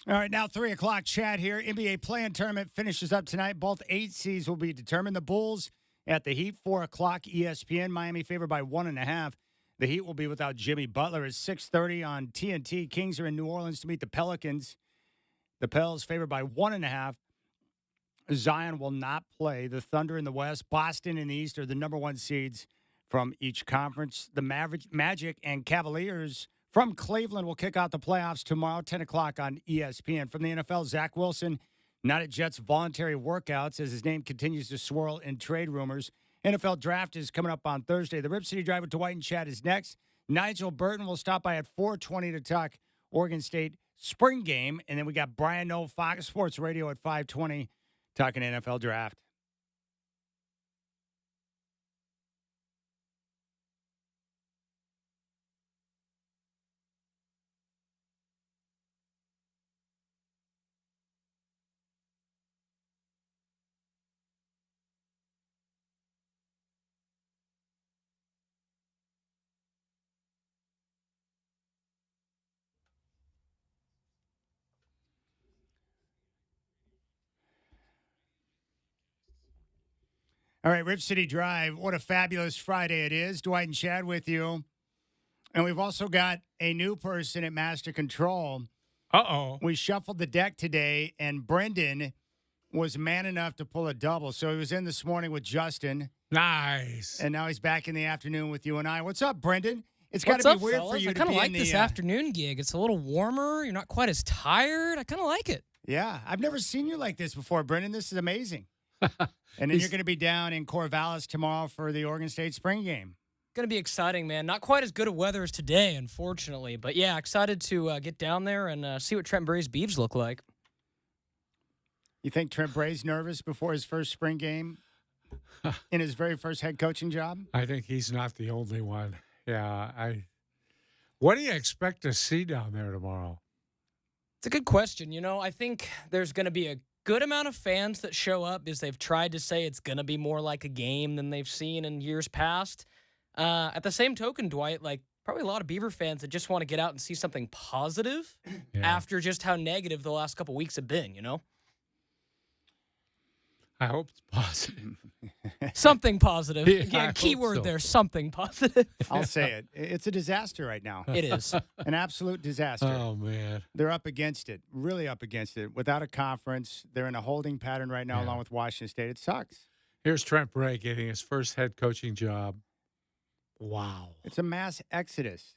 All right, now 3 o'clock chat here. NBA play-in tournament finishes up tonight. Both 8 seeds will be determined. The Bulls at the Heat, 4 o'clock ESPN. Miami favored by 1.5. The Heat will be without Jimmy Butler at 6:30 on TNT. Kings are in New Orleans to meet the Pelicans. The Pels favored by 1.5. Zion will not play. The Thunder in the West, Boston in the East are the number one seeds from each conference. The Magic and Cavaliers from Cleveland will kick out the playoffs tomorrow, 10 o'clock on ESPN. From the NFL, Zach Wilson, not at Jets' voluntary workouts as his name continues to swirl in trade rumors. NFL draft is coming up on Thursday. The Rip City Drive with Dwight and Chad is next. Nigel Burton will stop by at 4:20 to talk Oregon State spring game. And then we got Brian Noel, Fox Sports Radio at 5:20 talking NFL draft. All right, Rip City Drive. What a fabulous Friday it is. Dwight and Chad with you. And we've also got a new person at Master Control. Uh-oh. We shuffled the deck today, and Brendan was man enough to pull a double. So he was in this morning with Justin. Nice. And now he's back in the afternoon with you and I. What's up, Brendan? It's got What's to be up, weird fellas? for you I to kind be of in like the this afternoon gig. It's a little warmer. You're not quite as tired. I kind of like it. Yeah, I've never seen you like this before, Brendan. This is amazing. And then you're going to be down in Corvallis tomorrow for the Oregon State spring game. Going to be exciting, man. Not quite as good of weather as today, unfortunately. But, yeah, excited to get down there and see what Trent Bray's Beavs look like. You think Trent Bray's nervous before his first spring game in his very first head coaching job? I think he's not the only one. Yeah, What do you expect to see down there tomorrow? It's a good question. You know, I think there's going to be a good amount of fans that show up because they've tried to say it's going to be more like a game than they've seen in years past. At the same token, Dwight, like probably a lot of Beaver fans that just want to get out and see something positive after just how negative the last couple weeks have been, you know? I hope it's positive. Something positive. Yeah, Again, I keyword hope so. there, something positive. I'll say it. It's a disaster right now. It is. An absolute disaster. Oh, man. They're up against it, really up against it. Without a conference, they're in a holding pattern right now, Yeah. along with Washington State. It sucks. Here's Trent Bray getting his first head coaching job. Wow. It's a mass exodus.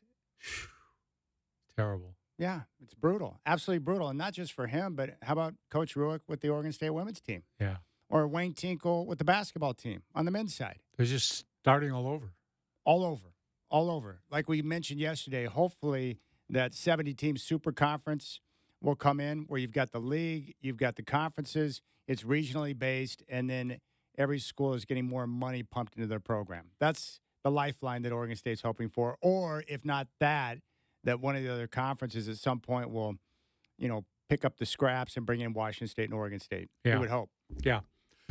Terrible. Yeah, it's brutal. Absolutely brutal. And not just for him, but how about Coach Ruick with the Oregon State women's team? Yeah. Or Wayne Tinkle with the basketball team on the men's side? They're just starting all over. All over. All over. Like we mentioned yesterday, hopefully that 70-team super conference will come in where you've got the league, you've got the conferences, it's regionally based, and then every school is getting more money pumped into their program. That's the lifeline that Oregon State's hoping for. Or if not that one of the other conferences at some point will, pick up the scraps and bring in Washington State and Oregon State. Yeah. You would hope. Yeah.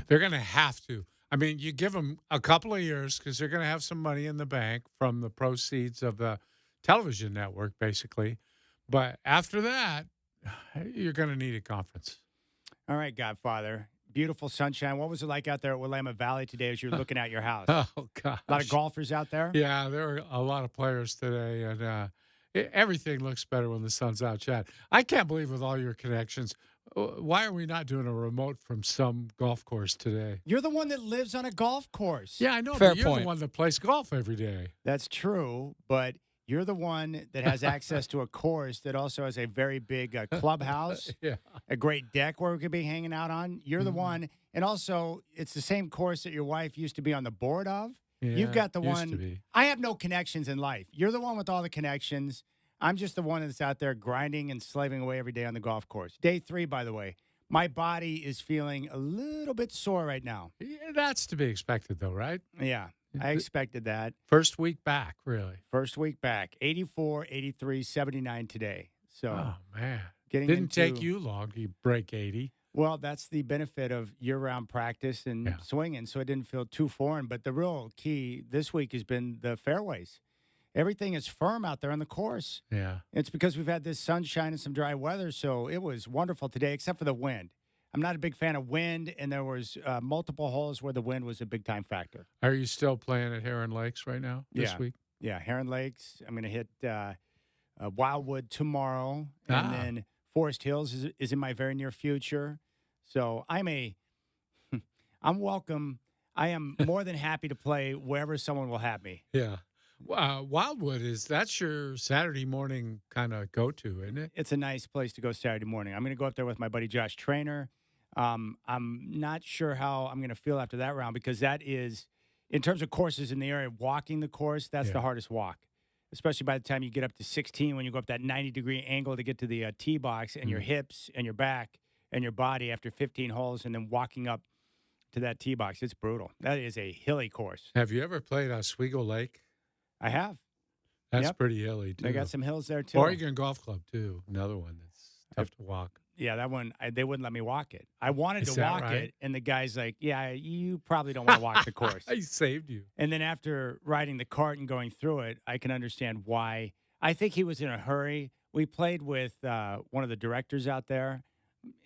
They're going to have to. I mean, you give them a couple of years because they're going to have some money in the bank from the proceeds of the television network, basically. But after that, you're going to need a conference. All right, Godfather. Beautiful sunshine. What was it like out there at Willamette Valley today as you were looking at your house? Oh, gosh. A lot of golfers out there? Yeah, there were a lot of players today, and everything looks better when the sun's out, Chad. I can't believe with all your connections, why are we not doing a remote from some golf course today? You're the one that lives on a golf course. Yeah, I know, Fair but you're point. the one that plays golf every day. That's true, but you're the one that has access to a course that also has a very big clubhouse, Yeah. a great deck where we could be hanging out on. You're the one, and also it's the same course that your wife used to be on the board of. Yeah, You've got the used one. to be. I have no connections in life. You're the one with all the connections. I'm just the one that's out there grinding and slaving away every day on the golf course. Day 3, by the way. My body is feeling a little bit sore right now. Yeah, that's to be expected, though, right? Yeah, I expected that. First week back, really. First week back, 84, 83, 79 today. So Oh, man. getting Didn't into, take you long to break 80. Well, that's the benefit of year-round practice and Yeah. swinging, so it didn't feel too foreign. But the real key this week has been the fairways. everything is firm out there on the course. Yeah. It's because we've had this sunshine and some dry weather, so it was wonderful today, except for the wind. I'm not a big fan of wind, and there was multiple holes where the wind was a big-time factor. Are you still playing at Heron Lakes right now this week? Yeah, Heron Lakes. I'm going to hit Wildwood tomorrow, and then Forest Hills is in my very near future. So I'm welcome. I am more than happy to play wherever someone will have me. Yeah. Wildwood that's your Saturday morning kind of go-to, isn't it? It's a nice place to go Saturday morning. I'm going to go up there with my buddy Josh Trainer. I'm not sure how I'm going to feel after that round because that is, in terms of courses in the area, walking the course, that's the hardest walk, especially by the time you get up to 16 when you go up that 90-degree angle to get to the tee box and your hips and your back and your body after 15 holes and then walking up to that tee box. It's brutal. That is a hilly course. Have you ever played Oswego Lake? I have. That's pretty hilly, too. They got some hills there, too. Oregon Golf Club, too. Another one that's tough to walk. Yeah, that one, they wouldn't let me walk it. I wanted to walk it, and the guy's like, yeah, you probably don't want to walk the course. He saved you. And then after riding the cart and going through it, I can understand why. I think he was in a hurry. We played with one of the directors out there,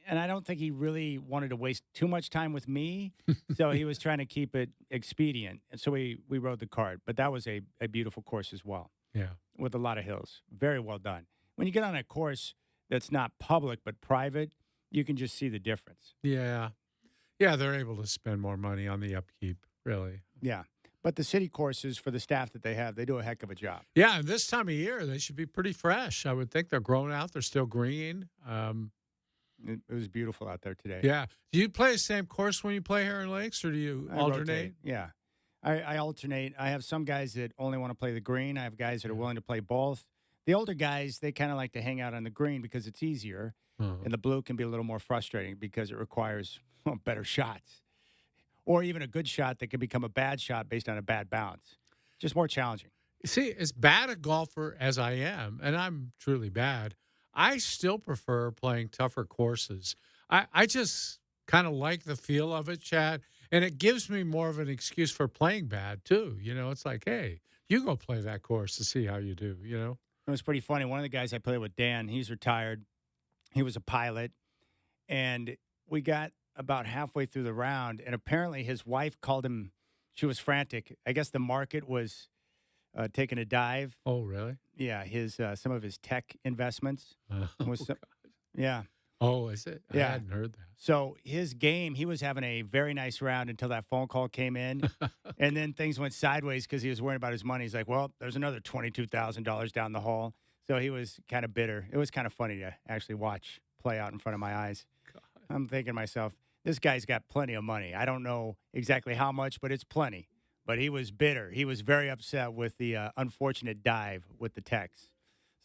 and I don't think he really wanted to waste too much time with me, so he was trying to keep it expedient. And so we rode the cart. But that was a beautiful course as well. Yeah. With a lot of hills. Very well done. When you get on a course that's not public but private, you can just see the difference. Yeah. Yeah, they're able to spend more money on the upkeep, really. Yeah. But the city courses, for the staff that they have, they do a heck of a job. Yeah, and this time of year, they should be pretty fresh. I would think they're grown out. They're still green. It was beautiful out there today. Yeah. Do you play the same course when you play Heron Lakes, or do you alternate? Rotate. Yeah. I alternate. I have some guys that only want to play the green. I have guys that are willing to play both. The older guys, they kind of like to hang out on the green because it's easier, and the blue can be a little more frustrating because it requires better shots. Or even a good shot that can become a bad shot based on a bad bounce. Just more challenging. See, as bad a golfer as I am, and I'm truly bad, I still prefer playing tougher courses. I just kind of like the feel of it, Chad, and it gives me more of an excuse for playing bad, too. You know, it's like, hey, you go play that course to see how you do, you know? It was pretty funny. One of the guys I played with, Dan, he's retired. He was a pilot, and we got about halfway through the round, and apparently his wife called him. She was frantic. I guess the market was taking a dive. Oh, really? Yeah, some of his tech investments. God. Yeah. Oh, is it? Yeah. I hadn't heard that. So his game, he was having a very nice round until that phone call came in, and then things went sideways because he was worried about his money. He's like, well, there's another $22,000 down the hall. So he was kind of bitter. It was kind of funny to actually watch play out in front of my eyes. God. I'm thinking to myself, this guy's got plenty of money. I don't know exactly how much, but it's plenty. But he was bitter. He was very upset with the unfortunate dive with the techs.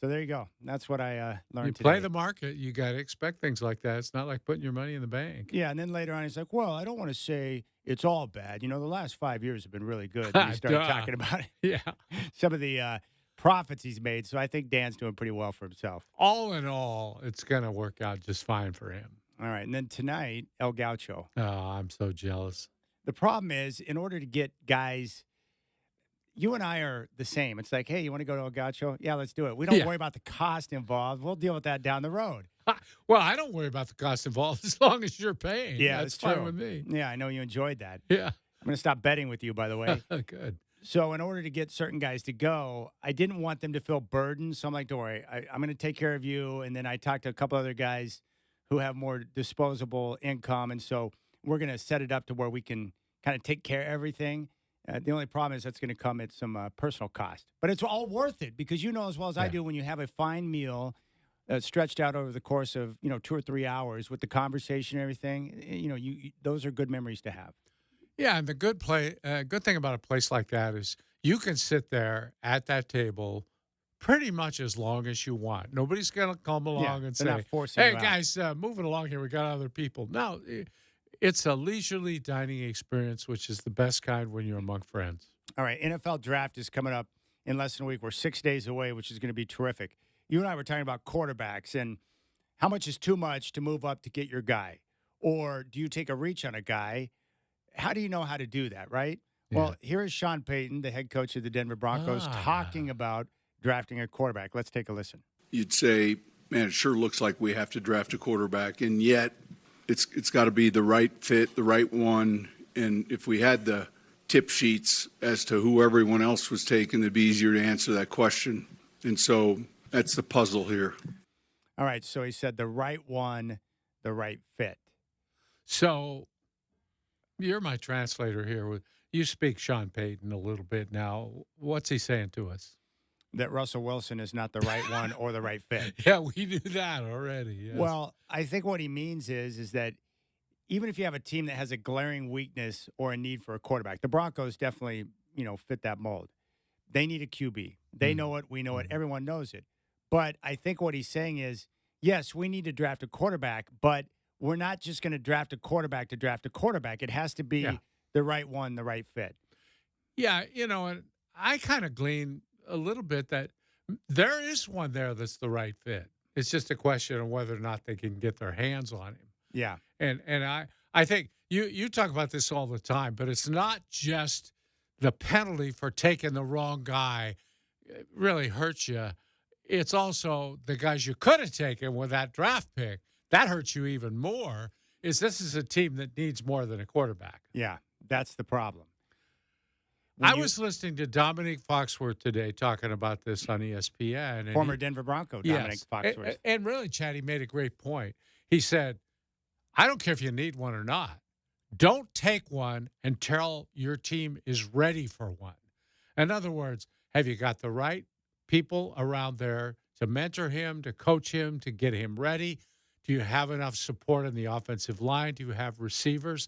So there you go. That's what I learned today. You play the market. You got to expect things like that. It's not like putting your money in the bank. Yeah, and then later on, he's like, well, I don't want to say it's all bad. You know, the last 5 years have been really good. And he started talking about it. Yeah. Some of the profits he's made. So I think Dan's doing pretty well for himself. All in all, it's going to work out just fine for him. All right. And then tonight, El Gaucho. Oh, I'm so jealous. The problem is, in order to get guys, you and I are the same. It's like, hey, you want to go to El Gaucho? Yeah, let's do it. We don't worry about the cost involved. We'll deal with that down the road. Well, I don't worry about the cost involved as long as you're paying. Yeah, that's fine true with me. Yeah, I know you enjoyed that. Yeah. I'm going to stop betting with you, by the way. Good. So in order to get certain guys to go, I didn't want them to feel burdened. So I'm like, don't worry, I'm going to take care of you. And then I talked to a couple other guys who have more disposable income. And so we're going to set it up to where we can kind of take care of everything. The only problem is that's going to come at some personal cost. But it's all worth it because you know as well as I do when you have a fine meal stretched out over the course of, 2 or 3 hours with the conversation and everything, those are good memories to have. Yeah, and the good thing about a place like that is you can sit there at that table pretty much as long as you want. Nobody's going to come along and say, hey, guys, move it along here. We got other people. No, it's a leisurely dining experience, which is the best kind when you're among friends. All right, NFL draft is coming up in less than a week. We're 6 days away, which is going to be terrific. You and I were talking about quarterbacks and how much is too much to move up to get your guy. Or do you take a reach on a guy? How do you know how to do that, right? Well, here is Sean Payton, the head coach of the Denver Broncos, talking about drafting a quarterback. Let's take a listen. You'd say, man, it sure looks like we have to draft a quarterback, and yet it's got to be the right fit, the right one. And if we had the tip sheets as to who everyone else was taking, it'd be easier to answer that question. And so that's the puzzle here. All right, so he said the right one, the right fit. So you're my translator here. You speak Sean Payton a little bit now. What's he saying to us? That Russell Wilson is not the right one or the right fit. Yeah, we knew that already. Yes. Well, I think what he means is that even if you have a team that has a glaring weakness or a need for a quarterback, the Broncos definitely, fit that mold. They need a QB. They know it. We know it. Everyone knows it. But I think what he's saying is, yes, we need to draft a quarterback, but we're not just going to draft a quarterback to draft a quarterback. It has to be the right one, the right fit. Yeah, and I kind of glean a little bit that there is one there that's the right fit. It's just a question of whether or not they can get their hands on him. Yeah. And I think you talk about this all the time, but it's not just the penalty for taking the wrong guy really hurts you. It's also the guys you could have taken with that draft pick. That hurts you even more. This is a team that needs more than a quarterback. Yeah, that's the problem. I was listening to Dominic Foxworth today talking about this on ESPN. And former Denver Bronco, Dominic Foxworth. And really, Chad, he made a great point. He said, I don't care if you need one or not. Don't take one until your team is ready for one. In other words, have you got the right people around there to mentor him, to coach him, to get him ready? Do you have enough support in the offensive line? Do you have receivers?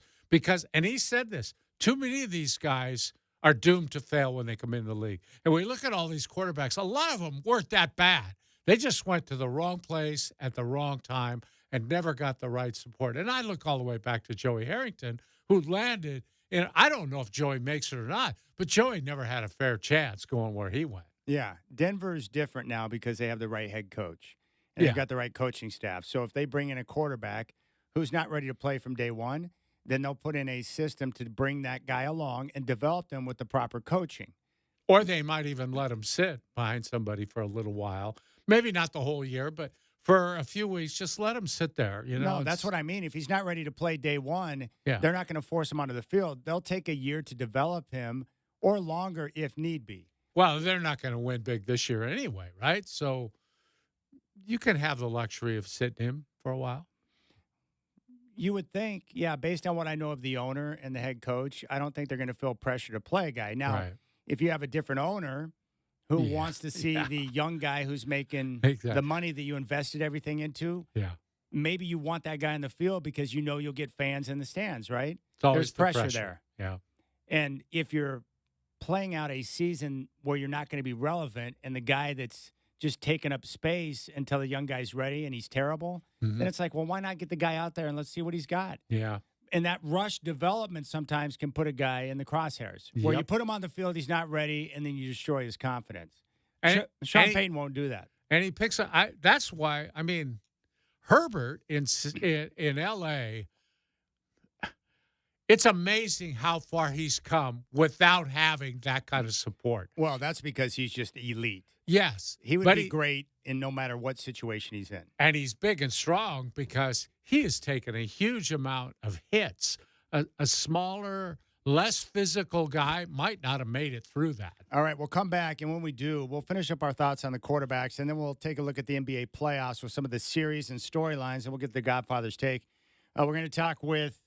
And he said this, too many of these guys are doomed to fail when they come into the league. And we look at all these quarterbacks, a lot of them weren't that bad. They just went to the wrong place at the wrong time and never got the right support. And I look all the way back to Joey Harrington, who landed, and I don't know if Joey makes it or not, but Joey never had a fair chance going where he went. Yeah, Denver's different now because they have the right head coach. And they've got the right coaching staff. So if they bring in a quarterback who's not ready to play from day one, then they'll put in a system to bring that guy along and develop them with the proper coaching. Or they might even let him sit behind somebody for a little while. Maybe not the whole year, but for a few weeks, just let him sit there. No, that's what I mean. If he's not ready to play day one, they're not going to force him onto the field. They'll take a year to develop him or longer if need be. Well, they're not going to win big this year anyway, right? So you can have the luxury of sitting him for a while. You would think, based on what I know of the owner and the head coach, I don't think they're going to feel pressure to play a guy. Now, if you have a different owner who wants to see the young guy who's making the money that you invested everything into, maybe you want that guy in the field because you know you'll get fans in the stands, right? There's pressure there. Yeah. And if you're playing out a season where you're not going to be relevant and the guy that's just taking up space until the young guy's ready and he's terrible, then it's like, well, why not get the guy out there and let's see what he's got? Yeah. And that rush development sometimes can put a guy in the crosshairs where you put him on the field, he's not ready, and then you destroy his confidence. Sean Payton won't do that. And he picks up. That's why, Herbert in L.A., it's amazing how far he's come without having that kind of support. Well, that's because he's just elite. Yes. He would be great in no matter what situation he's in. And he's big and strong because he has taken a huge amount of hits. A smaller, less physical guy might not have made it through that. All right, we'll come back, and when we do, we'll finish up our thoughts on the quarterbacks, and then we'll take a look at the NBA playoffs with some of the series and storylines, and we'll get the Godfather's take. We're going to talk with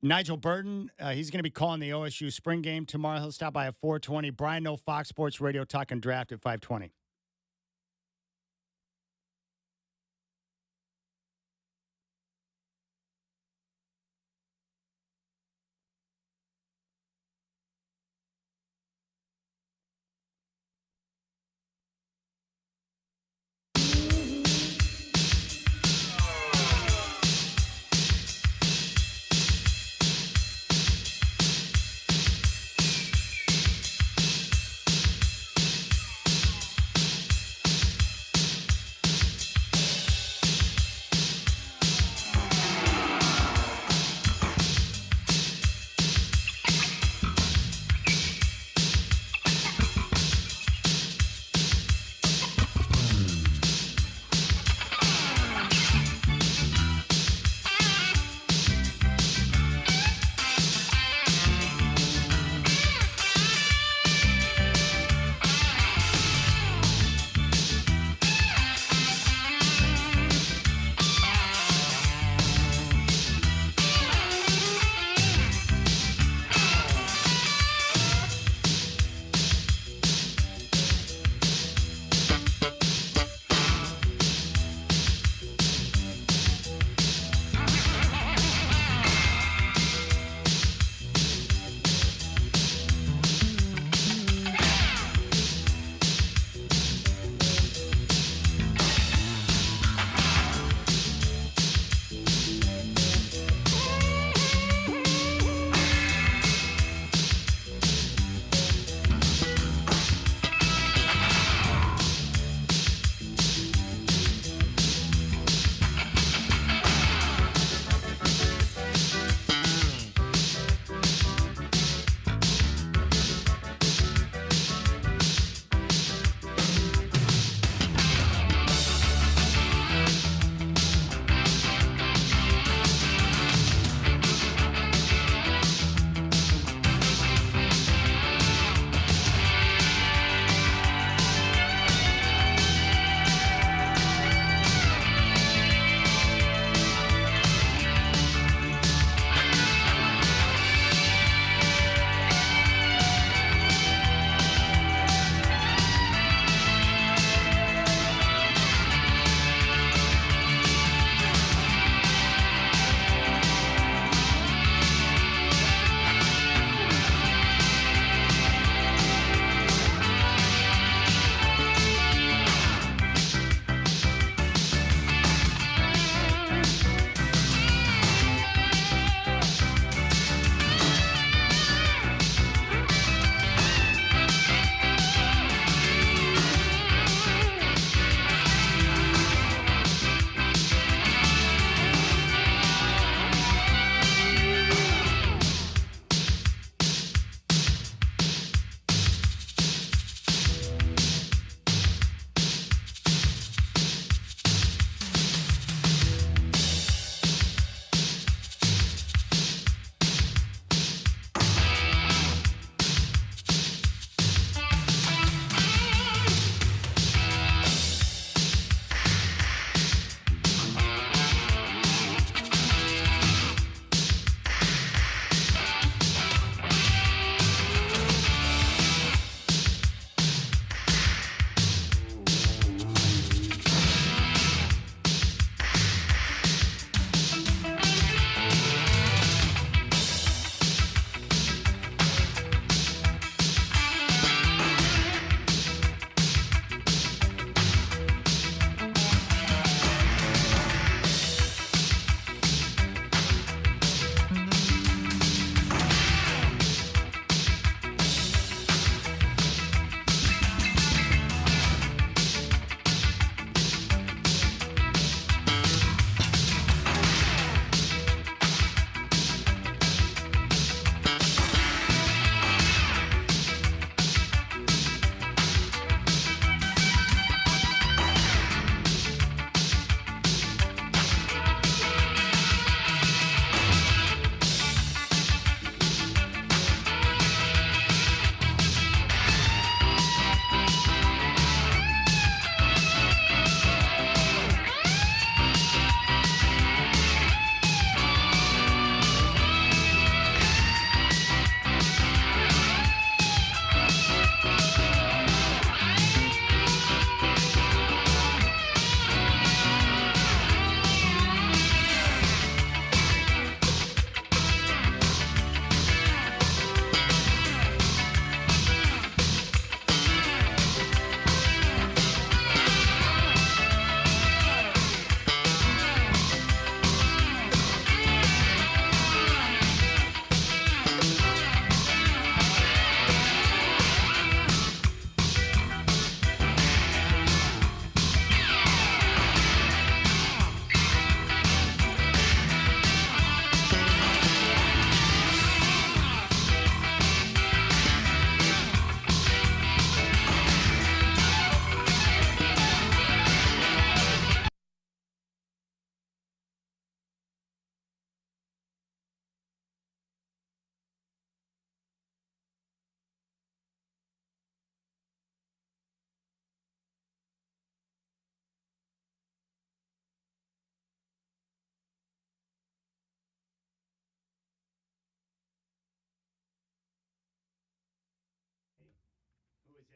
Nigel Burton. He's going to be calling the OSU spring game tomorrow. He'll stop by at 4:20. Brian Noe, Fox Sports Radio, Talkin Draft at 5:20.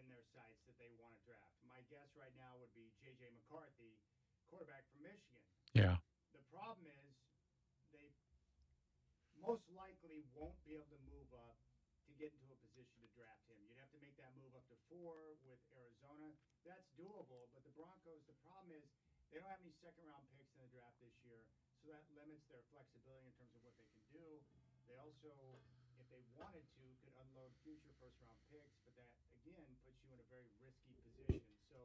in their sights that they want to draft. My guess right now would be J.J. McCarthy, quarterback from Michigan. Yeah. The problem is they most likely won't be able to move up to get into a position to draft him. You'd have to make that move up to 4 with Arizona. That's doable, but the Broncos, the problem is they don't have any second-round picks in the draft this year, so that limits their flexibility in terms of what they can do. They also, if they wanted to, could unload future first-round picks, but that, again, puts you in a very risky position. So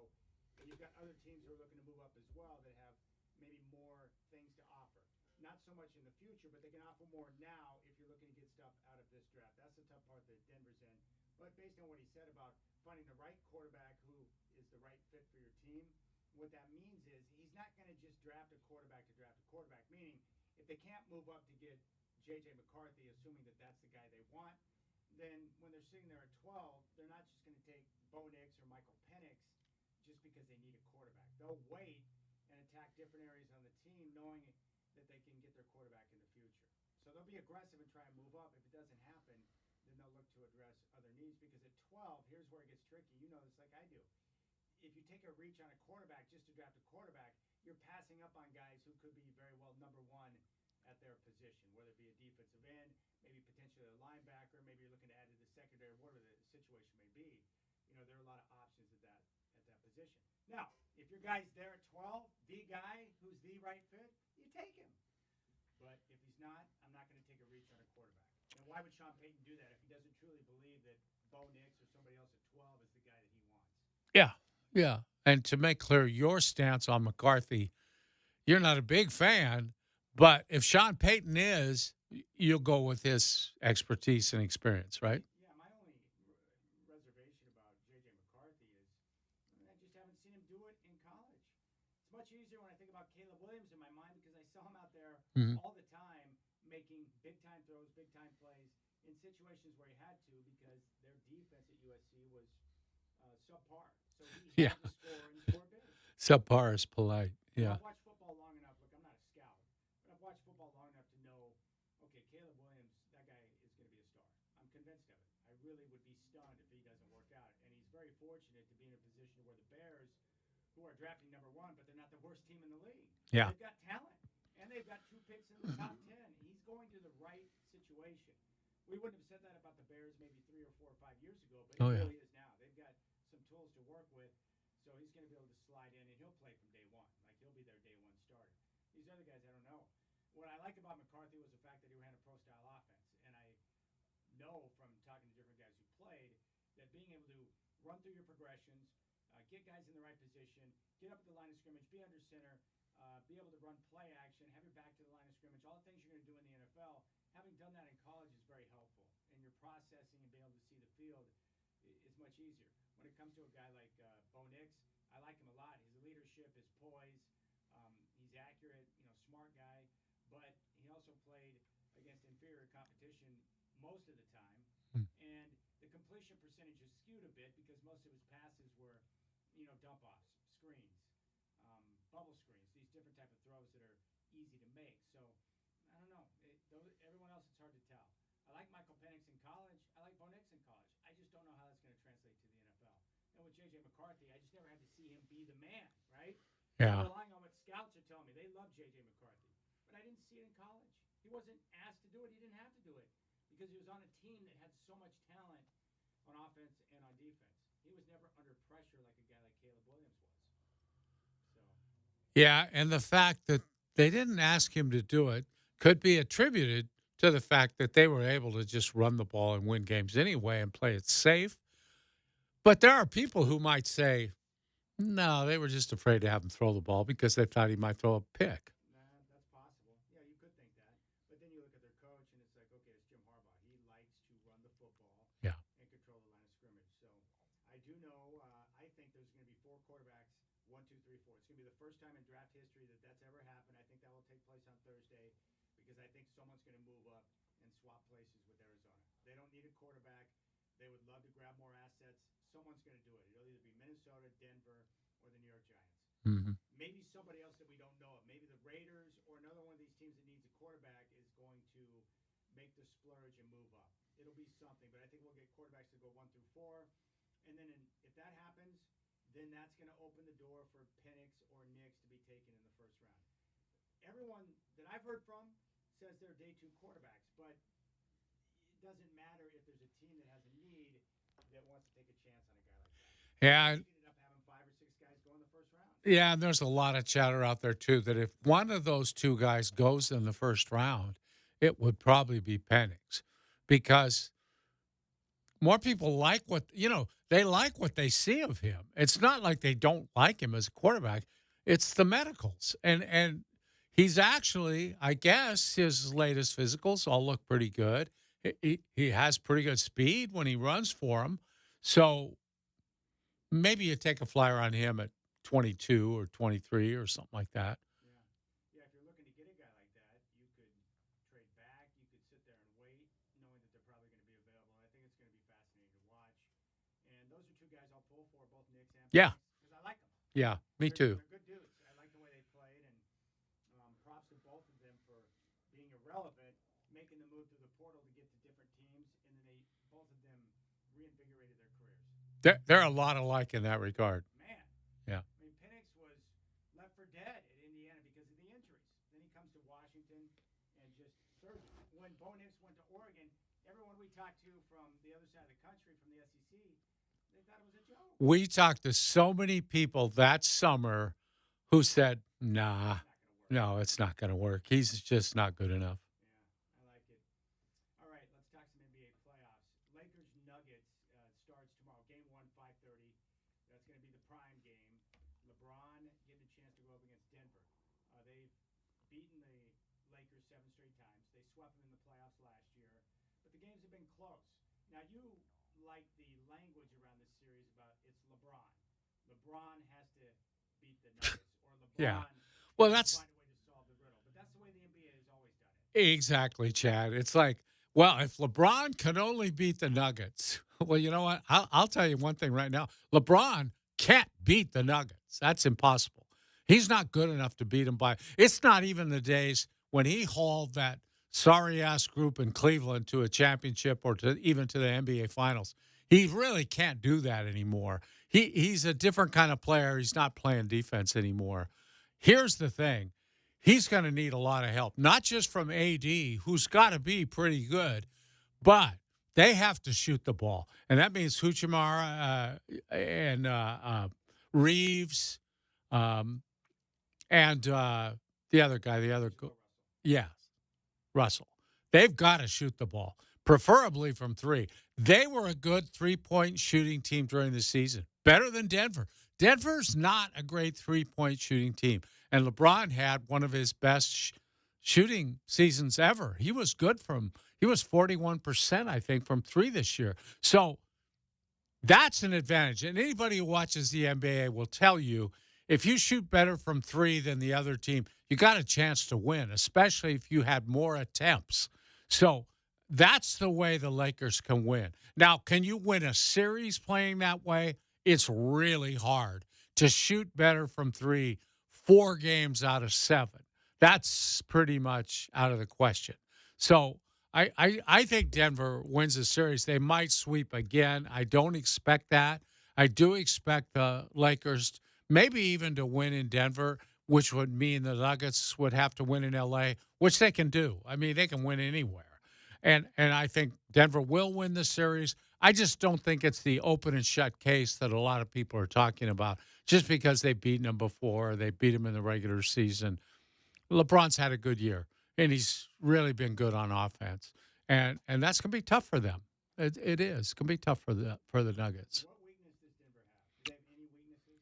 you've got other teams who are looking to move up as well that have maybe more things to offer. Not so much in the future, but they can offer more now if you're looking to get stuff out of this draft. That's the tough part that Denver's in. But based on what he said about finding the right quarterback who is the right fit for your team, what that means is he's not going to just draft a quarterback to draft a quarterback, meaning if they can't move up to get J.J. McCarthy, assuming that that's the guy they want, then when they're sitting there at 12, they're not just going to take Bo Nix or Michael Penix just because they need a quarterback. They'll wait and attack different areas on the team knowing that they can get their quarterback in the future. So they'll be aggressive and try and move up. If it doesn't happen, then they'll look to address other needs because at 12, here's where it gets tricky. You know this like I do. If you take a reach on a quarterback just to draft a quarterback, you're passing up on guys who could be very well number one at their position, whether it be a defensive end, maybe potentially a linebacker, maybe you're looking to add to the secondary, whatever the situation may be. You know, there are a lot of options at that position. Now, if your guy's there at 12, the guy who's the right fit, you take him. But if he's not, I'm not going to take a reach on a quarterback. And why would Sean Payton do that if he doesn't truly believe that Bo Nix or somebody else at 12 is the guy that he wants? Yeah. Yeah. And to make clear your stance on McCarthy, you're not a big fan, but if Sean Payton is, you'll go with his expertise and experience, right? Yeah, my only reservation about J.J. McCarthy is I just haven't seen him do it in college. It's much easier when I think about Caleb Williams in my mind because I saw him out there all the time making big-time throws, big-time plays in situations where he had to because their defense at USC was subpar. So he had to score and score big. Subpar is polite. Yeah. I've watched football long enough. Look, I'm not a scout, but I've watched football long enough to know, okay, Caleb Williams, that guy is going to be a star. I'm convinced of it. I really would be stunned if he doesn't work out. And he's very fortunate to be in a position where the Bears, who are drafting number 1, but they're not the worst team in the league. Yeah. They've got talent, and they've got 2 picks in the top 10. He's going to the right situation. We wouldn't have said that about the Bears maybe 3 or 4 or 5 years ago, but he really is now. They've got some tools to work with, so he's going to be able to slide in, and he'll play from day one. Like, he'll be their day 1 starter. These other guys, I don't know. What I like about McCarthy was the fact that he ran a pro-style offense, and I know from talking to different guys who played that being able to run through your progressions, get guys in the right position, get up at the line of scrimmage, be under center, be able to run play action, have your back to the line of scrimmage, all the things you're going to do in the NFL, having done that in college is very helpful. And your processing and being able to see the field is much easier. When it comes to a guy like Bo Nix, I like him a lot. His leadership, his poise, he's accurate, smart guy, but he also played against inferior competition most of the time. And the completion percentage is skewed a bit because most of his passes were, dump-offs, screens, bubble screens, these different type of throws that are easy to make. So, I don't know. Everyone else, it's hard to tell. I like Michael Penix in college. I like Bo Nix in college. I just don't know how that's going to translate to the NFL. And with J.J. McCarthy, I just never had to see him be the man, right? Yeah. I'm relying on what scouts are telling me. They love J.J. McCarthy. But I didn't see it in college. He wasn't asked to do it. He didn't have to do it because he was on a team that had so much talent on offense and on defense. He was never under pressure like a guy like Caleb Williams was. So. Yeah, and the fact that they didn't ask him to do it could be attributed to the fact that they were able to just run the ball and win games anyway and play it safe. But there are people who might say, no, they were just afraid to have him throw the ball because they thought he might throw a pick. That's possible. Yeah, you could think that. But then you look at their coach, and it's like, okay, it's Jim Harbaugh. He likes to run the football and control the line of scrimmage. So I do know, I think there's going to be 4 quarterbacks, 1, 2, 3, 4. It's going to be the first time in draft history that that's ever happened. I think that will take place on Thursday because I think someone's going to move up and swap places with Arizona. They don't need a quarterback. They would love to grab more assets. Someone's going to do it. It'll either be Minnesota, Denver, or the New York Giants. Maybe somebody else that we don't know of. Maybe the Raiders or another one of these teams that needs a quarterback is going to make the splurge and move up. It'll be something, but I think we'll get quarterbacks to go 1 through 4. And then if that happens, then that's going to open the door for Penix or Nix to be taken in the first round. Everyone that I've heard from says they're day 2 quarterbacks, but it doesn't matter if there's a team that has a need that wants to take a chance on a guy like that. Yeah. You ended up having 5 or 6 guys go in the first round. Yeah, and there's a lot of chatter out there, too, that if one of those 2 guys goes in the first round, it would probably be Penix because more people like they like what they see of him. It's not like they don't like him as a quarterback. It's the medicals. And he's actually, I guess, his latest physicals all look pretty good. He has pretty good speed when he runs for him. So maybe you take a flyer on him at 22 or 23 or something like that. Yeah, if you're looking to get a guy like that, you could trade back. You could sit there and wait, knowing that they're probably going to be available. I think it's going to be fascinating to watch. And those are 2 guys I'll pull for, both Nix and Yeah. because I like them. Yeah, me too. They're good dudes. I like the way they played, and props to both of them for being irrelevant, making the move to the portal to get to different teams, and then both of them reinvigorated their careers. They're a lot alike in that regard. Man. Yeah. I mean, Penix was left for dead at Indiana because of the injuries. Then he comes to Washington and just surges. When Bo Nix went to Oregon, everyone we talked to from the other side of the country, from the SEC, they thought it was a joke. We talked to so many people that summer who said, nah, no, it's not going to work. He's just not good enough. Yeah, I like it. All right, let's talk some NBA playoffs. Lakers-Nuggets starts tomorrow. Game 1, 5:30. That's going to be the prime game. LeBron getting a chance to go up against Denver. They've beaten the Lakers 7 straight times. They swept them in the playoffs last year. But the games have been close. Now, you like the language around this series about it's LeBron. LeBron has to beat the Nuggets. Or LeBron Yeah. Well, has to that's find a way to solve the riddle. But that's the way the NBA has always done it. exactly, Chad. It's like, well, if LeBron can only beat the Nuggets, well, you know what? I'll tell you one thing right now. LeBron can't beat the Nuggets. That's impossible. He's not good enough to beat them by. It's not even the days when he hauled that sorry-ass group in Cleveland to a championship or even to the NBA Finals. He really can't do that anymore. He's a different kind of player. He's not playing defense anymore. Here's the thing. He's going to need a lot of help, not just from AD, who's got to be pretty good, but they have to shoot the ball. And that means Huchimara and Reeves and the other guy, yes, Russell. They've got to shoot the ball, preferably from 3. They were a good 3-point shooting team during the season, better than Denver. Denver's not a great 3-point shooting team, and LeBron had one of his best shooting seasons ever. He was good he was 41%, I think, from 3 this year. So that's an advantage. And anybody who watches the NBA will tell you if you shoot better from 3 than the other team, you got a chance to win, especially if you had more attempts. So that's the way the Lakers can win. Now, can you win a series playing that way? It's really hard to shoot better from 3 4 games out of 7. That's pretty much out of the question. So I think Denver wins the series. They might sweep again. I don't expect that. I do expect the Lakers maybe even to win in Denver, which would mean the Nuggets would have to win in L.A., which they can do. I mean, they can win anywhere. And I think Denver will win the series. I just don't think it's the open and shut case that a lot of people are talking about just because they've beaten them before. They beat them in the regular season. LeBron's had a good year, and he's really been good on offense. And that's going to be tough for them. It is. It's going to be tough for the Nuggets. What weakness does Denver have? Do they have any weaknesses?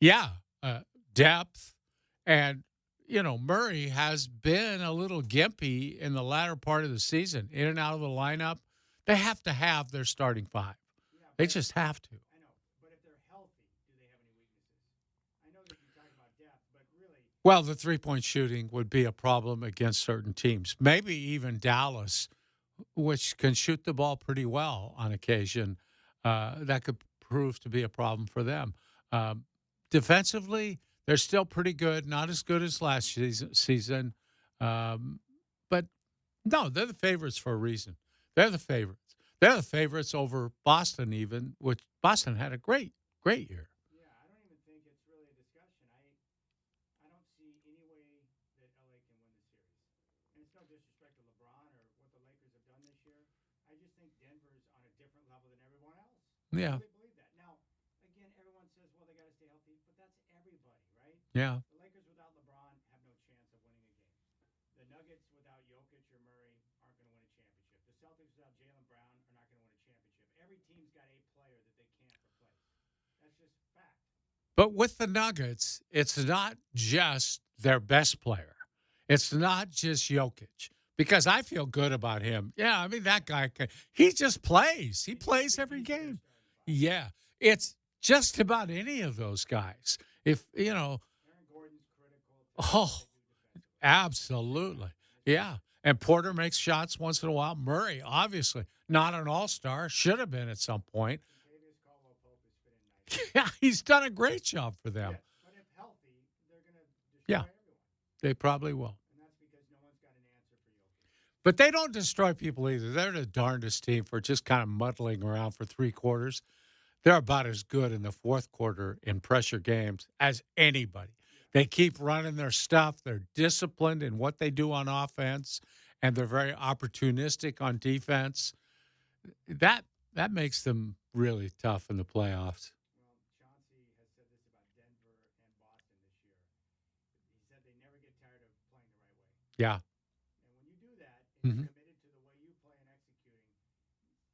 Yeah, depth. And, Murray has been a little gimpy in the latter part of the season, in and out of the lineup. They have to have their starting 5. Yeah, They just have to. I know. But if they're healthy, do they have any weaknesses? I know that you talk about depth, but really. Well, the 3-point shooting would be a problem against certain teams. Maybe even Dallas, which can shoot the ball pretty well on occasion. That could prove to be a problem for them. Defensively, they're still pretty good, not as good as last season. But, no, they're the favorites for a reason. They're the favorites. They're the favorites over Boston even, which Boston had a great year. Yeah, I don't even think it's really a discussion. I don't see any way that LA can win the series. And it's no disrespect to LeBron or what the Lakers have done this year. I just think Denver's on a different level than everyone else. Yeah. I really believe that. Now, again, everyone says, well, they got to stay healthy, but that's everybody, right? Yeah. The Lakers without LeBron have no chance of winning a game. The Nuggets without Jokic or Murray aren't going to win a championship. The Celtics without Jaylen Brown are not going to win a championship. Every team's got a player that they can't replace. That's just fact. But with the Nuggets, it's not just their best player. It's not just Jokic, because I feel good about him. Yeah, I mean, that guy, he just plays. He plays every game. Yeah, it's just about any of those guys. If, Aaron Gordon's critical. oh, absolutely. Yeah. And Porter makes shots once in a while. Murray, obviously, not an all-star, should have been at some point. Contavious Caldwell-Pope has fit in nice. Yeah, he's done a great job for them. Yeah, but if healthy, they're going to destroy Yeah. everyone. They probably will. And that's because no one's got an answer for Jokic. But they don't destroy people either. They're the darndest team for just kind of muddling around for 3 quarters. They're about as good in the fourth quarter in pressure games as anybody. They keep running their stuff. They're disciplined in what they do on offense, and they're very opportunistic on defense. That makes them really tough in the playoffs. Well, Chauncey has said this about Denver and Boston this year. He said they never get tired of playing the right way. Yeah. And when you do that and you're committed to the way you play and executing,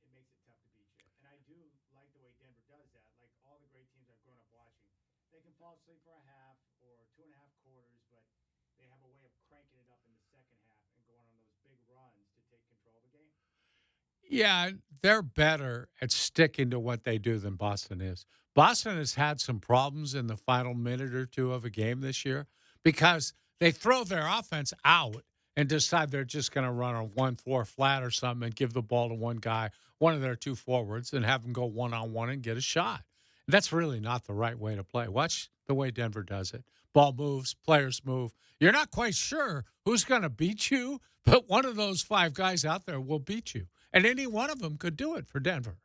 it makes it tough to beat you. And I do like the way Denver does that. Like all the great teams I've grown up watching, they can fall asleep for a half or 2.5 quarters, but they have a way of cranking it up in the second half and going on those big runs to take control of the game. Yeah, they're better at sticking to what they do than Boston is. Boston has had some problems in the final minute or two of a game this year because they throw their offense out and decide they're just going to run a 1-4 flat or something and give the ball to one guy, one of their 2 forwards, and have them go one-on-one and get a shot. That's really not the right way to play. Watch the way Denver does it. Ball moves, players move. You're not quite sure who's going to beat you, but one of those 5 guys out there will beat you. And any one of them could do it for Denver.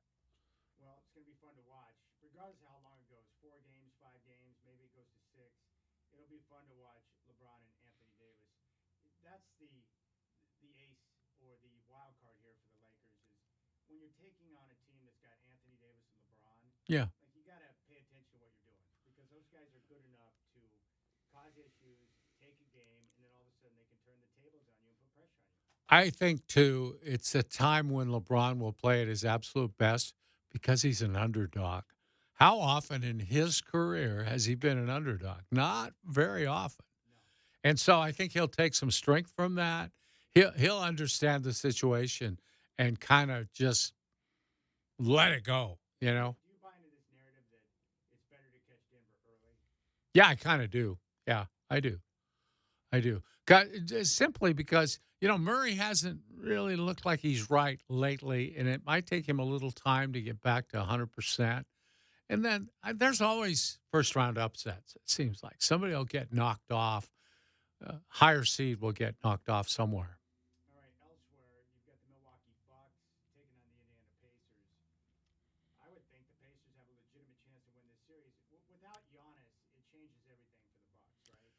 Well, it's going to be fun to watch. Regardless of how long it goes, 4 games, 5 games, maybe it goes to 6. It'll be fun to watch LeBron and Anthony Davis. That's the ace or the wild card here for the Lakers is when you're taking on a team that's got Anthony Davis and LeBron. Yeah. Like you got to pay attention to what you're doing because those guys are good enough to cause issues, take a game, and then all of a sudden they can turn the tables on you and put pressure on you. I think, too, it's a time when LeBron will play at his absolute best because he's an underdog. How often in his career has he been an underdog? Not very often. No. And so I think he'll take some strength from that. He'll understand the situation and kind of just let it go, you know? Do you buy into this narrative that it's better to catch Denver early? Yeah, I kind of do. Yeah, I do. Simply because, Murray hasn't really looked like he's right lately, and it might take him a little time to get back to 100%. And then there's always first-round upsets, it seems like. Somebody will get knocked off. Higher seed will get knocked off somewhere. All right, elsewhere, you've got the Milwaukee Bucks taking on the Indiana Pacers. I would think the Pacers have a legitimate chance to win this series. Without Giannis, it changes everything for the Bucks, right?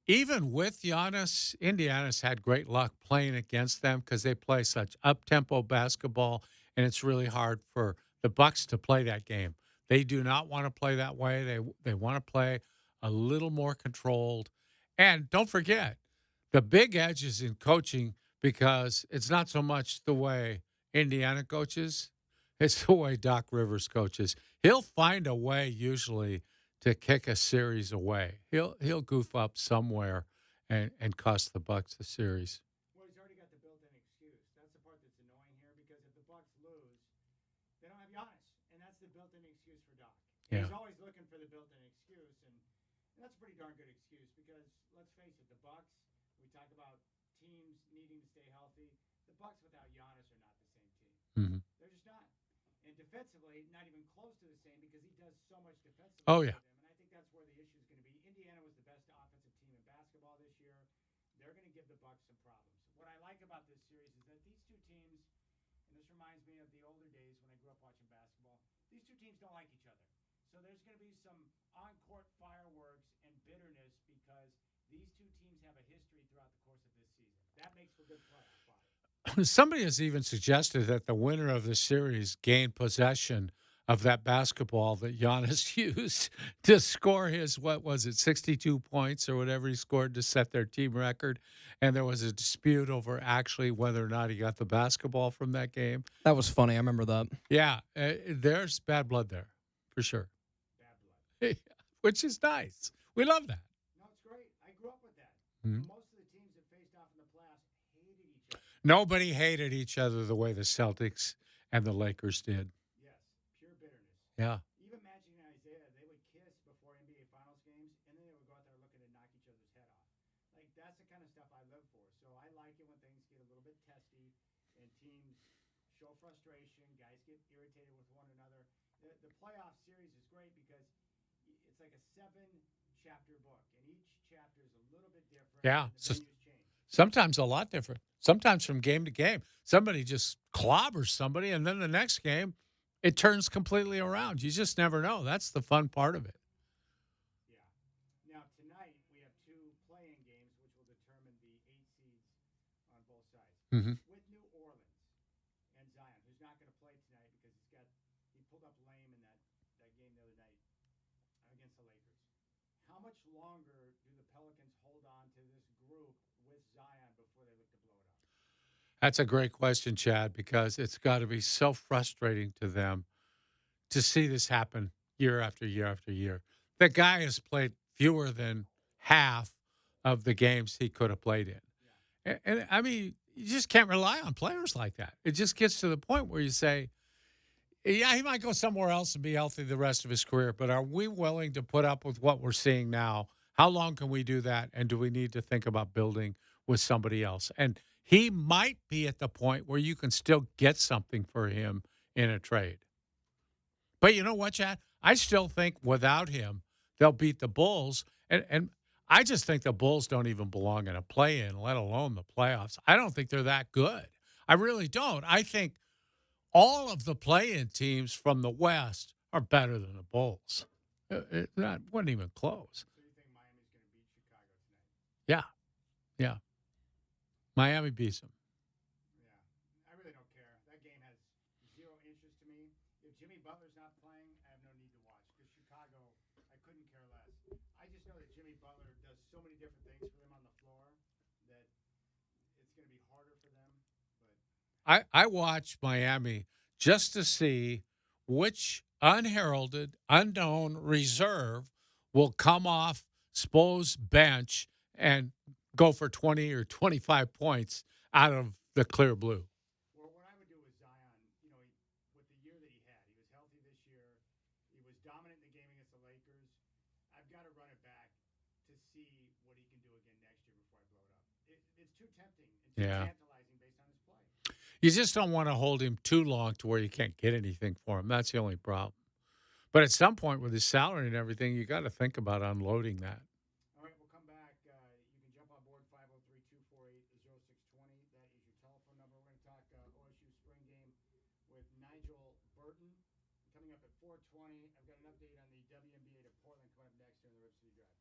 Even with Giannis, Indiana's had great luck playing against them because they play such up-tempo basketball, and it's really hard for the Bucks to play that game. They do not want to play that way. They want to play a little more controlled. And don't forget, the big edge is in coaching because it's not so much the way Indiana coaches, it's the way Doc Rivers coaches. He'll find a way usually to kick a series away. He'll goof up somewhere and cost the Bucks the series. Well, he's already got the built-in excuse. That's the part that's annoying here because if the Bucks lose, they don't have Giannis, and that's the built-in excuse for Doc. Yeah. He's always looking for the built-in excuse, and that's a pretty darn good excuse because let's face it, the Bucks. We talk about teams needing to stay healthy. The Bucks without Giannis are not the same team. Mm-hmm. They're just not. And defensively, not even close to the same because he does so much defensively. Oh, yeah. for them. And I think that's where the issue is going to be. Indiana was the best offensive team in basketball this year. They're going to give the Bucks some problems. What I like about this series is that these two teams, and this reminds me of the older grew up watching basketball. These two teams don't like each other. So there's going to be some on-court fireworks and bitterness because these two teams have a history throughout the course of this season. That makes for good playoff fodder. Somebody has even suggested that the winner of the series gain possession of that basketball that Giannis used to score his, 62 points or whatever he scored to set their team record. And there was a dispute over actually whether or not he got the basketball from that game. That was funny. I remember that. Yeah, there's bad blood there, for sure. Bad blood. Which is nice. We love that. No, it's great. I grew up with that. Mhm. Most of the teams that faced off in the playoffs hated each other. Nobody hated each other the way the Celtics and the Lakers did. Yes, pure bitterness. Yeah. Even Magic and Isaiah, they would kiss before NBA Finals games, and then they would go out there looking to knock each other's head off. Like, that's the kind of stuff I live for. So I like it when things get a little bit testy and teams show frustration, guys get irritated with one another. The playoff series is great because it's like a 7-chapter book, and each chapter is a little bit different. Yeah. And the venues change. Sometimes a lot different. Sometimes from game to game, somebody just clobbers somebody, and then the next game, it turns completely around. You just never know. That's the fun part of it. Yeah. Now, tonight, we have 2 play-in games, which will determine the 8 seeds on both sides. Mhm. With New Orleans and Zion, who's not going to play tonight because he pulled up lame in that game the other night against the Lakers. How much longer do the Pelicans hold on to this group with Zion before they look to blow it up? That's a great question, Chad, because it's got to be so frustrating to them to see this happen year after year after year. The guy has played fewer than half of the games he could have played in. And I mean, you just can't rely on players like that. It just gets to the point where you say, yeah, he might go somewhere else and be healthy the rest of his career, but are we willing to put up with what we're seeing now? How long can we do that? And do we need to think about building with somebody else? And he might be at the point where you can still get something for him in a trade. But you know what, Chad? I still think without him, they'll beat the Bulls. And I just think the Bulls don't even belong in a play-in, let alone the playoffs. I don't think they're that good. I really don't. I think all of the play-in teams from the West are better than the Bulls. That wasn't even close. So you think Miami's going to beat Chicago tonight? Yeah. Yeah. Miami beats them. Yeah. I really don't care. That game has 0 interest to me. If Jimmy Butler's not playing, I have no need to watch because Chicago, I couldn't care less. I just know that Jimmy Butler does so many different things for them on the floor that it's going to be harder for them. But I watched Miami just to see which unheralded, unknown reserve will come off Spo's bench and go for 20 or 25 points out of the clear blue. well, what I would do with Zion, with the year that he had, he was healthy this year. He was dominant in the game against the Lakers. I've got to run it back to see what he can do again next year before I blow it up. It's too tempting and too tantalizing based on his play. You just don't want to hold him too long to where you can't get anything for him. That's the only problem. But at some point with his salary and everything, you got to think about unloading that. All right, we'll come back. You can jump on board 503-248-0620. That is your telephone number. We're going to talk OSU spring game with Nigel Burton. Coming up at 4:20. I've got an update on the WNBA to Portland coming up next here on the Rip City Drive.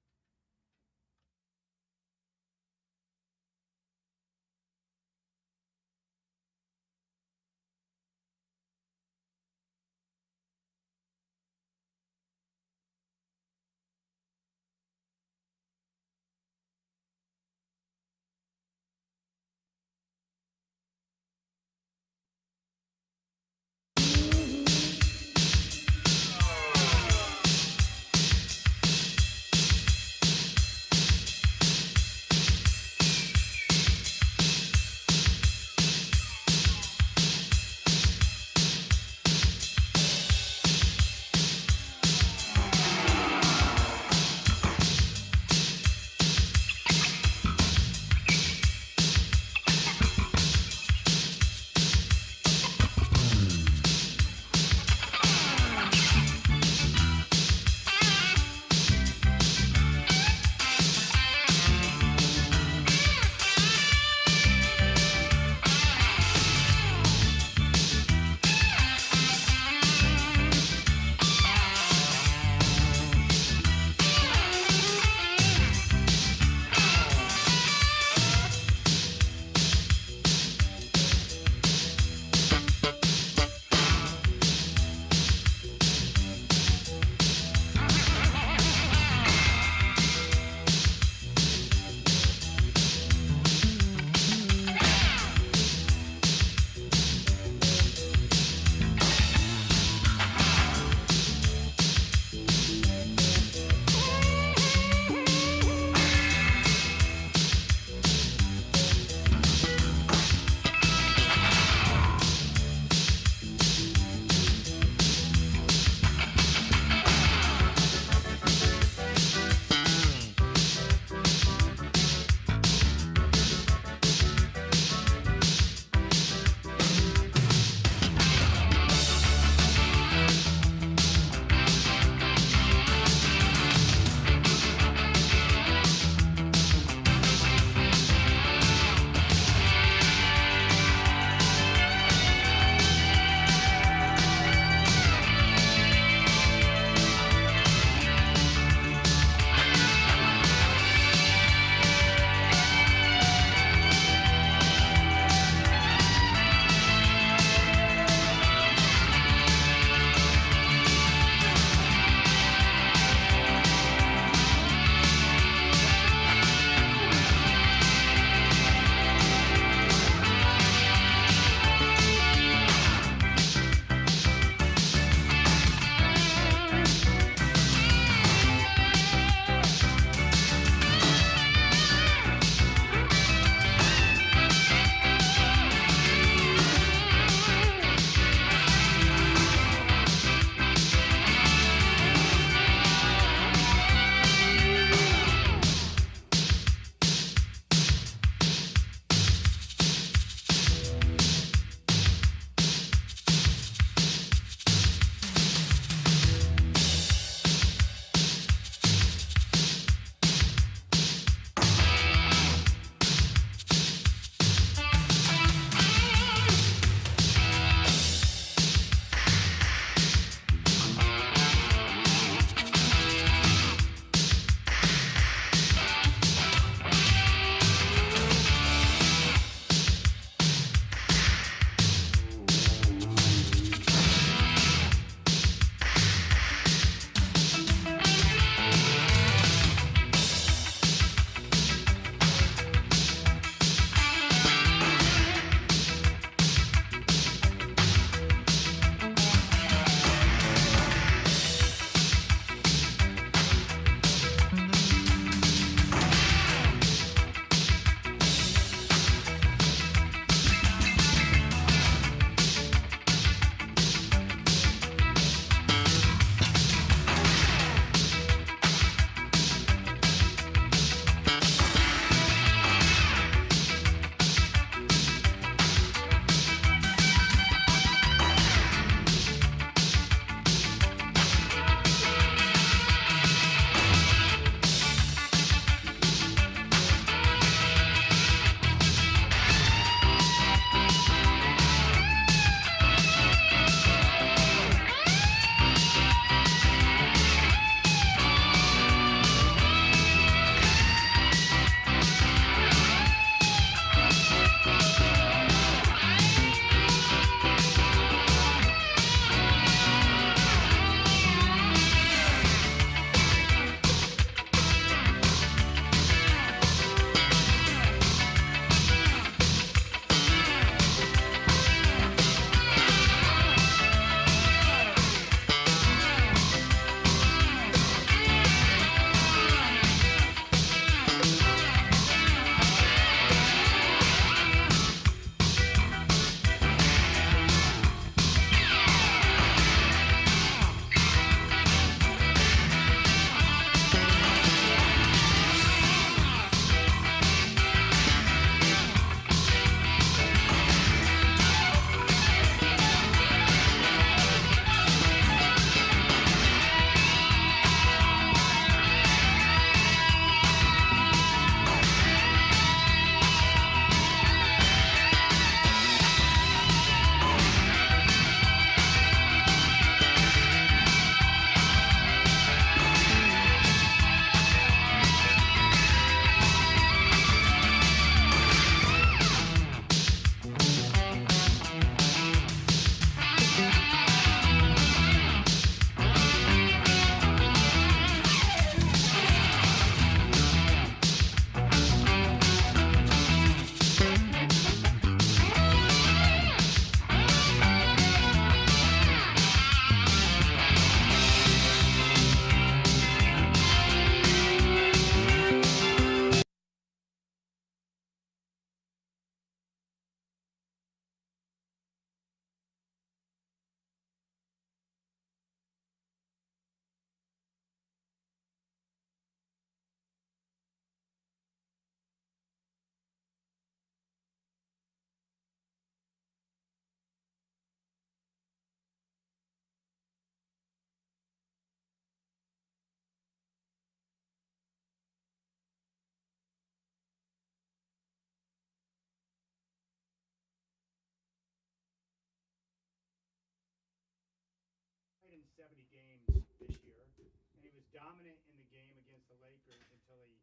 70 games this year, and he was dominant in the game against the Lakers until he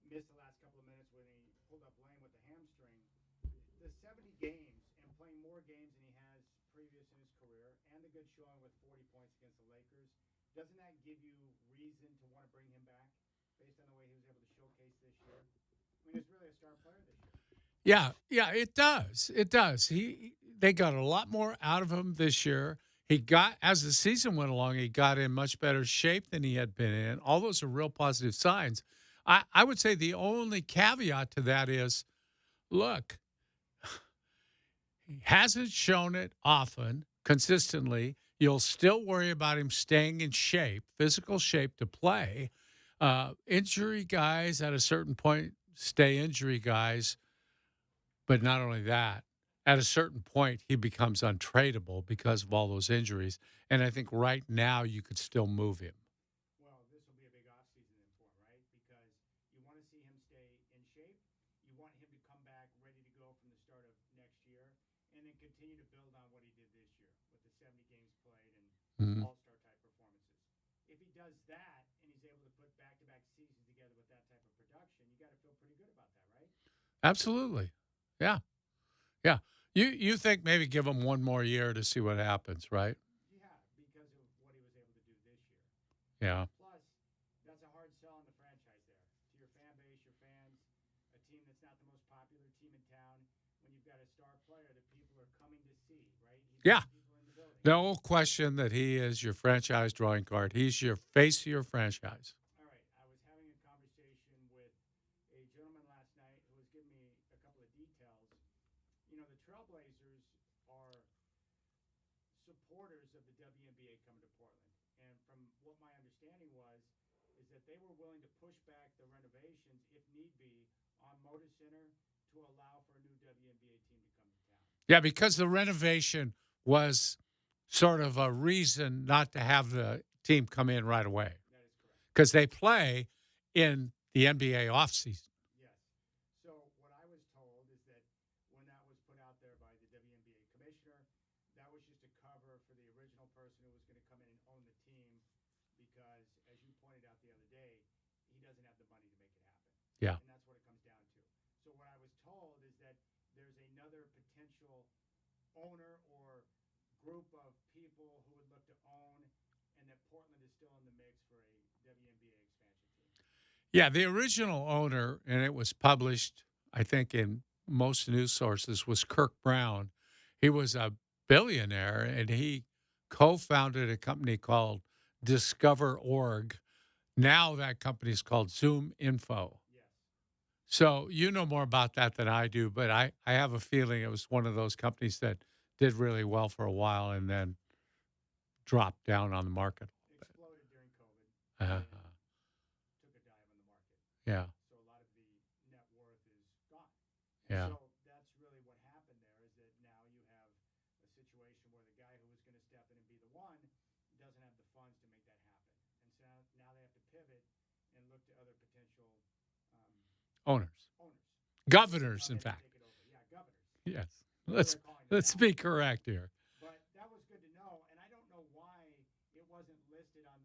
missed the last couple of minutes when he pulled up lame with the hamstring. The 70 games and playing more games than he has previous in his career, and the good showing with 40 points against the Lakers, doesn't that give you reason to want to bring him back based on the way he was able to showcase this year? I mean, he's really a star player this year. Yeah, it does. It does. They got a lot more out of him this year. He got, as the season went along, he got in much better shape than he had been in. All those are real positive signs. I would say the only caveat to that is, look, he hasn't shown it often, consistently. You'll still worry about him staying in shape, physical shape to play. Injury guys at a certain point stay injury guys. But not only that, at a certain point, he becomes untradeable because of all those injuries. And I think right now you could still move him. Well, this will be a big offseason then for him, right? Because you want to see him stay in shape. You want him to come back ready to go from the start of next year and then continue to build on what he did this year with the 70 games played and all-star type performances. If he does that and he's able to put back-to-back seasons together with that type of production, you got to feel pretty good about that, right? Absolutely. Yeah. Yeah. You think maybe give him one more year to see what happens, right? Yeah, because of what he was able to do this year. Yeah. Plus, that's a hard sell on the franchise there. To your fan base, your fans, a team that's not the most popular team in town, when you've got a star player that people are coming to see, right? Yeah. People in the building. No question that he is your franchise drawing card. He's your face of your franchise. All right. I was having a conversation with a gentleman last night who was giving me a couple of details. You know, the Trailblazers are supporters of the WNBA coming to Portland. And from what my understanding was, is that they were willing to push back the renovations, if need be, on Moda Center to allow for a new WNBA team to come to town. Yeah, because the renovation was sort of a reason not to have the team come in right away. That is correct. Because they play in the NBA offseason. Yes. So what I was told is that when that was put out there by the WNBA commissioner, that was just a cover for the original person who was going to come in and own the team because, as you pointed out the other day, he doesn't have the money to make it happen. Yeah. And that's what it comes down to. So what I was told is that there's another potential owner or group of people who would look to own, and that Portland is still in the mix for a WNBA expansion team. Yeah, the original owner, and it was published, I think, in most news sources, was Kirk Brown. He was a billionaire, and he co-founded a company called Discover.org. Now that company is called Zoom Info. Yes. So you know more about that than I do, but I have a feeling it was one of those companies that did really well for a while and then dropped down on the market. Exploded during COVID. Uh-huh. Took a dive on the market. Yeah, So a lot of the net worth is gone. yeah. So that's really what happened there is that now you have a situation where the guy who was going to step in and be the one doesn't have the funds to make that happen. And so now they have to pivot and look to other potential Owners. How Governors, in they fact. take it over. Yeah, governors. Yes. That's what they're calling it Let's now. be correct here. But that was good to know, and I don't know why it wasn't listed on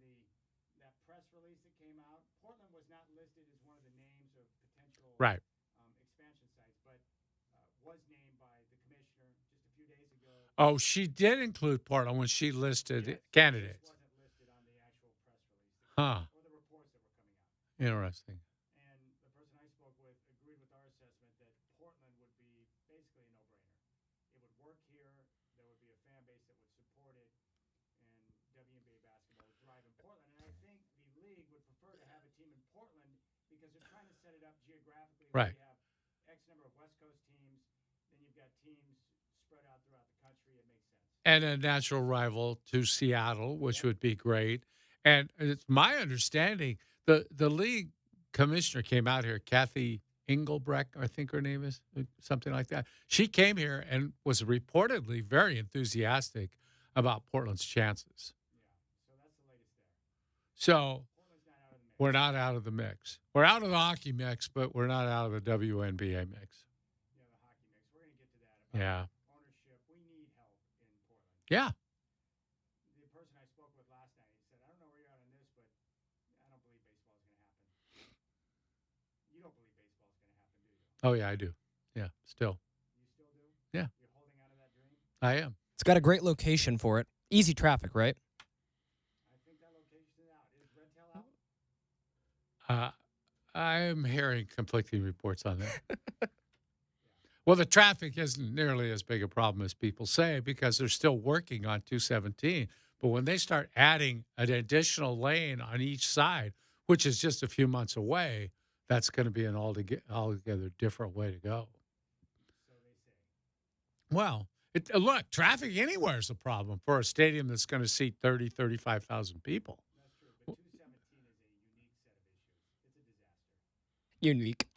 that press release that came out. Portland was not listed as one of the names of potential Right. expansion sites, but was named by the commissioner just a few days ago. Oh, she did include Portland when she listed Yes, candidates. It wasn't listed on the actual press release Huh. or the reports that were coming out. Interesting. And the person I spoke with agreed with our assessment that Portland would be basically a no-brainer. It would work here. There would be a fan base that would support it, and WNBA basketball would thrive in Portland. And I think the league would prefer to have a team in Portland because they're trying to set it up geographically. Where Right. you have X number of West Coast teams, then you've got teams spread out throughout the country. It makes sense. And a natural rival to Seattle, which would be great. And it's my understanding the league commissioner came out here, Kathy Engelbrecht, I think her name is, something like that. She came here and was reportedly very enthusiastic about Portland's chances. Yeah. So that's the latest there. So Portland's not out of the mix. we're not out of the mix. We're out of the hockey mix, but we're not out of the WNBA mix. Yeah, the hockey mix. We're going to get to that. About Yeah. ownership. We need help in Portland. Yeah. The person I spoke with last Oh, yeah, I do. Yeah, still. You still do? Yeah. You're holding on to that dream? I am. It's got a great location for it. Easy traffic, right? I think that location is out. Is Red Tail out? I'm hearing conflicting reports on that. Well, the traffic isn't nearly as big a problem as people say because they're still working on 217. But when they start adding an additional lane on each side, which is just a few months away, that's going to be an altogether different way to go. So they say. Well, look, traffic anywhere is a problem for a stadium that's going to seat 30, 35,000 people. That's true. But 217 is a unique set of issues. It's a disaster. Unique.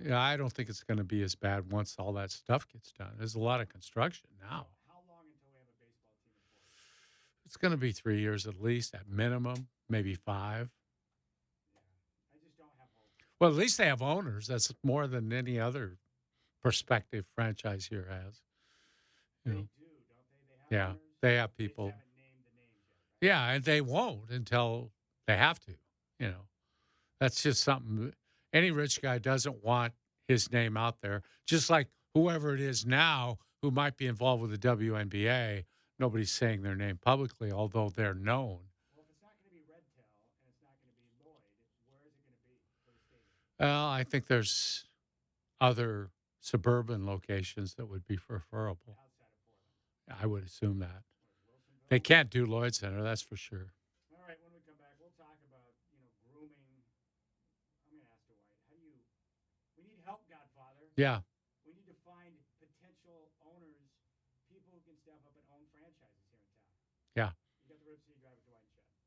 Yeah, I don't think it's going to be as bad once all that stuff gets done. There's a lot of construction now. How long until we have a baseball team in Florida? It's going to be 3 years at least, at minimum, maybe 5. Yeah. I just don't have hope. Well, at least they have owners. That's more than any other prospective franchise here has. You They know, do, don't they? They have yeah, owners. they have They just people. haven't named the names yet, right? Yeah, and they won't until they have to. You know, that's just something. Any rich guy doesn't want his name out there. Just like whoever it is now who might be involved with the WNBA, nobody's saying their name publicly, although they're known. Well, if it's not going to be Red Tail and it's not going to be Lloyd, where is it going to be for the stadium? Well, I think there's other suburban locations that would be preferable. Outside of Portland. I would assume that. Wilsonville? They can't do Lloyd Center, that's for sure. All right, when we come back, we'll talk about, grooming. I'm going to ask Dwight, we need help, Godfather. Yeah. We need to find potential owners, people who can step up and own franchises here in town. Yeah. You got the Rip City Drive with Dwight and Chad.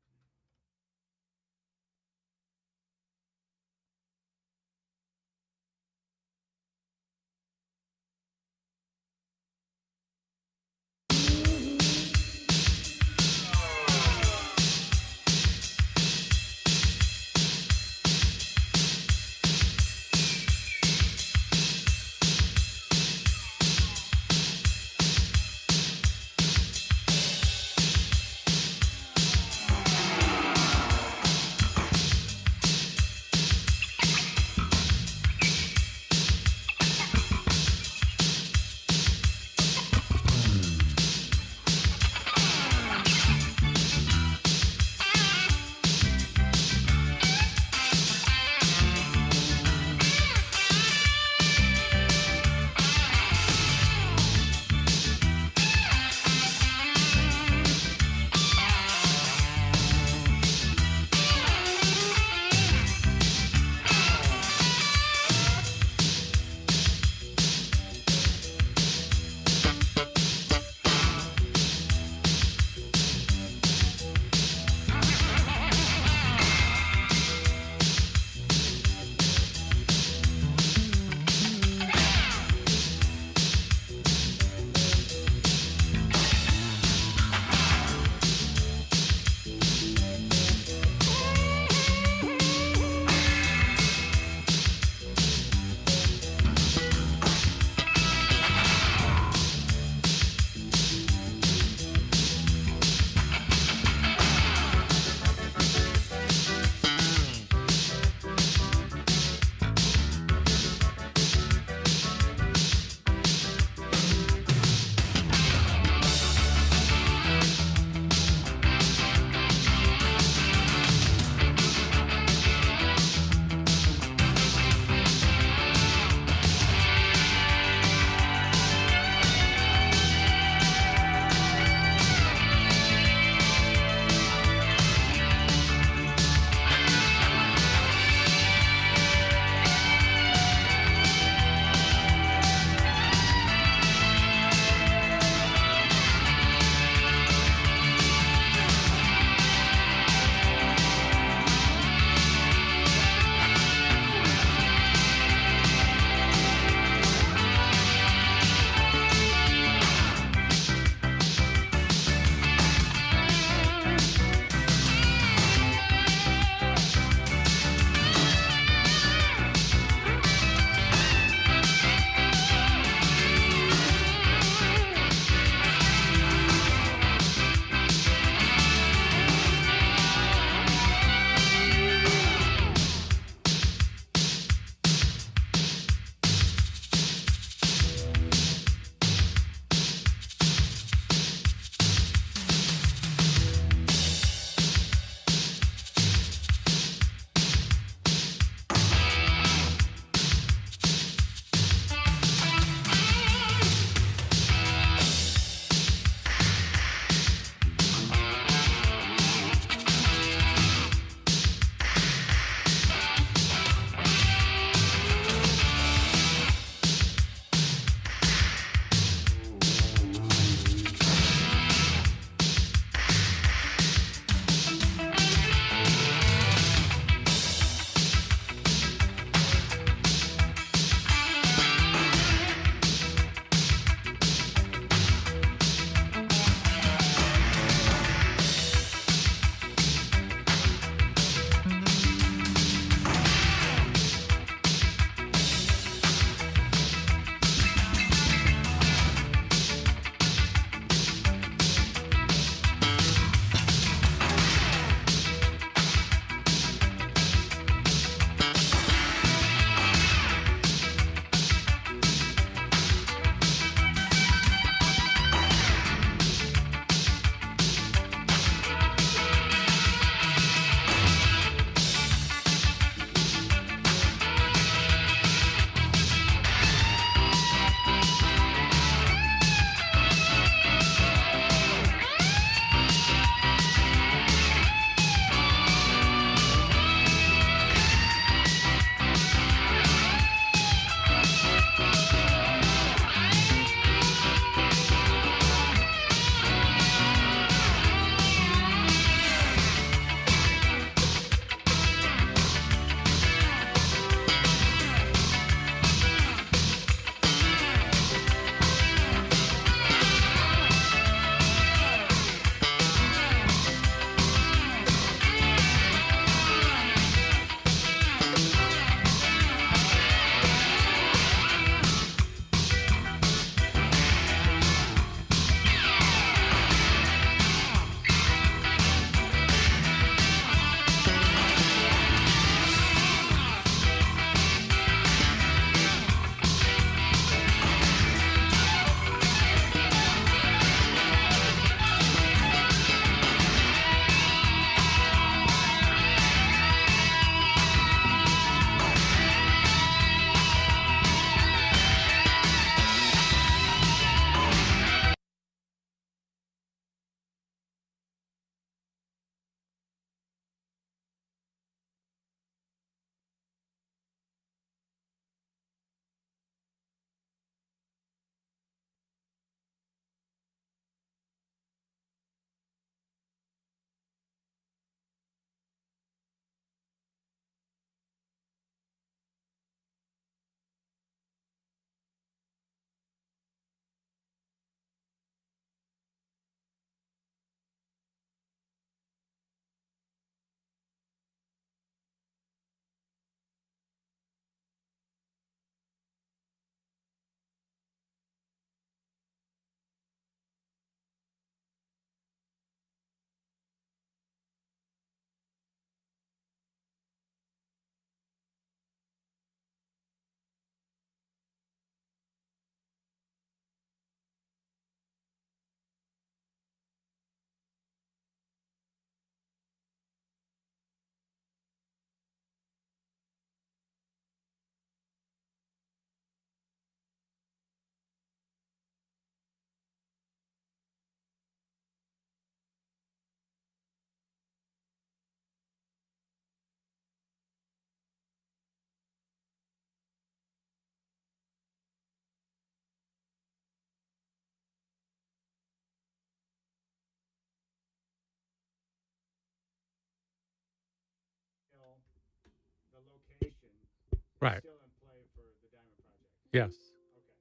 Right. Still in play for the Diamond Project. Yes. Okay.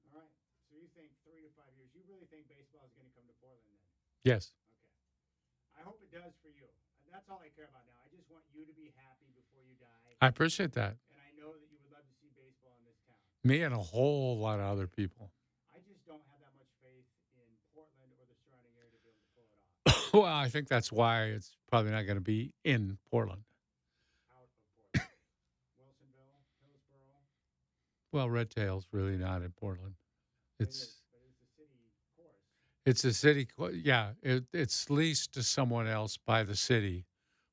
All right. So you think 3 to 5 years? You really think baseball is going to come to Portland then? Yes. Okay. I hope it does for you. And that's all I care about now. I just want you to be happy before you die. I appreciate that. And I know that you would love to see baseball in this town. Me and a whole lot of other people. I just don't have that much faith in Portland or the surrounding area to be able to pull it off. Well, I think that's why it's probably not going to be in Portland. Out of Portland. Wilsonville, Hillsborough. Well, Red Tail's really not in Portland. It's But it's the city course. it's a city. Yeah, it's leased to someone else by the city,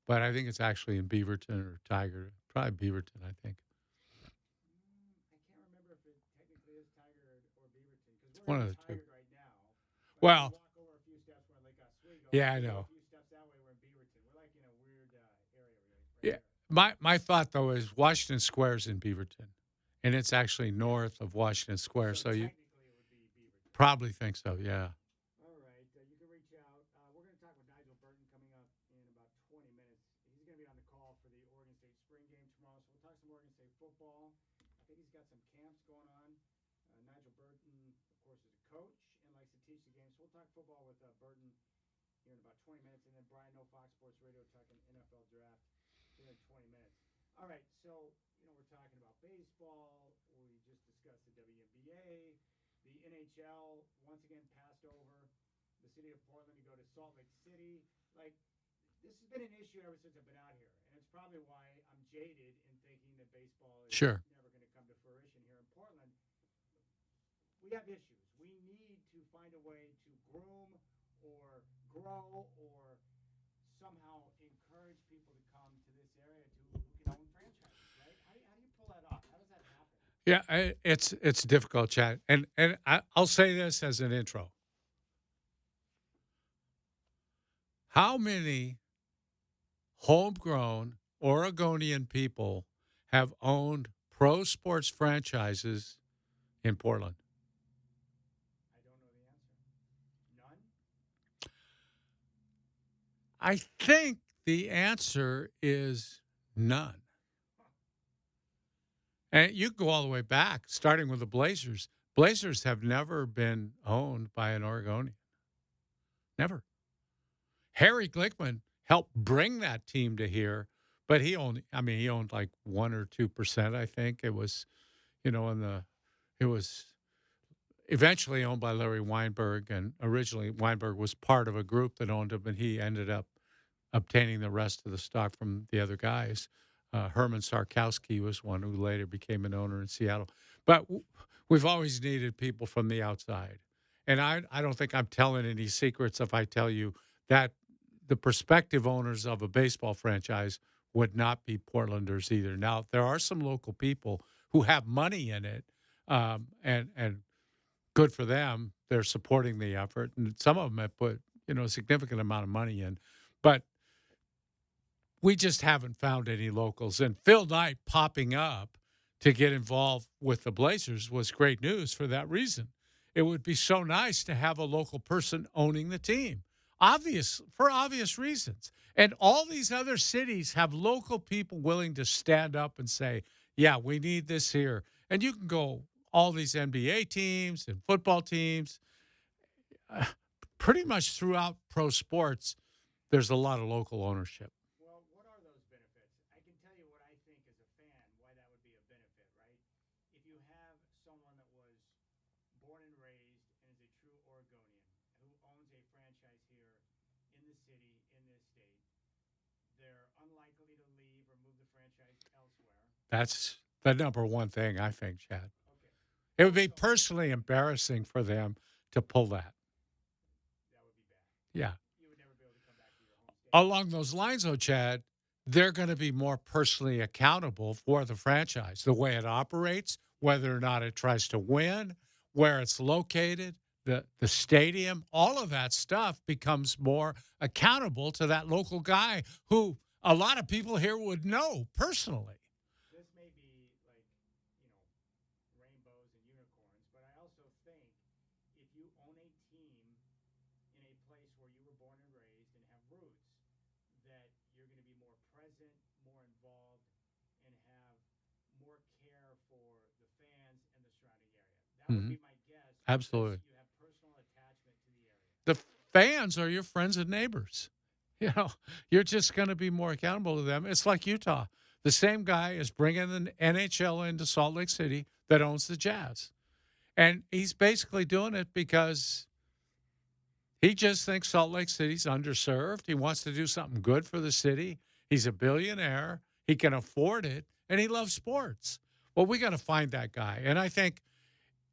but I think it's actually in Beaverton or Tiger. Probably Beaverton, I think. I can't remember if it technically is Tiger or Beaverton because One we're of in the two. Tiger right now. But Well, if you walk over a few steps, we're in Lake Oswego. Yeah, I If you know. go a few steps that way, we're in Beaverton. We're like in a weird area Yeah. there. My thought though is Washington Square's in Beaverton, and it's actually north of Washington Square. So you technically it would be Beaverton. probably think so. Yeah. All right, you can reach out. We're going to talk with Nigel Burton coming up in about 20 minutes. He's going to be on the call for the Oregon State spring game tomorrow, so we'll talk some Oregon State football. I think he's got some camps going on. Nigel Burton, of course, is a coach and likes to teach the game, so we'll talk football with Burton here in about 20 minutes, and then Brian No Fox Sports Radio talking NFL draft here in 20 minutes. All right, so we're talking about baseball. We just discussed the WNBA. The NHL once again passed over the city of Portland to go to Salt Lake City. Like, this has been an issue ever since I've been out here, and it's probably why I'm jaded in thinking that baseball is Sure. never going to come to fruition here in Portland. We have issues. We need to find a way to groom or grow or somehow encourage people to come to this area who can own franchises, right? How do you pull that off? How does that happen? Yeah, it's difficult, Chad, and I'll say this as an intro. How many homegrown Oregonian people have owned pro sports franchises in Portland? I don't know the answer. None? I think the answer is none. And you can go all the way back, starting with the Blazers. Blazers have never been owned by an Oregonian. Never. Harry Glickman helped bring that team to here, but he owned like 1 or 2%, I think. It was, it was eventually owned by Larry Weinberg, and originally Weinberg was part of a group that owned him, and he ended up obtaining the rest of the stock from the other guys. Herman Sarkowski was one who later became an owner in Seattle. But we've always needed people from the outside. And I don't think I'm telling any secrets if I tell you that the prospective owners of a baseball franchise would not be Portlanders either. Now, there are some local people who have money in it, and good for them. They're supporting the effort. And some of them have put, a significant amount of money in. But we just haven't found any locals. And Phil Knight popping up to get involved with the Blazers was great news for that reason. It would be so nice to have a local person owning the team, for obvious reasons. And all these other cities have local people willing to stand up and say, yeah, we need this here. And you can go all these NBA teams and football teams, pretty much throughout pro sports, there's a lot of local ownership. That's the number one thing, I think, Chad. Okay. It would be personally embarrassing for them to pull that. That would be bad. Yeah. You would never be able to come back to your home state. Along those lines, though, Chad, they're going to be more personally accountable for the franchise, the way it operates, whether or not it tries to win, where it's located, the stadium, all of that stuff becomes more accountable to that local guy who a lot of people here would know personally. present, more involved, and have more care for the fans and the surrounding area. That would Mhm. be my guess. Absolutely. Because you have personal attachment to the area. The fans are your friends and neighbors. You know, you're just going to be more accountable to them. It's like Utah. The same guy is bringing the NHL into Salt Lake City that owns the Jazz. And he's basically doing it because he just thinks Salt Lake City's underserved. He wants to do something good for the city. He's a billionaire. He can afford it, and he loves sports. Well, we got to find that guy. And I think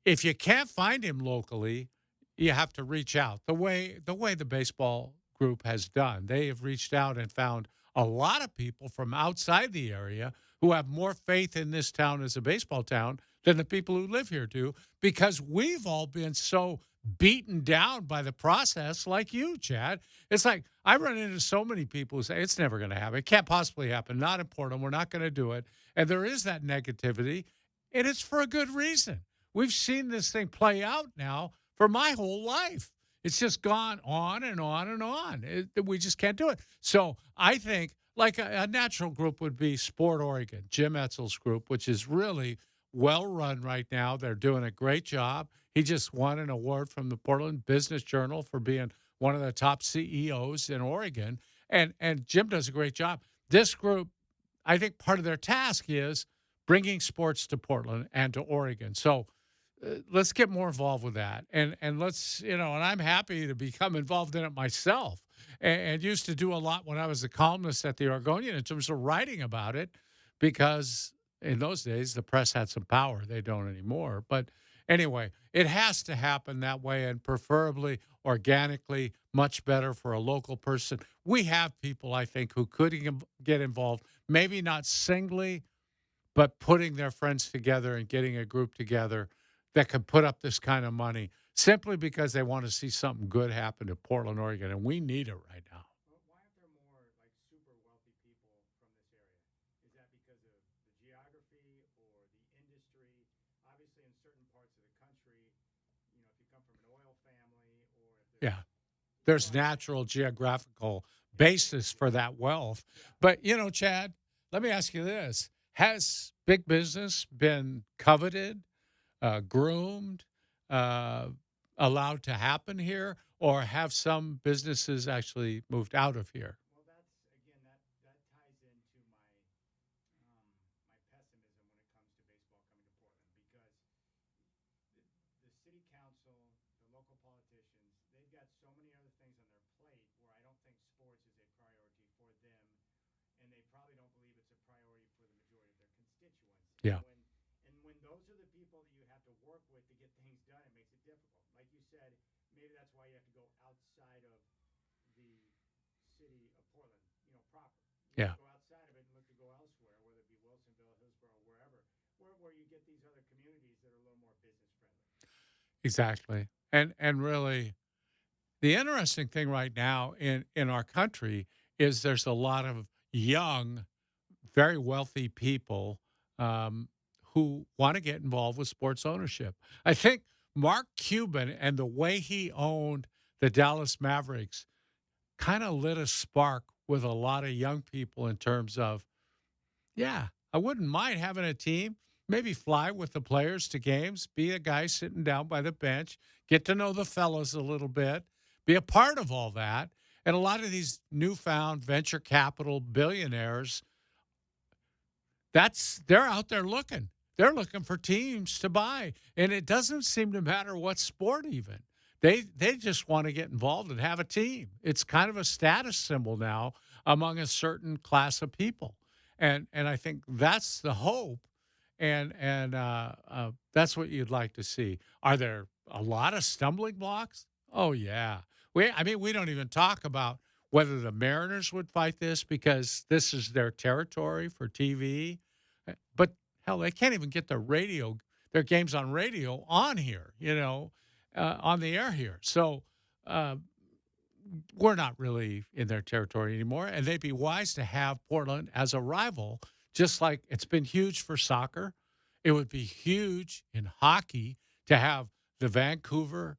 if you can't find him locally, you have to reach out the way the baseball group has done. They have reached out and found a lot of people from outside the area who have more faith in this town as a baseball town than the people who live here do, because we've all been so beaten down by the process, like you, Chad. It's like I run into so many people who say it's never going to happen. It can't possibly happen. Not in Portland. We're not going to do it. And there is that negativity, and it's for a good reason. We've seen this thing play out now for my whole life. It's just gone on and on and on. We just can't do it. So I think like a natural group would be Sport Oregon, Jim Etzel's group, which is really well run right now. They're doing a great job. He just won an award from the Portland Business Journal for being one of the top CEOs in Oregon. And Jim does a great job. This group, I think part of their task is bringing sports to Portland and to Oregon. So let's get more involved with that. And let's, and I'm happy to become involved in it myself, and used to do a lot when I was a columnist at the Oregonian in terms of writing about it, because in those days the press had some power. They don't anymore. But anyway, it has to happen that way, and preferably organically, much better for a local person. We have people, I think, who could get involved, maybe not singly, but putting their friends together and getting a group together that can put up this kind of money simply because they want to see something good happen to Portland, Oregon, and we need it right now. Well, why aren't there more like super wealthy people from this area? Is that because of the geography or the industry? Obviously, in certain parts of the country, if you come from an oil family or if there's Yeah. There's natural geographical basis for that wealth. But, Chad, let me ask you this. Has big business been coveted, groomed, allowed to happen here, or have some businesses actually moved out of here? Well, that's again that ties into my pessimism when it comes to baseball coming to Portland, because the city council, the local politicians, they've got so many other things on their plate where I don't think sports is a priority for them, and they probably don't believe it's a priority for the majority of their constituents. Yeah. And when those are the people that you have to work with to get things done, it makes it difficult. Like you said, maybe that's why you have to go outside of the city of Portland, proper. You Yeah. have to go outside of it and look to go elsewhere, whether it be Wilsonville, Hillsborough, wherever, where you get these other communities that are a little more business friendly. Exactly. And really, the interesting thing right now in our country is there's a lot of young, very wealthy people who want to get involved with sports ownership. I think Mark Cuban and the way he owned the Dallas Mavericks kind of lit a spark with a lot of young people in terms of, yeah, I wouldn't mind having a team, maybe fly with the players to games, be a guy sitting down by the bench, get to know the fellas a little bit, be a part of all that. And a lot of these newfound venture capital billionaires, they're out there looking. They're looking for teams to buy. And it doesn't seem to matter what sport even. They just want to get involved and have a team. It's kind of a status symbol now among a certain class of people. And I think that's the hope. And that's what you'd like to see. Are there a lot of stumbling blocks? Oh, yeah. We don't even talk about whether the Mariners would fight this because this is their territory for TV. But, hell, they can't even get their games on radio on here, on the air here. So we're not really in their territory anymore, and they'd be wise to have Portland as a rival, just like it's been huge for soccer. It would be huge in hockey to have the Vancouver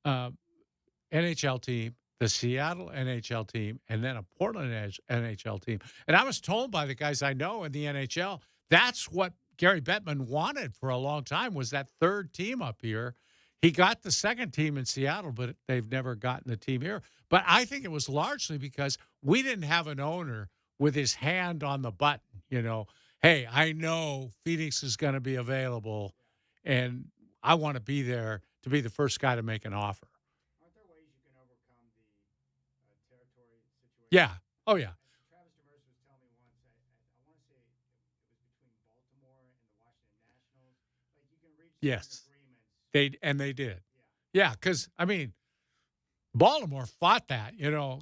NHL team, the Seattle NHL team, and then a Portland NHL team. And I was told by the guys I know in the NHL, that's what Gary Bettman wanted for a long time, was that third team up here. He got the second team in Seattle, but they've never gotten the team here. But I think it was largely because we didn't have an owner with his hand on the button, Hey, I know Phoenix is going to be available, and I want to be there to be the first guy to make an offer. Aren't there ways you can overcome the territory situation? Yeah. Oh, yeah. Travis Demers was telling me once, I want to say it was between Baltimore and the Washington Nationals. Like you can reach Yes. agreements. They did. Yeah, because, Baltimore fought that,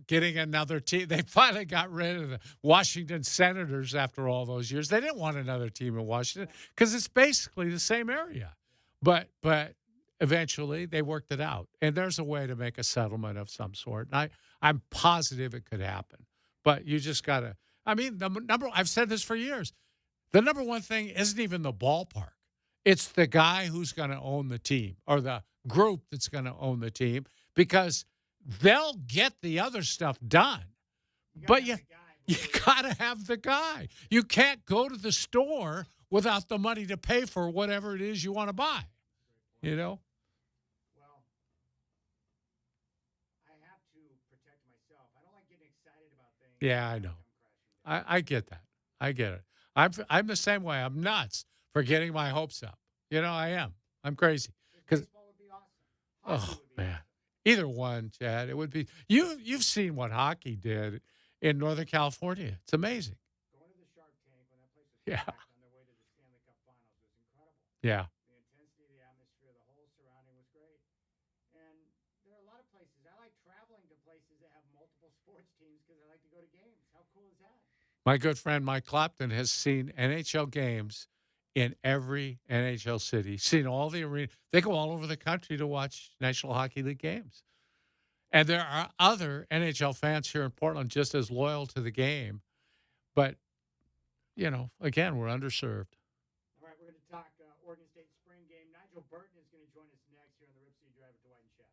getting another team. They finally got rid of the Washington Senators after all those years. They didn't want another team in Washington because it's basically the same area. But eventually they worked it out. And there's a way to make a settlement of some sort. And I'm positive it could happen. But you just got to – I've said this for years. The number one thing isn't even the ballpark. It's the guy who's going to own the team or the group that's going to own the team, because they'll get the other stuff done. But you got to have the guy. You can't go to the store without the money to pay for whatever it is you want to buy. Well, I have to protect myself. I don't like getting excited about things. Yeah, I know. I get that. I get it. I'm the same way. I'm nuts for getting my hopes up. I am. I'm crazy. Because baseball would be awesome. Man. Either one, Chad. It would be you've seen what hockey did in Northern California. It's amazing. Going to the Shark Tank when that place was Yeah. packed on their way to the Stanley Cup Finals was incredible. Yeah. The intensity, the atmosphere, the whole surrounding was great. And there are a lot of places. I like traveling to places that have multiple sports teams because I like to go to games. How cool is that? My good friend Mike Clapton has seen NHL games in every NHL city, seen all the arena. They go all over the country to watch National Hockey League games. And there are other NHL fans here in Portland just as loyal to the game. But, again, we're underserved. All right, we're going to talk Oregon State spring game. Nigel Burton is going to join us next here on the Rip City Drive with Dwight and Chad.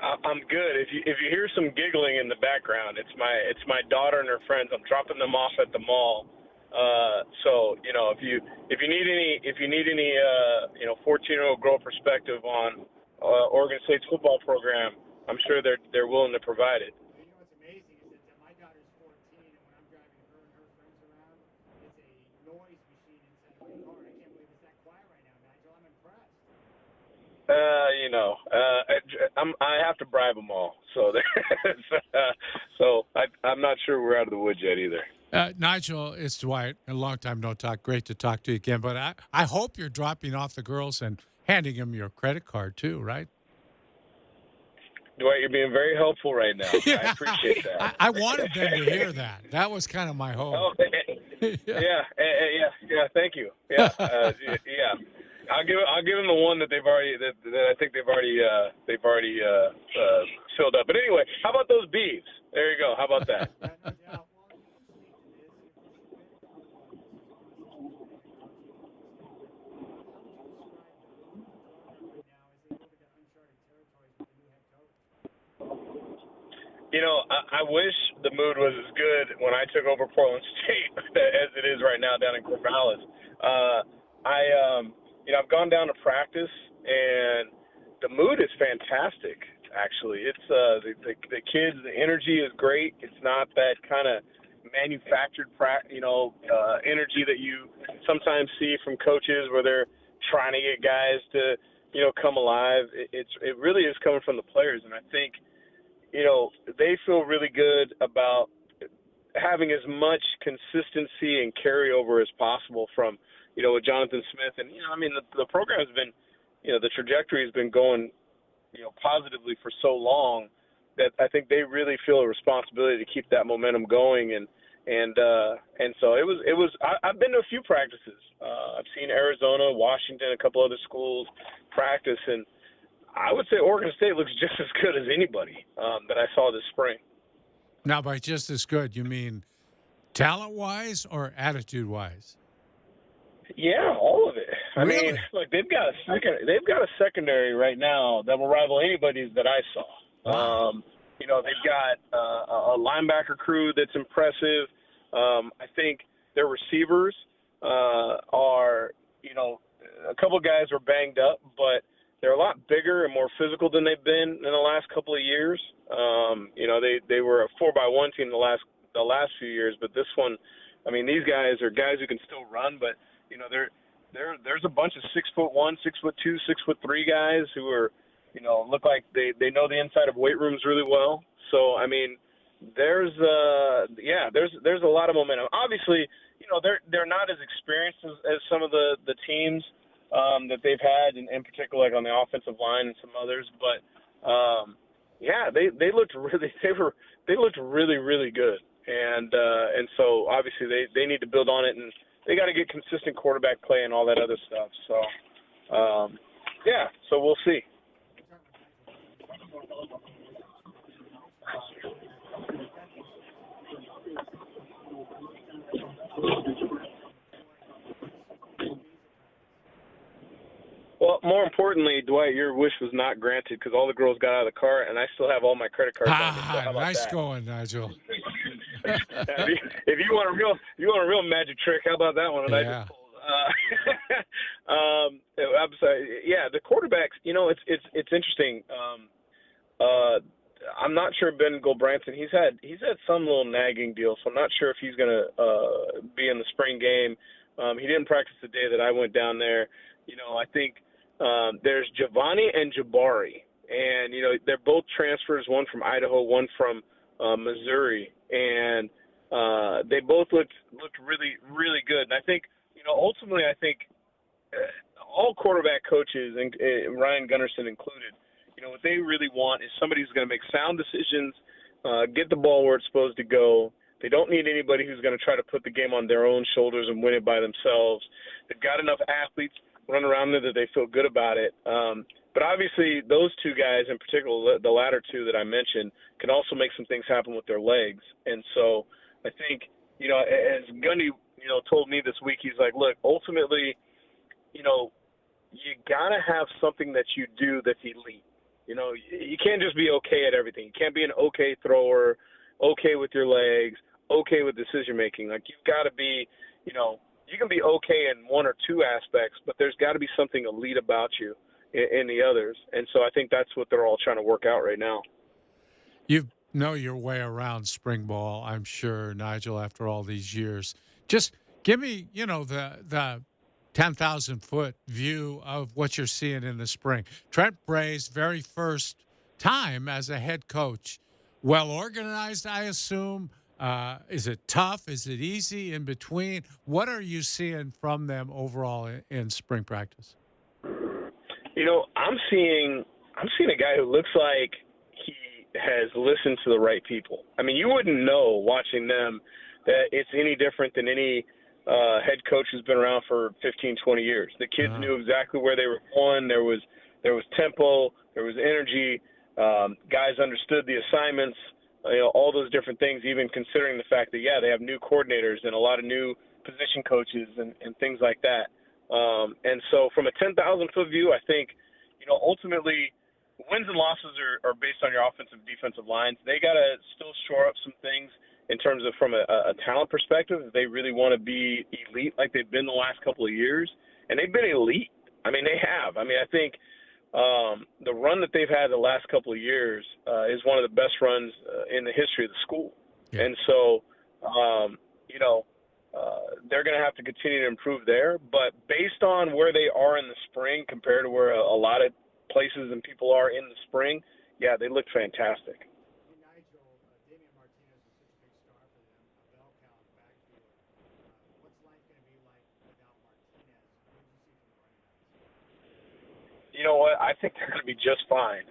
I'm good. If you hear some giggling in the background, it's my daughter and her friends. I'm dropping them off at the mall. So if you need any 14-year-old girl perspective on Oregon State's football program, I'm sure they're willing to provide it. You know what's amazing is that my daughter's 14, and when I'm driving her and her friends around, it's a noise machine inside my car. I can't believe it's that quiet right now, Nigel. I'm impressed. I have to bribe them all, so I'm not sure we're out of the woods yet either. Nigel, it's Dwight. A long time no talk. Great to talk to you again. But I hope you're dropping off the girls and handing them your credit card too, right? Dwight, you're being very helpful right now. Yeah. I appreciate that. I wanted them to hear that. That was kind of my hope. Oh, yeah. Thank you. Yeah, yeah. I'll give them the one that they've already that I think they've already filled up. But anyway, how about those beeves? There you go. How about that? I wish the mood was as good when I took over Portland State as it is right now down in Corvallis. I've gone down to practice, and the mood is fantastic, actually. It's the kids, the energy is great. It's not that kind of manufactured energy that you sometimes see from coaches where they're trying to get guys to, come alive. It really is coming from the players, and I think they feel really good about having as much consistency and carryover as possible from, with Jonathan Smith. And, the program has been, the trajectory has been going, positively for so long that I think they really feel a responsibility to keep that momentum going. And so it was, I've been to a few practices. I've seen Arizona, Washington, a couple other schools practice, and I would say Oregon State looks just as good as anybody that I saw this spring. Now, by just as good, you mean talent-wise or attitude-wise? Yeah, all of it. Really? I mean, look, they've got a secondary right now that will rival anybody's that I saw. Wow. They've got a linebacker crew that's impressive. I think their receivers are, a couple of guys are banged up, but they're a lot bigger and more physical than they've been in the last couple of years. They were a 4x1 team the last few years, but this one, these guys are guys who can still run, but there's a bunch of 6'1", 6'2", 6'3" guys who are, look like they know the inside of weight rooms really well. So there's a lot of momentum. Obviously, they're not as experienced as some of the teams that they've had, in particular, like on the offensive line and some others. But they looked really, really good, and so obviously they need to build on it, and they got to get consistent quarterback play and all that other stuff. So so we'll see. Well, more importantly, Dwight, your wish was not granted because all the girls got out of the car, and I still have all my credit cards on me. So how about nice that? going, Nigel. If you want a real magic trick, how about that one? That I just pulled? I'm sorry. Yeah, the quarterbacks. It's interesting. I'm not sure Ben Gulbranson. He's had some little nagging deal, so I'm not sure if he's going to be in the spring game. He didn't practice the day that I went down there. I think there's Giovanni and Jabari, and they're both transfers. One from Idaho, one from Missouri, and they both looked really, really good. And I think ultimately, all quarterback coaches, and Ryan Gunnarsson included, what they really want is somebody who's going to make sound decisions, get the ball where it's supposed to go. They don't need anybody who's going to try to put the game on their own shoulders and win it by themselves. They've got enough athletes run around there that they feel good about it. But obviously, those two guys in particular, the latter two that I mentioned, can also make some things happen with their legs. And so I think, as Gundy, told me this week, he's like, look, ultimately, you got to have something that you do that's elite. You know, you can't just be okay at everything. You can't be an okay thrower, okay with your legs, okay with decision making. Like, you've got to be, you know, you can be okay in one or two aspects, but there's got to be something elite about you in the others. And so I think that's what they're all trying to work out right now. You know your way around spring ball, I'm sure, Nigel, after all these years. Just give me, you know, the 10,000-foot view of what you're seeing in the spring. Trent Bray's very first time as a head coach. Well organized, I assume. Is it tough? Is it easy? In between? What are you seeing from them overall in spring practice? You know, I'm seeing a guy who looks like he has listened to the right people. I mean, you wouldn't know watching them that it's any different than any head coach who's been around for 15, 20 years. The kids knew exactly where they were going. There was tempo, there was energy. Guys understood the assignments, you know, all those different things, even considering the fact that, they have new coordinators and a lot of new position coaches and things like that. And so from a 10,000-foot view, I think, you know, ultimately wins and losses are based on your offensive and defensive lines. They got to still shore up some things in terms of from a talent perspective. If they really want to be elite like they've been the last couple of years, and they've been elite. I mean, they have. I mean, I think the run that they've had the last couple of years is one of the best runs in the history of the school. Yeah. And so, you know, they're going to have to continue to improve there. But based on where they are in the spring compared to where a lot of places and people are in the spring, they look fantastic. You know what? I think they're going to be just fine.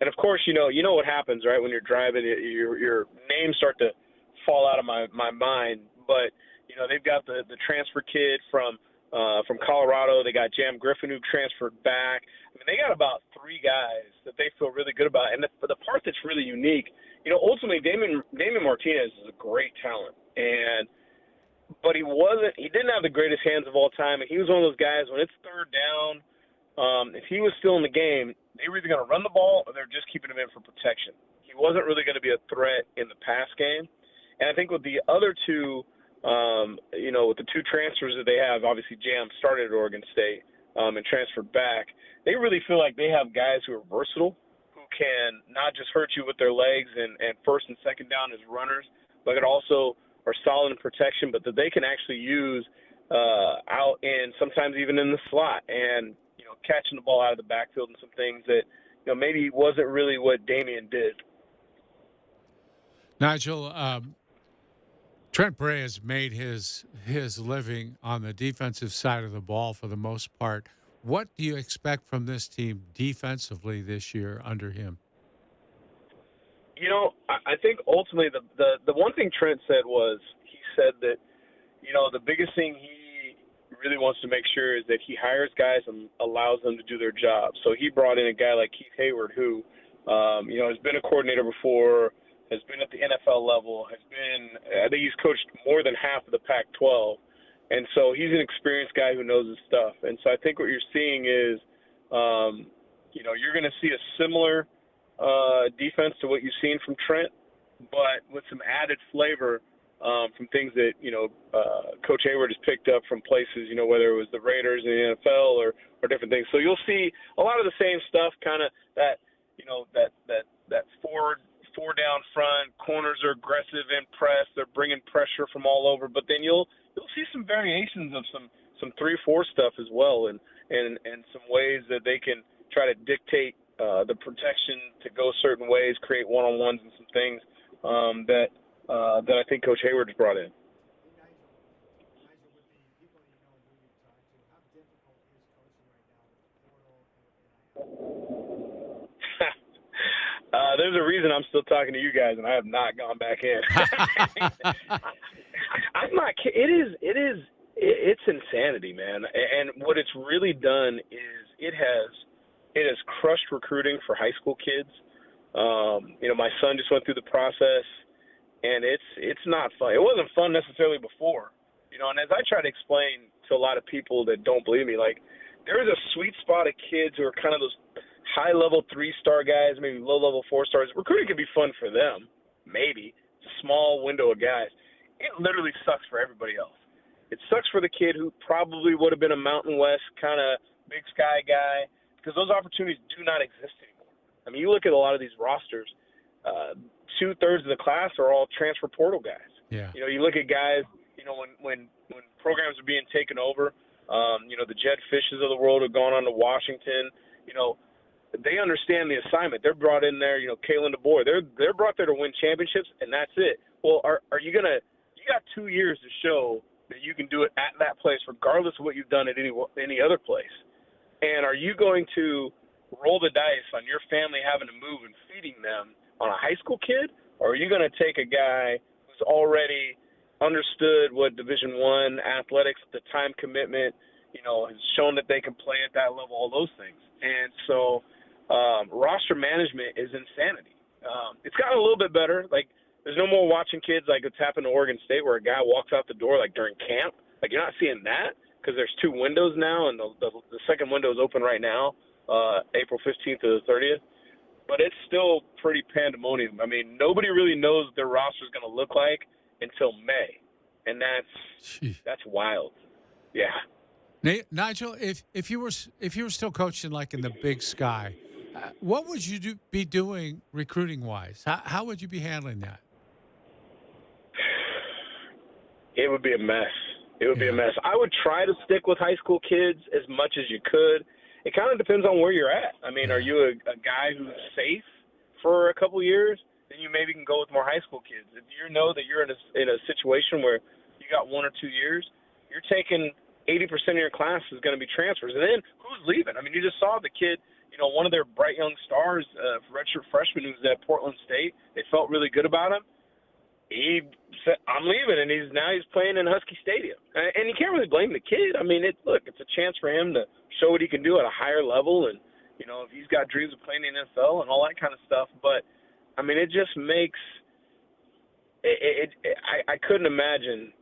And of course, you know what happens, right? When you're driving, your names start to fall out of my mind. But you know, they've got the transfer kid from Colorado. They got Jam Griffin, who transferred back. I mean, they got about three guys that they feel really good about. And the part that's really unique, you know, ultimately Damon Martinez is a great talent, but he didn't have the greatest hands of all time. And he was one of those guys when it's third down. If he was still in the game, they were either going to run the ball or they're just keeping him in for protection. He wasn't really going to be a threat in the pass game. And I think with the other two, you know, with the two transfers that they have, obviously Jam started at Oregon State and transferred back. They really feel like they have guys who are versatile, who can not just hurt you with their legs and first and second down as runners, but it also are solid in protection, but that they can actually use out in sometimes even in the slot and, you know, catching the ball out of the backfield and some things that, you know, maybe wasn't really what Damian did. Nigel, Trent Bray has made his living on the defensive side of the ball for the most part. What do you expect from this team defensively this year under him? You know, I think ultimately the one thing Trent said was he said that, you know, the biggest thing he really wants to make sure is that he hires guys and allows them to do their job. So he brought in a guy like Keith Hayward who, you know, has been a coordinator before, has been at the NFL level, I think he's coached more than half of the Pac-12. And so he's an experienced guy who knows his stuff. And so I think what you're seeing is, you know, you're going to see a similar defense to what you've seen from Trent, but with some added flavor from things that, you know, Coach Hayward has picked up from places, you know, whether it was the Raiders in the NFL or different things. So you'll see a lot of the same stuff, kind of that, you know, that four down front, corners are aggressive and press. They're bringing pressure from all over, but then you'll see some variations of some 3-4 stuff as well, and some ways that they can try to dictate the protection to go certain ways, create one-on-ones and some things that I think Coach Hayward has brought in. There's a reason I'm still talking to you guys, and I have not gone back in. I'm not kidding. It's insanity, man. And what it's really done is it has crushed recruiting for high school kids. You know, my son just went through the process, and it's not fun. It wasn't fun necessarily before, you know. And as I try to explain to a lot of people that don't believe me, like, there is a sweet spot of kids who are kind of those high-level 3-star guys, maybe low-level 4-stars. Recruiting can be fun for them, maybe. It's a small window of guys. It literally sucks for everybody else. It sucks for the kid who probably would have been a Mountain West kind of big sky guy, because those opportunities do not exist anymore. I mean, you look at a lot of these rosters, 2/3 of the class are all transfer portal guys. Yeah. You know, you look at guys, you know, when programs are being taken over, you know, the Jed Fishes of the world have gone on to Washington, you know, they understand the assignment. They're brought in there, you know, Kalen DeBoer. They're brought there to win championships, and that's it. Well, are you gonna? You got 2 years to show that you can do it at that place, regardless of what you've done at any other place. And are you going to roll the dice on your family having to move and feeding them on a high school kid, or are you going to take a guy who's already understood what Division I athletics, the time commitment, you know, has shown that they can play at that level, all those things. And so roster management is insanity. It's gotten a little bit better. Like, there's no more watching kids like it's happened to Oregon State where a guy walks out the door like during camp. Like, you're not seeing that because there's 2 windows now, and the second window is open right now, April 15th to the 30th. But it's still pretty pandemonium. I mean, nobody really knows what their roster is going to look like until May, and that's wild. Yeah. Nigel, if you were still coaching like in the Big Sky, what would you be doing recruiting wise? How would you be handling that? It would be a mess. It would be a mess. I would try to stick with high school kids as much as you could. It kind of depends on where you're at. I mean, are you a guy who's safe for a couple years? Then you maybe can go with more high school kids. If you know that you're in a situation where you got 1 or 2 years, you're taking 80% of your class is going to be transfers. And then who's leaving? I mean, you just saw the kid, you know, one of their bright young stars, redshirt freshman who's at Portland State. They felt really good about him. He said, I'm leaving, and he's playing in Husky Stadium. And you can't really blame the kid. I mean, it's a chance for him to show what he can do at a higher level. And, you know, if he's got dreams of playing in the NFL and all that kind of stuff. But, I mean, it just makes I couldn't imagine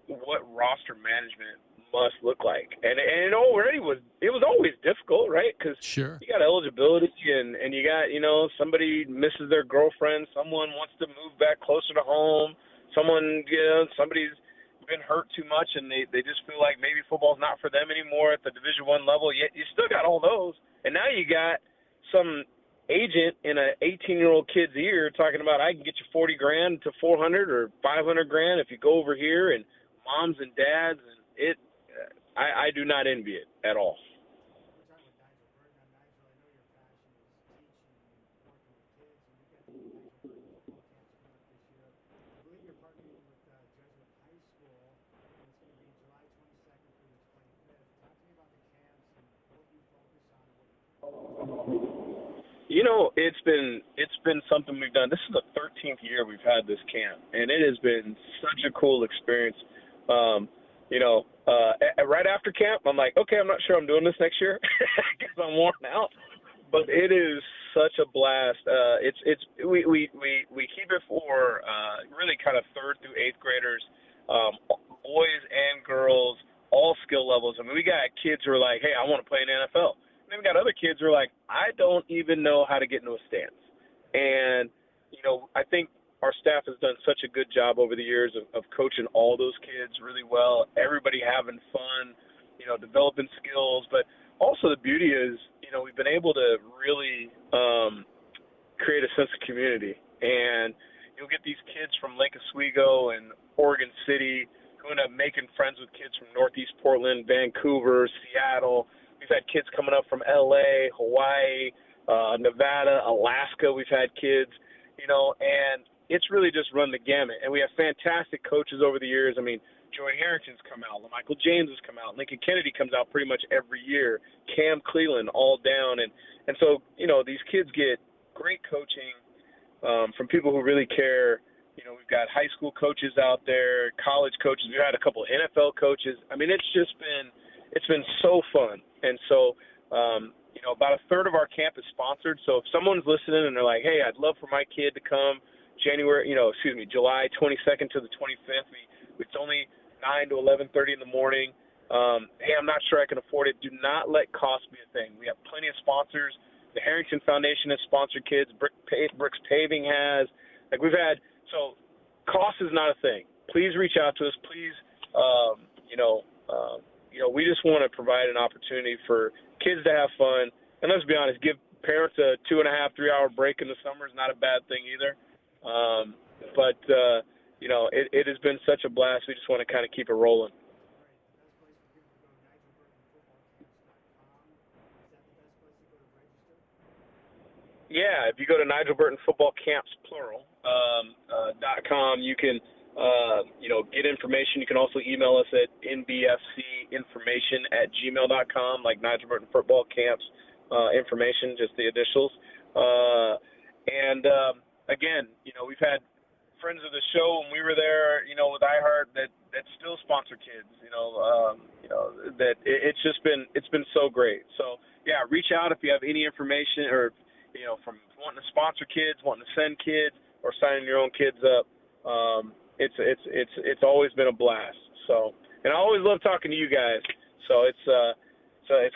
what roster management must look like. And it already was always difficult, right? Because sure, you got eligibility and you got, you know, somebody misses their girlfriend, someone wants to move back closer to home, someone, you know, somebody's been hurt too much and they just feel like maybe football's not for them anymore at the Division I level. Yet you still got all those. And now you got some agent in an 18-year-old kid's ear talking about, I can get you $40,000 to $400,000 or $500,000 if you go over here, and moms and dads, and I do not envy it at all. You know, it's been something we've done. This is the 13th year we've had this camp, and it has been such a cool experience. You know, right after camp, I'm like, okay, I'm not sure I'm doing this next year because I'm worn out. But it is such a blast. We keep it for really kind of 3rd through 8th graders, boys and girls, all skill levels. I mean, we got kids who are like, hey, I want to play in the NFL. And then we got other kids who are like, I don't even know how to get into a stance. And, you know, I think our staff has done such a good job over the years of coaching all those kids really well, everybody having fun, you know, developing skills. But also the beauty is, you know, we've been able to really create a sense of community. And you'll get these kids from Lake Oswego and Oregon City who end up making friends with kids from Northeast Portland, Vancouver, Seattle. We've had kids coming up from L.A., Hawaii, Nevada, Alaska. We've had kids, you know, and it's really just run the gamut. And we have fantastic coaches over the years. I mean, Joey Harrington's come out. Michael Jaynes has come out. Lincoln Kennedy comes out pretty much every year. Cam Cleland, all down. And so, you know, these kids get great coaching from people who really care. You know, we've got high school coaches out there, college coaches. We've had a couple of NFL coaches. I mean, it's been so fun. And so, you know, about 1/3 of our camp is sponsored. So if someone's listening and they're like, hey, I'd love for my kid to come July 22nd to the 25th. It's only 9 to 11:30 in the morning. hey, I'm not sure I can afford it. Do not let cost be a thing. We have plenty of sponsors. The Harrington Foundation has sponsored kids. Bricks Paving has. Like we've had. So cost is not a thing. Please reach out to us. Please, we just want to provide an opportunity for kids to have fun. And let's be honest, give parents a 2.5, 3 hour break in the summer is not a bad thing either. It has been such a blast. We just want to kind of keep it rolling. Yeah, if you go to Nigel Burton Football Camps, plural, .com, you can, get information. You can also email us at nbfcinformation@gmail.com, like Nigel Burton Football Camps information, just the initials. Again, we've had friends of the show when we were there, with iHeart that still sponsor kids, that it's been so great. So yeah, reach out if you have any information or, from wanting to sponsor kids, wanting to send kids or signing your own kids up. It's always been a blast. So, and I always love talking to you guys. So it's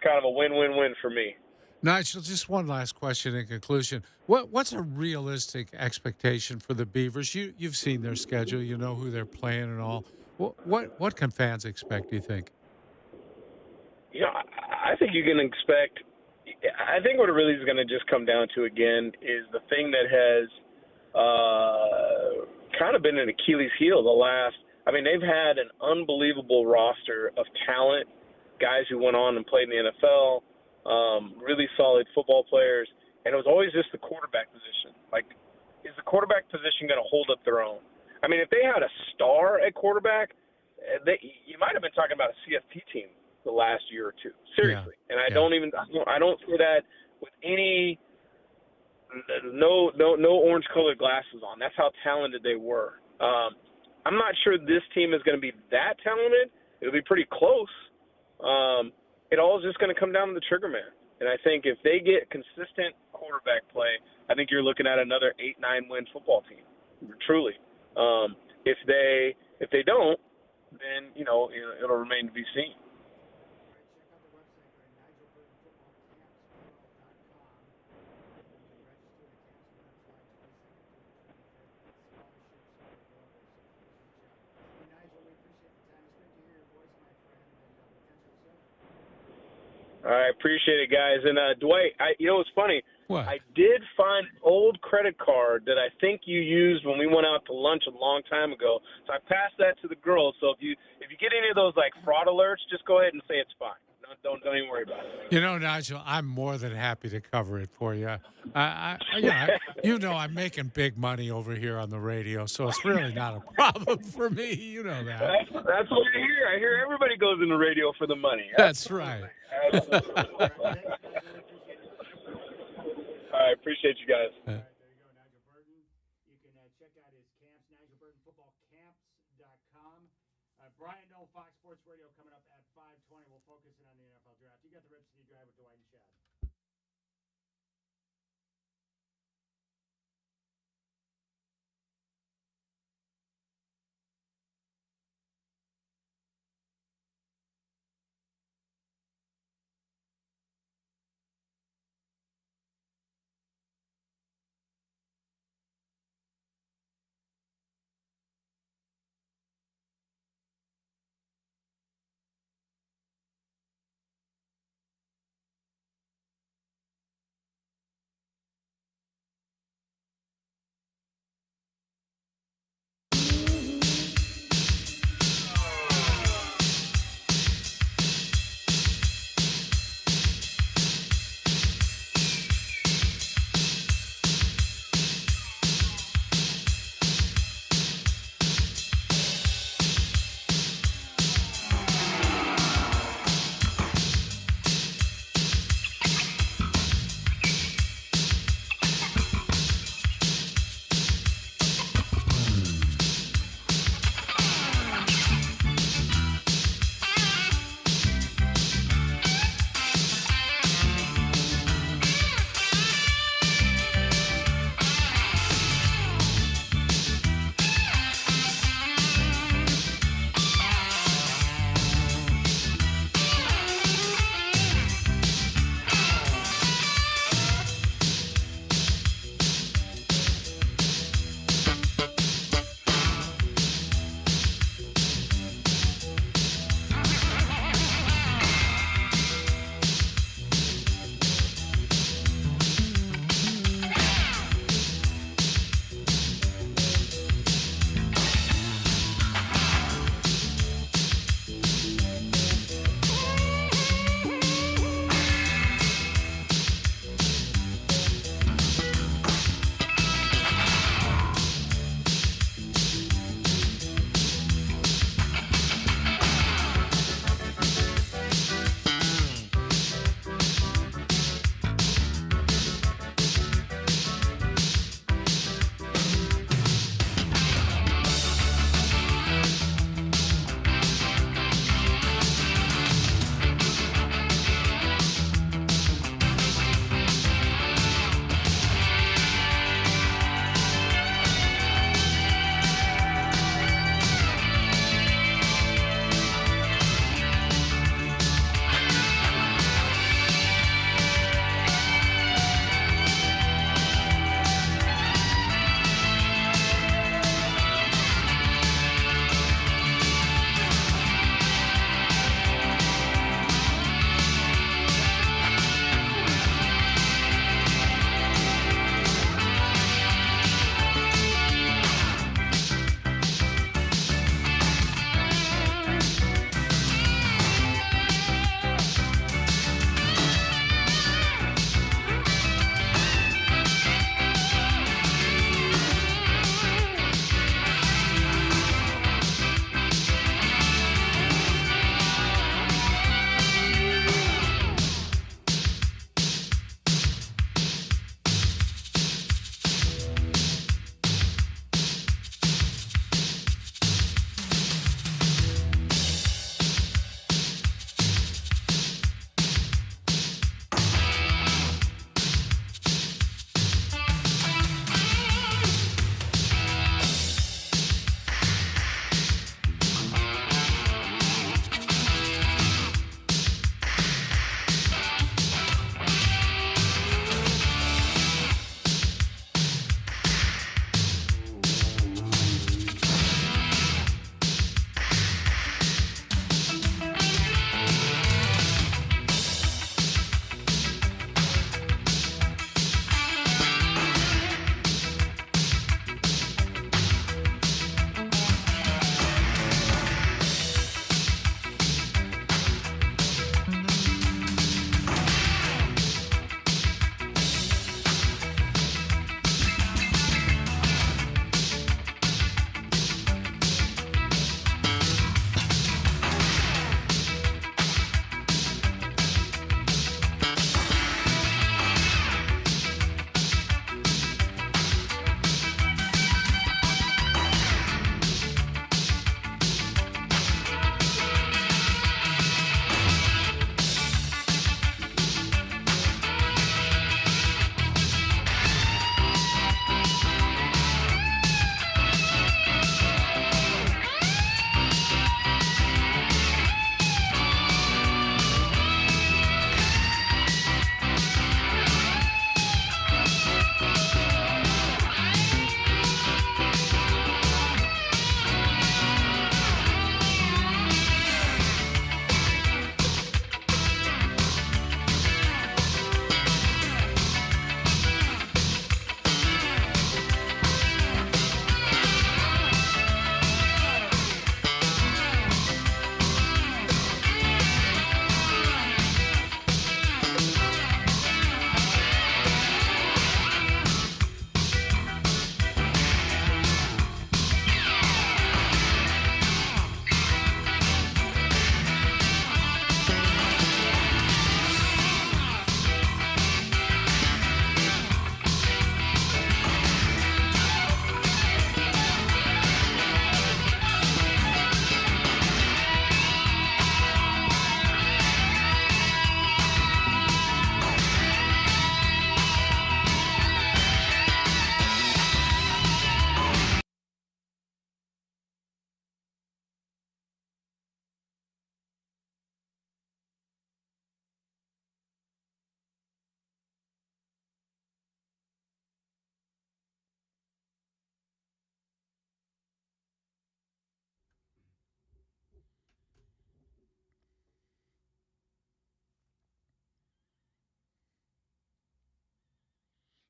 kind of a win-win-win for me. Nigel, just one last question in conclusion. What's a realistic expectation for the Beavers? You've seen their schedule, you know who they're playing and all. What can fans expect, do you think? I think you can expect – I think what it really is going to just come down to, again, is the thing that has kind of been an Achilles heel they've had an unbelievable roster of talent, guys who went on and played in the NFL, really solid football players, and it was always just the quarterback position. Like, is the quarterback position going to hold up their own? I mean, if they had a star at quarterback, you might have been talking about a CFP team the last year or two. Seriously. Yeah. And I don't see that with any no orange colored glasses on. That's how talented they were. I'm not sure this team is going to be that talented. It'll be pretty close. It all is just going to come down to the trigger man. And I think if they get consistent quarterback play, I think you're looking at another 8-9 win football team. Truly. If they don't, then it'll remain to be seen. I appreciate it, guys. And Dwight, it's funny. What? I did find an old credit card that I think you used when we went out to lunch a long time ago. So I passed that to the girls. So if you get any of those like fraud alerts, just go ahead and say it's fine. Don't even worry about it. Nigel, I'm more than happy to cover it for you. I'm making big money over here on the radio, so it's really not a problem for me. You know that. That's what I hear. I hear everybody goes in the radio for the money. That's right. I appreciate you guys. There you go, Nigel Burton. You can check out his camps, NigelBurtonFootballCamps.com. Brian Noel, Fox Sports Radio, coming up at 5:20. We'll focus in on the NFL draft. You got the Rip City Drive with Dwight and Chad.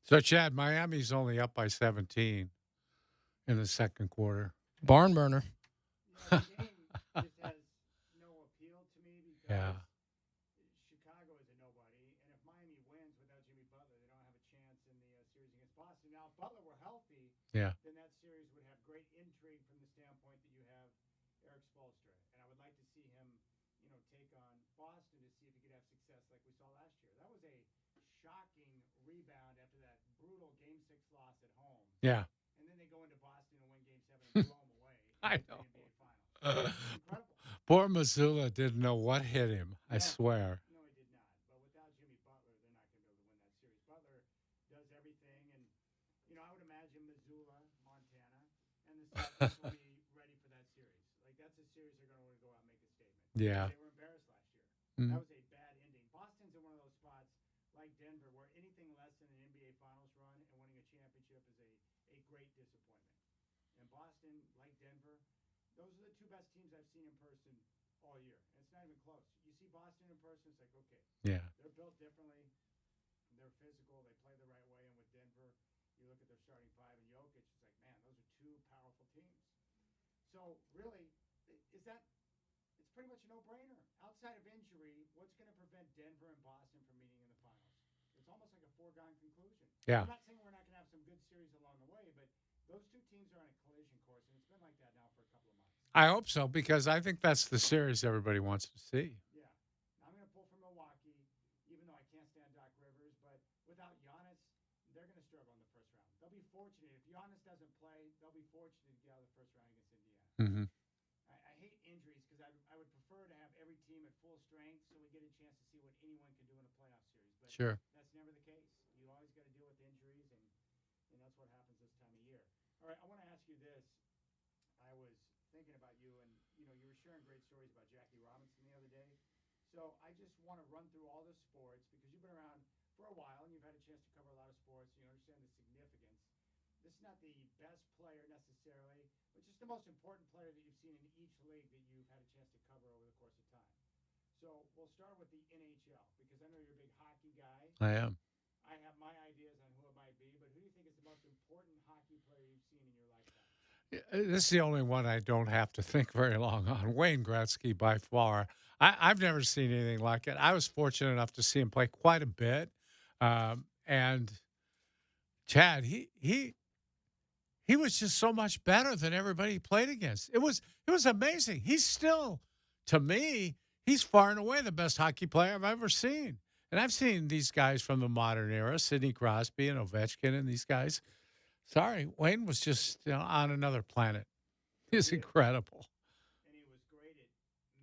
So, Chad, Miami's only up by 17 in the second quarter. Barn burner. The game just has no appeal to me because Yeah. Chicago is a nobody, and if Miami wins without Jimmy Butler, they don't have a chance in the series against Boston. Now, if Butler were healthy, Yeah. then that series would have great intrigue from the standpoint that you have Eric Spoelstra, and I would like to see him, take on Boston to see if he could have success like we saw last year. That was a shocking rebound after that brutal Game 6 loss at home, Yeah. and then they go into Boston and win Game 7 and blow them away. I in the know. NBA Finals. It's incredible. Poor Missoula didn't know what hit him, I Yeah. swear. No, he did not. But without Jimmy Butler, they're not going to be able to win that series. Butler does everything, and I would imagine Missoula, Montana, and the Celtics will be ready for that series. Like that's a series they're going to want to go out and make a statement. Yeah. They were embarrassed last year. Mm. That was a bad ending. Boston's in one of those spots like Denver, where anything less than an NBA Finals run and winning a championship is a great disappointment. And Boston, like Denver, those are the two best teams I've seen in person all year. And it's not even close. You see Boston in person, it's like, okay, Yeah. they're built differently. They're physical. They play the right way. And with Denver, you look at their starting five and Jokic, it's like, man, those are two powerful teams. So really, is that – it's pretty much a no-brainer. Outside of injury, what's going to prevent Denver and Boston from meeting in the finals? It's almost like a foregone conclusion. Yeah. I'm not saying we're not going to have some good series along the way, but those two teams are on a collision course, and it's been like that now for a couple of months. I hope so, because I think that's the series everybody wants to see. Yeah. I'm going to pull for Milwaukee, even though I can't stand Doc Rivers. But without Giannis, they're going to struggle in the first round. They'll be fortunate. If Giannis doesn't play, they'll be fortunate to get out of the first round against Indiana. Mm-hmm. I hate injuries because I would prefer to have every team at full strength so we get a chance to see what anyone can do in a playoff series. But Sure. that's never the case. You always got to deal with injuries, and that's what happens this time of year. All right, I want to ask you this. I was thinking about you, and you were sharing great stories about Jackie Robinson the other day. So I just want to run through all the sports because you've been around for a while and you've had a chance to cover a lot of sports. You understand the significance. This is not the best player necessarily, but just the most important player that you've seen in each league that you've had a chance to cover over the course of time. So we'll start with the NHL because I know you're a big hockey guy. I am. I have my ideas on who it might be, but who do you think is the most important hockey player you've seen in your lifetime? This is the only one I don't have to think very long on. Wayne Gretzky, by far. I've never seen anything like it. I was fortunate enough to see him play quite a bit. And Chad, he was just so much better than everybody he played against. It was amazing. He's still, to me, he's far and away the best hockey player I've ever seen. And I've seen these guys from the modern era, Sidney Crosby and Ovechkin and these guys. Sorry, Wayne was just on another planet. He's incredible. And he was great at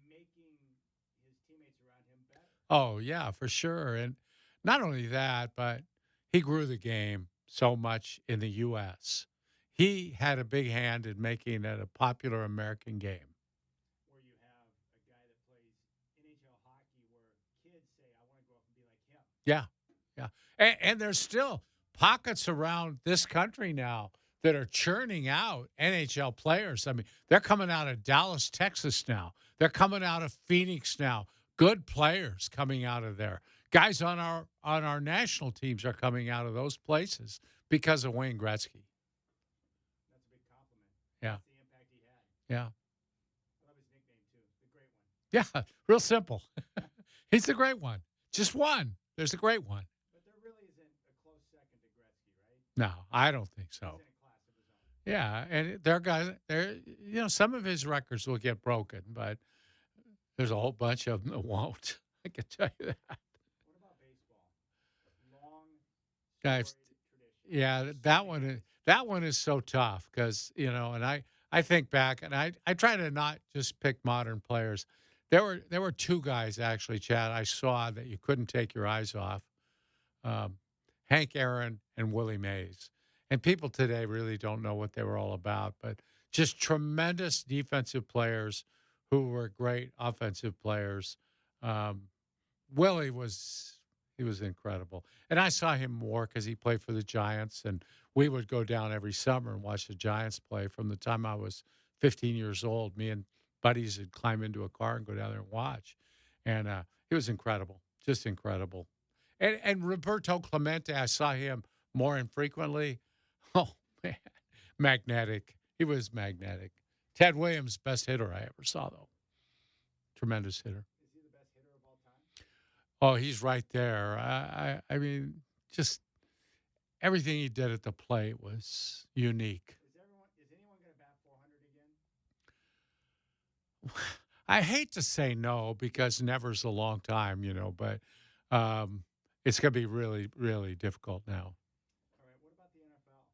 making his teammates around him better. Oh, yeah, for sure. And not only that, but he grew the game so much in the U.S. He had a big hand in making it a popular American game. Where you have a guy that plays NHL hockey where kids say, I want to go up and be like him. Yeah, yeah. And there's still pockets around this country now that are churning out NHL players. I mean, they're coming out of Dallas, Texas now. They're coming out of Phoenix now. Good players coming out of there. Guys on our national teams are coming out of those places because of Wayne Gretzky. That's a big compliment. Yeah. That's the impact he had. Yeah. I love his nickname, too. The great one. Yeah, real simple. He's the great one. Just one. There's a great one. But there really isn't a close second to Gretzky, right? No, I don't think so. He's in a class of his own. Yeah, and there are guys there. Some of his records will get broken, but there's a whole bunch of them that won't. I can tell you that. What about baseball? Long, Guys, storied tradition. yeah, that one is so tough because and I think back and I try to not just pick modern players. There were two guys actually, Chad, I saw that you couldn't take your eyes off. Hank Aaron and Willie Mays. And people today really don't know what they were all about, but just tremendous defensive players who were great offensive players. Willie was incredible. And I saw him more because he played for the Giants, and we would go down every summer and watch the Giants play. From the time I was 15 years old, me and buddies would climb into a car and go down there and watch. And he was incredible, just incredible. And Roberto Clemente, I saw him more infrequently. Oh, man. Magnetic. He was magnetic. Ted Williams, best hitter I ever saw, though. Tremendous hitter. Is he the best hitter of all time? Oh, he's right there. I mean, just everything he did at the plate was unique. Is anyone going to bat 400 again? I hate to say no because never's a long time, but it's going to be really, really difficult now. All right. What about the NFL?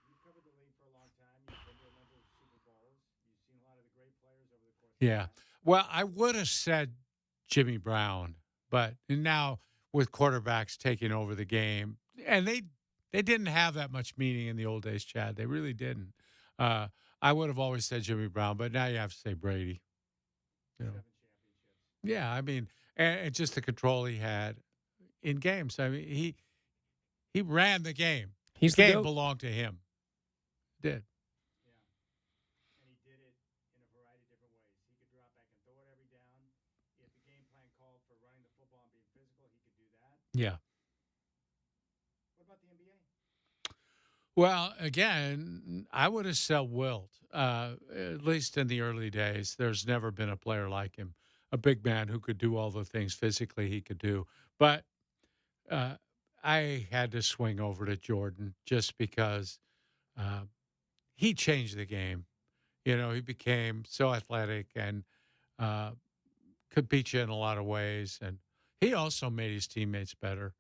You've covered the league for a long time. You've been to a number of Super Bowls. You've seen a lot of the great players over the course of Yeah. time. Well, I would have said Jimmy Brown, but now with quarterbacks taking over the game, and they didn't have that much meaning in the old days, Chad. They really didn't. I would have always said Jimmy Brown, but now you have to say Brady. 7 championships. Yeah, I mean, and just the control he had in games. I mean, he ran the game. He's the the game GOAT. belonged to him. Did. Yeah. And he did it in a variety of different ways. He could drop back and throw it every down. If the game plan called for running the football and being physical, he could do that. Yeah. What about the NBA? Well, again, I would have said Wilt, at least in the early days. There's never been a player like him, a big man who could do all the things physically he could do. But I had to swing over to Jordan just because he changed the game. He became so athletic and could beat you in a lot of ways. And he also made his teammates better.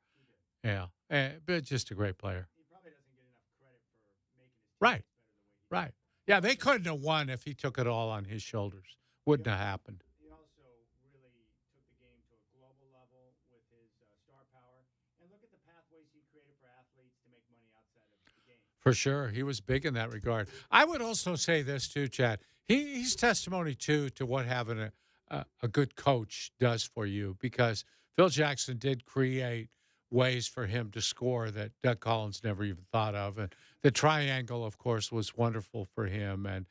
Yeah, but just a great player. He probably doesn't get enough credit for making his Right. teammates better the way he Right. Yeah, they couldn't have won if he took it all on his shoulders. Wouldn't have happened. He also really took the game to a global level with his star power. And look at the pathways he created for athletes to make money outside of the game. For sure. He was big in that regard. I would also say this too, Chad. He's testimony too to what having a good coach does for you, because Phil Jackson did create ways for him to score that Doug Collins never even thought of. And the triangle, of course, was wonderful for him. And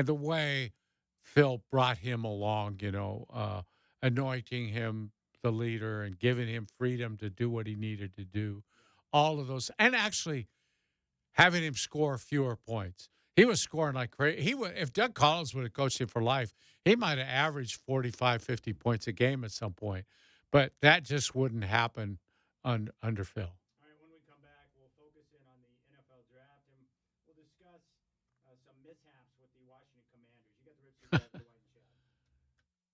the way Phil brought him along, anointing him the leader and giving him freedom to do what he needed to do. All of those. And actually having him score fewer points. He was scoring like crazy. If Doug Collins would have coached him for life, he might have averaged 45, 50 points a game at some point. But that just wouldn't happen under Phil. All right, when we come back, we'll focus in on the NFL draft, and we'll discuss some mishaps with the Washington Commanders. You got the RipCityDrive, Dwight and Chad.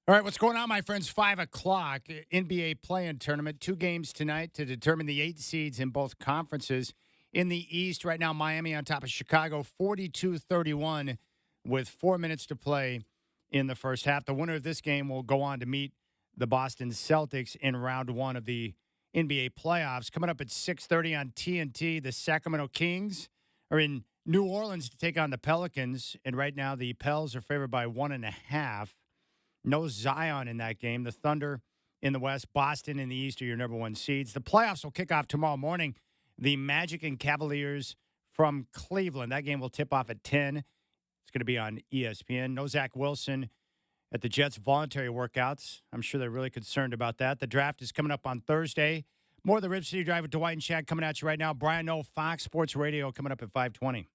All right, what's going on, my friends? 5 o'clock, NBA play-in tournament. 2 games tonight to determine the 8 seeds in both conferences. In the East, right now, Miami on top of Chicago, 42-31 with 4 minutes to play in the first half. The winner of this game will go on to meet the Boston Celtics in round 1 of the NBA playoffs. Coming up at 6:30 on TNT, the Sacramento Kings are in New Orleans to take on the Pelicans, and right now the Pels are favored by 1.5. No Zion in that game. The Thunder in the West, Boston in the East are your number 1 seeds. The playoffs will kick off tomorrow morning. The Magic and Cavaliers from Cleveland. That game will tip off at 10. It's going to be on ESPN. No Zach Wilson at the Jets' voluntary workouts. I'm sure they're really concerned about that. The draft is coming up on Thursday. More of the Rip City Drive with Dwight and Chad coming at you right now. Brian Noel, Fox Sports Radio, coming up at 5:20.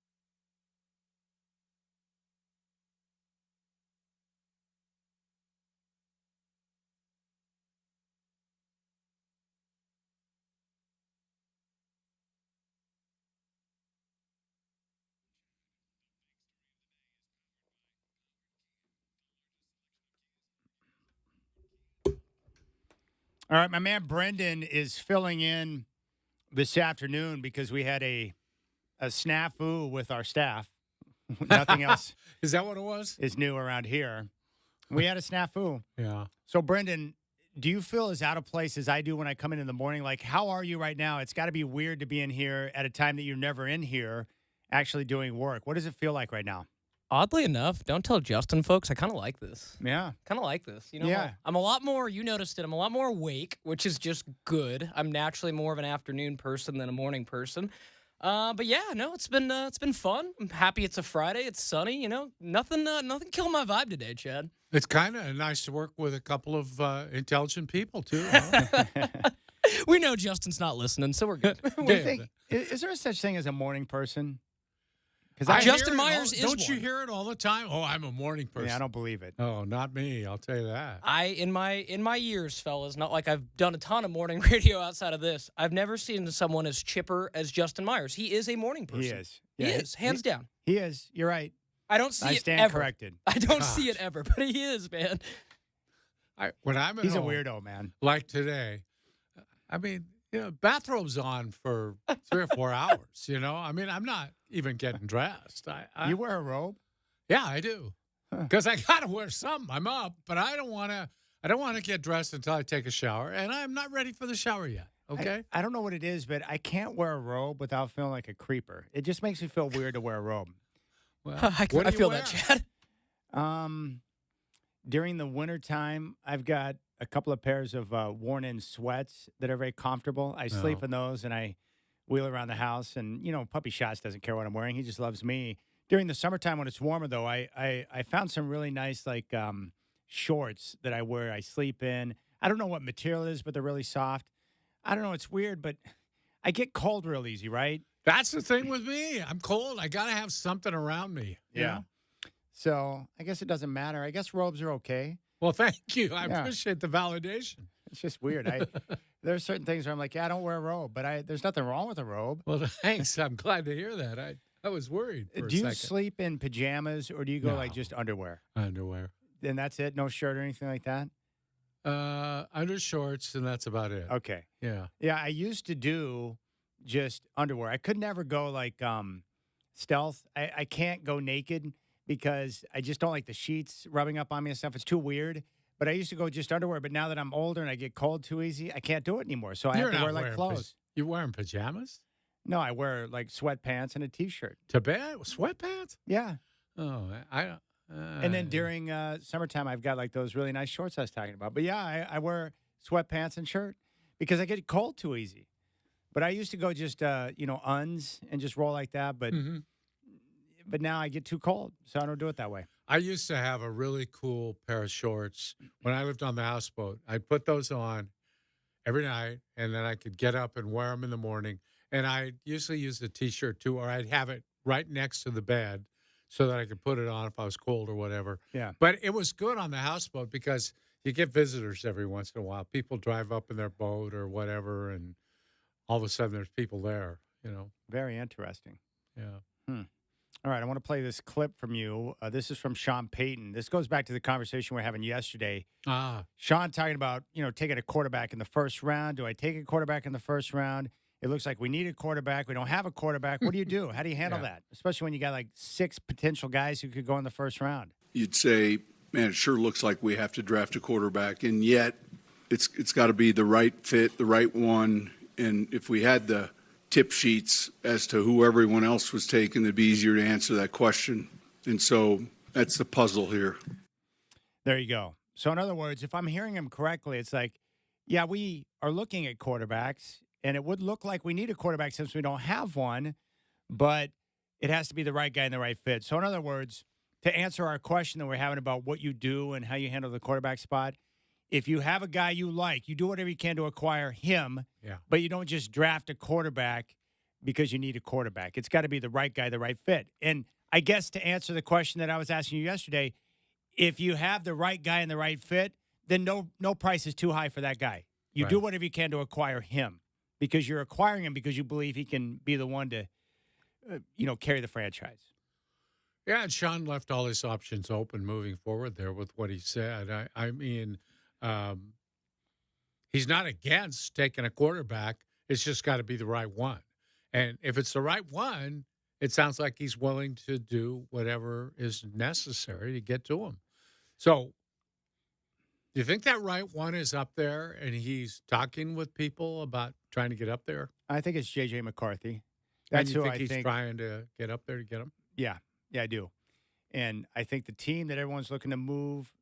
All right, my man Brendan is filling in this afternoon because we had a snafu with our staff. Nothing else Is that what it was? is new around here. We had a snafu. Yeah. So, Brendan, do you feel as out of place as I do when I come in the morning? Like, how are you right now? It's got to be weird to be in here at a time that you're never in here actually doing work. What does it feel like right now? Oddly enough, don't tell Justin, folks. I kind of like this. Yeah. Kind of like this. You know, Yeah. I'm a lot more, you noticed it, I'm a lot more awake, which is just good. I'm naturally more of an afternoon person than a morning person. But yeah, no, it's been fun. I'm happy it's a Friday. It's sunny, you know. Nothing killing my vibe today, Chad. It's kind of nice to work with a couple of intelligent people, too. Huh? We know Justin's not listening, so we're good. What do you think? Is there a such thing as a morning person? I Justin hear it Myers all- is Don't you one. hear it all the time? Oh, I'm a morning person. Yeah, I don't believe it. Oh, not me. I'll tell you that. In my years, fellas, not like I've done a ton of morning radio outside of this. I've never seen someone as chipper as Justin Myers. He is a morning person. He is. He Yeah, is, hands down. He is. You're right. I don't see I it stand ever. corrected. I don't see Gosh. it ever, but he is, man. When I'm at He's a home, weirdo, man. like today, I mean, bathrobe's on for 3 or 4 hours. I mean, I'm not even getting dressed. You wear a robe? Yeah, I do, Huh. because I gotta wear something. I'm up, but I don't want to get dressed until I take a shower, and I'm not ready for the shower yet. Okay. I don't know what it is, but I can't wear a robe without feeling like a creeper. It just makes me feel weird to wear a robe. Well, I what do you feel wear? that, Chad. During the wintertime, I've got a couple of pairs of worn-in sweats that are very comfortable. I sleep Oh. in those, and I wheel around the house. And, Puppy Shots doesn't care what I'm wearing. He just loves me. During the summertime when it's warmer, though, I found some really nice, shorts that I wear. I sleep in. I don't know what material it is, but they're really soft. I don't know. It's weird, but I get cold real easy, right? That's the thing with me. I'm cold. I gotta have something around me. you know? So I guess it doesn't matter. I guess robes are okay. Well, thank you. I Yeah. appreciate the validation. It's just weird. There's certain things where I'm like, yeah, I don't wear a robe, but there's nothing wrong with a robe. Well, thanks. I'm glad to hear that. I was worried for Do a you second. sleep in pajamas or do you go like No. just underwear? Underwear, And that's it? No shirt or anything like that? undershorts, and that's about it. Okay. Yeah. Yeah, I used to do just underwear. I could never go like stealth. I can't go naked because I just don't like the sheets rubbing up on me and stuff. It's too weird. But I used to go just underwear. But now that I'm older and I get cold too easy, I can't do it anymore. So I You're have to not wear like wearing clothes. You wearing pajamas No, I wear like sweatpants and a t-shirt. to bed? Sweatpants? Yeah. Oh, I. And then during summertime, I've got like those really nice shorts I was talking about. But yeah, I wear sweatpants and shirt because I get cold too easy. But I used to go just, uns and just roll like that. But now I get too cold, so I don't do it that way. I used to have a really cool pair of shorts when I lived on the houseboat. I'd put those on every night, and then I could get up and wear them in the morning. And I usually use the T-shirt too, or I'd have it right next to the bed so that I could put it on if I was cold or whatever. Yeah. But it was good on the houseboat because you get visitors every once in a while. People drive up in their boat or whatever, and all of a sudden there's people there. Very interesting. Yeah. All right, I want to play this clip from you. This is from Sean Payton. This goes back to the conversation we are having yesterday. Sean talking about, taking a quarterback in the first round. Do I take a quarterback in the first round? It looks like we need a quarterback. We don't have a quarterback. What do you do? How do you handle that? Especially when you got like 6 potential guys who could go in the first round. You'd say, man, it sure looks like we have to draft a quarterback, and yet it's got to be the right fit, the right one. And if we had the tip sheets as to who everyone else was taking, it'd be easier to answer that question. And so that's the puzzle here. There you go. So in other words, if I'm hearing him correctly, it's like, yeah, we are looking at quarterbacks, and it would look like we need a quarterback since we don't have one, but it has to be the right guy and the right fit. So in other words, to answer our question that we're having about what you do and how you handle the quarterback spot, if you have a guy you like, you do whatever you can to acquire him, but you don't just draft a quarterback because you need a quarterback. It's got to be the right guy, the right fit. And I guess to answer the question that I was asking you yesterday, if you have the right guy and the right fit, then no price is too high for that guy. You do whatever you can to acquire him because you're acquiring him because you believe he can be the one to, carry the franchise. Yeah, and Sean left all his options open moving forward there with what he said. I mean, he's not against taking a quarterback. It's just got to be the right one. And if it's the right one, it sounds like he's willing to do whatever is necessary to get to him. So do you think that right one is up there and he's talking with people about trying to get up there? I think it's J.J. McCarthy. That's who I think he's trying to get up there to get him? Yeah, I do. And I think the team that everyone's looking to move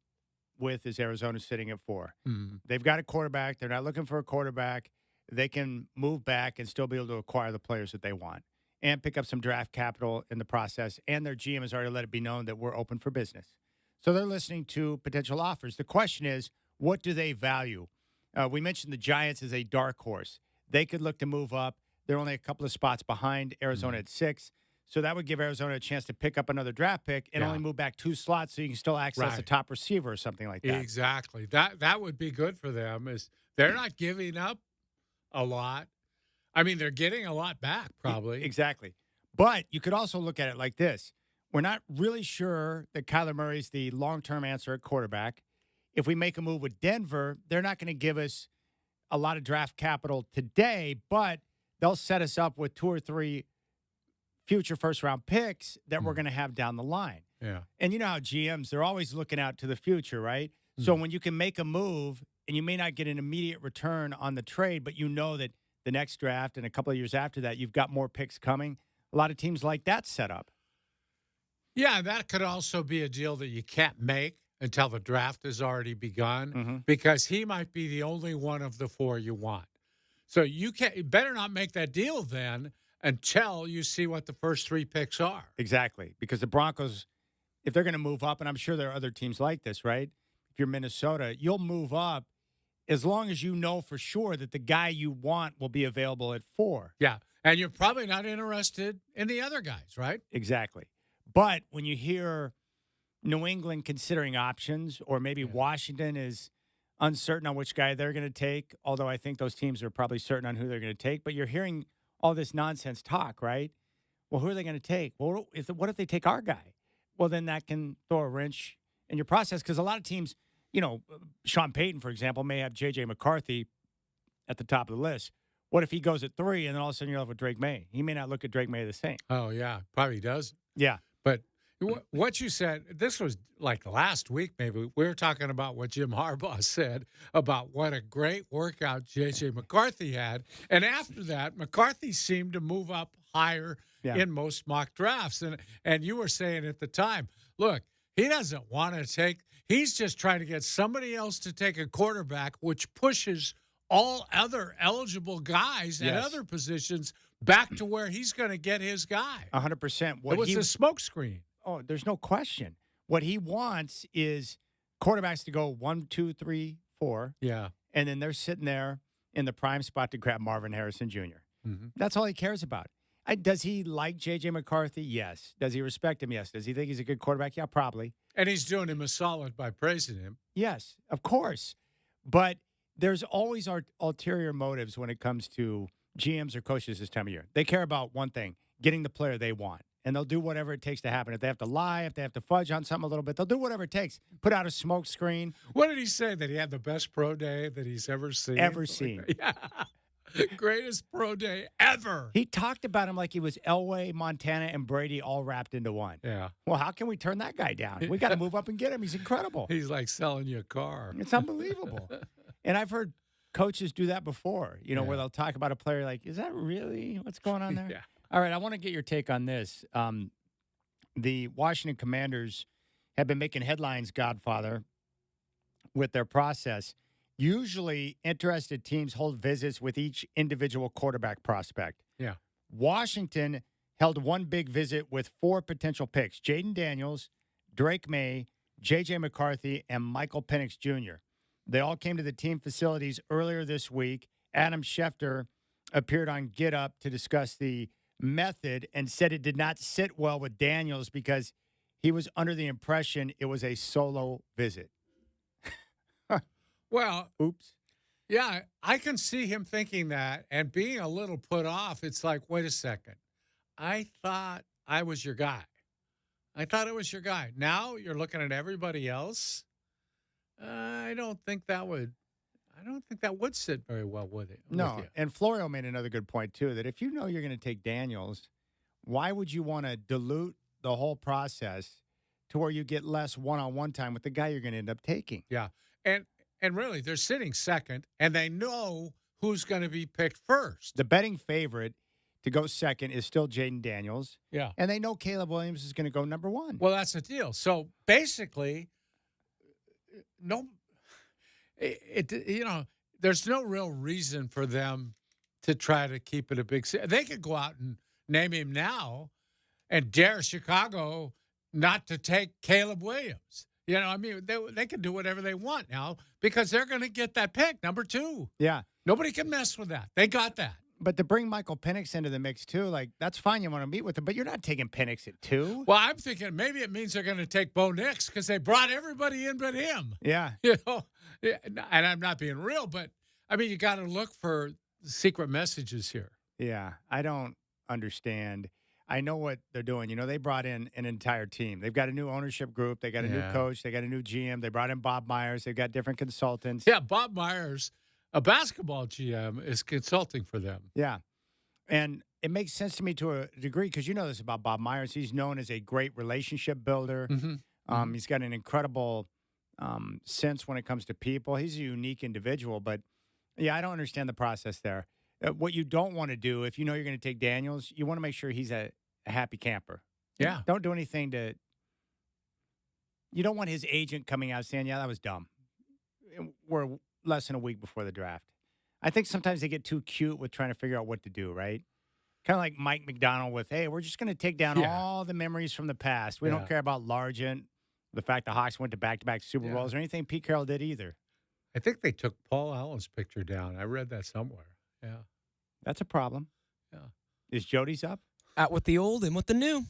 with is Arizona sitting at 4. Mm-hmm. They've got a quarterback. They're not looking for a quarterback. They can move back and still be able to acquire the players that they want and pick up some draft capital in the process. And their GM has already let it be known that we're open for business. So they're listening to potential offers. The question is, what do they value? We mentioned the Giants as a dark horse. They could look to move up. They're only a couple of spots behind Arizona at 6. So that would give Arizona a chance to pick up another draft pick and only move back 2 slots so you can still access a top receiver or something like that. Exactly. That would be good for them. Is they're not giving up a lot. I mean, they're getting a lot back probably. Exactly. But you could also look at it like this. We're not really sure that Kyler Murray's the long-term answer at quarterback. If we make a move with Denver, they're not going to give us a lot of draft capital today, but they'll set us up with 2 or 3 future first-round picks that we're going to have down the line. Yeah. And you know how GMs, they're always looking out to the future, right? So when you can make a move and you may not get an immediate return on the trade, but you know that the next draft and a couple of years after that, you've got more picks coming. A lot of teams like that setup. Yeah, that could also be a deal that you can't make until the draft has already begun because he might be the only one of the 4 you want. So you better not make that deal then until you see what the first 3 picks are. Exactly, because the Broncos, if they're going to move up, and I'm sure there are other teams like this, right? If you're Minnesota, you'll move up as long as you know for sure that the guy you want will be available at 4. Yeah, and you're probably not interested in the other guys, right? Exactly. But when you hear New England considering options, or maybe Washington is uncertain on which guy they're going to take, although I think those teams are probably certain on who they're going to take, but you're hearing all this nonsense talk, right? Well, who are they going to take? Well, what if they take our guy? Well, then that can throw a wrench in your process because a lot of teams, Sean Payton, for example, may have J.J. McCarthy at the top of the list. What if he goes at 3 and then all of a sudden you're left with Drake May? He may not look at Drake May the same. Oh, yeah, probably does. Yeah. But what you said, this was like last week maybe, we were talking about what Jim Harbaugh said about what a great workout J.J. McCarthy had. And after that, McCarthy seemed to move up higher in most mock drafts. And you were saying at the time, look, he doesn't want to take – he's just trying to get somebody else to take a quarterback, which pushes all other eligible guys at other positions back to where he's going to get his guy. 100%. It was a smokescreen. Oh, there's no question. What he wants is quarterbacks to go 1, 2, 3, 4. Yeah. And then they're sitting there in the prime spot to grab Marvin Harrison Jr. That's all he cares about. Does he like J.J. McCarthy? Yes. Does he respect him? Yes. Does he think he's a good quarterback? Yeah, probably. And he's doing him a solid by praising him. Yes, of course. But there's always ulterior motives when it comes to GMs or coaches this time of year. They care about one thing, getting the player they want. and they'll do whatever it takes to happen. If they have to lie, if they have to fudge on something a little bit, they'll do whatever it takes. Put out a smoke screen. What did he say? That he had the best pro day that he's ever seen? Ever seen. Yeah. Greatest pro day ever. He talked about him like he was Elway, Montana, and Brady all wrapped into one. Yeah. Well, how can we turn that guy down? We got to move up and get him. He's incredible. He's like selling you a car. It's unbelievable. And I've heard coaches do that before, where they'll talk about a player like, is that really what's going on there? Yeah. All right, I want to get your take on this. The Washington Commanders have been making headlines, Godfather, with their process. Usually, interested teams hold visits with each individual quarterback prospect. Yeah. Washington held one big visit with 4 potential picks: Jaden Daniels, Drake May, J.J. McCarthy, and Michael Penix Jr. They all came to the team facilities earlier this week. Adam Schefter appeared on Get Up to discuss the method and said it did not sit well with Daniels because he was under the impression it was a solo visit. Well, Oops. yeah, I can see him thinking that and being a little put off. It's like, wait a second. I thought I was your guy. I thought it was your guy. Now you're looking at everybody else. I don't think that would sit very well with it. No, with you. and Florio made another good point, too, that if you know you're going to take Daniels, why would you want to dilute the whole process to where you get less one-on-one time with the guy you're going to end up taking? Yeah. And really, they're sitting second, and they know who's going to be picked first. The betting favorite to go second is still Jaden Daniels, Yeah. and they know Caleb Williams is going to go number 1. Well, that's the deal. So basically, there's no real reason for them to try to keep it a big city. They could go out and name him now and dare Chicago not to take Caleb Williams. They can do whatever they want now because they're going to get that pick, number 2. Yeah. Nobody can mess with that. They got that. But to bring Michael Penix into the mix, too, that's fine. You want to meet with him, but you're not taking Penix at 2. Well, I'm thinking maybe it means they're going to take Bo Nix because they brought everybody in but him. Yeah. Yeah, and I'm not being real, but, you got to look for secret messages here. Yeah. I don't understand. I know what they're doing. They brought in an entire team. They've got a new ownership group. They got a new coach. They got a new GM. They brought in Bob Myers. They've got different consultants. Yeah, Bob Myers, a basketball GM, is consulting for them. Yeah. And it makes sense to me to a degree because you know this about Bob Myers. He's known as a great relationship builder. Mm-hmm. He's got an incredible sense when it comes to people. He's a unique individual. But, yeah, I don't understand the process there. What you don't want to do, if you know you're going to take Daniels, you want to make sure he's a happy camper. Yeah. Don't do anything to – you don't want his agent coming out saying, yeah, that was dumb. We're less than a week before the draft. I think sometimes they get too cute with trying to figure out what to do, right? Kind of like Mike McDonald with, hey, we're just going to take down all the memories from the past. We don't care about Largent, the fact the Hawks went to back-to-back Super Bowls, or anything Pete Carroll did either. I think they took Paul Allen's picture down. I read that somewhere. Yeah. That's a problem. Yeah. Is Jody's up? Out with the old, in with the new.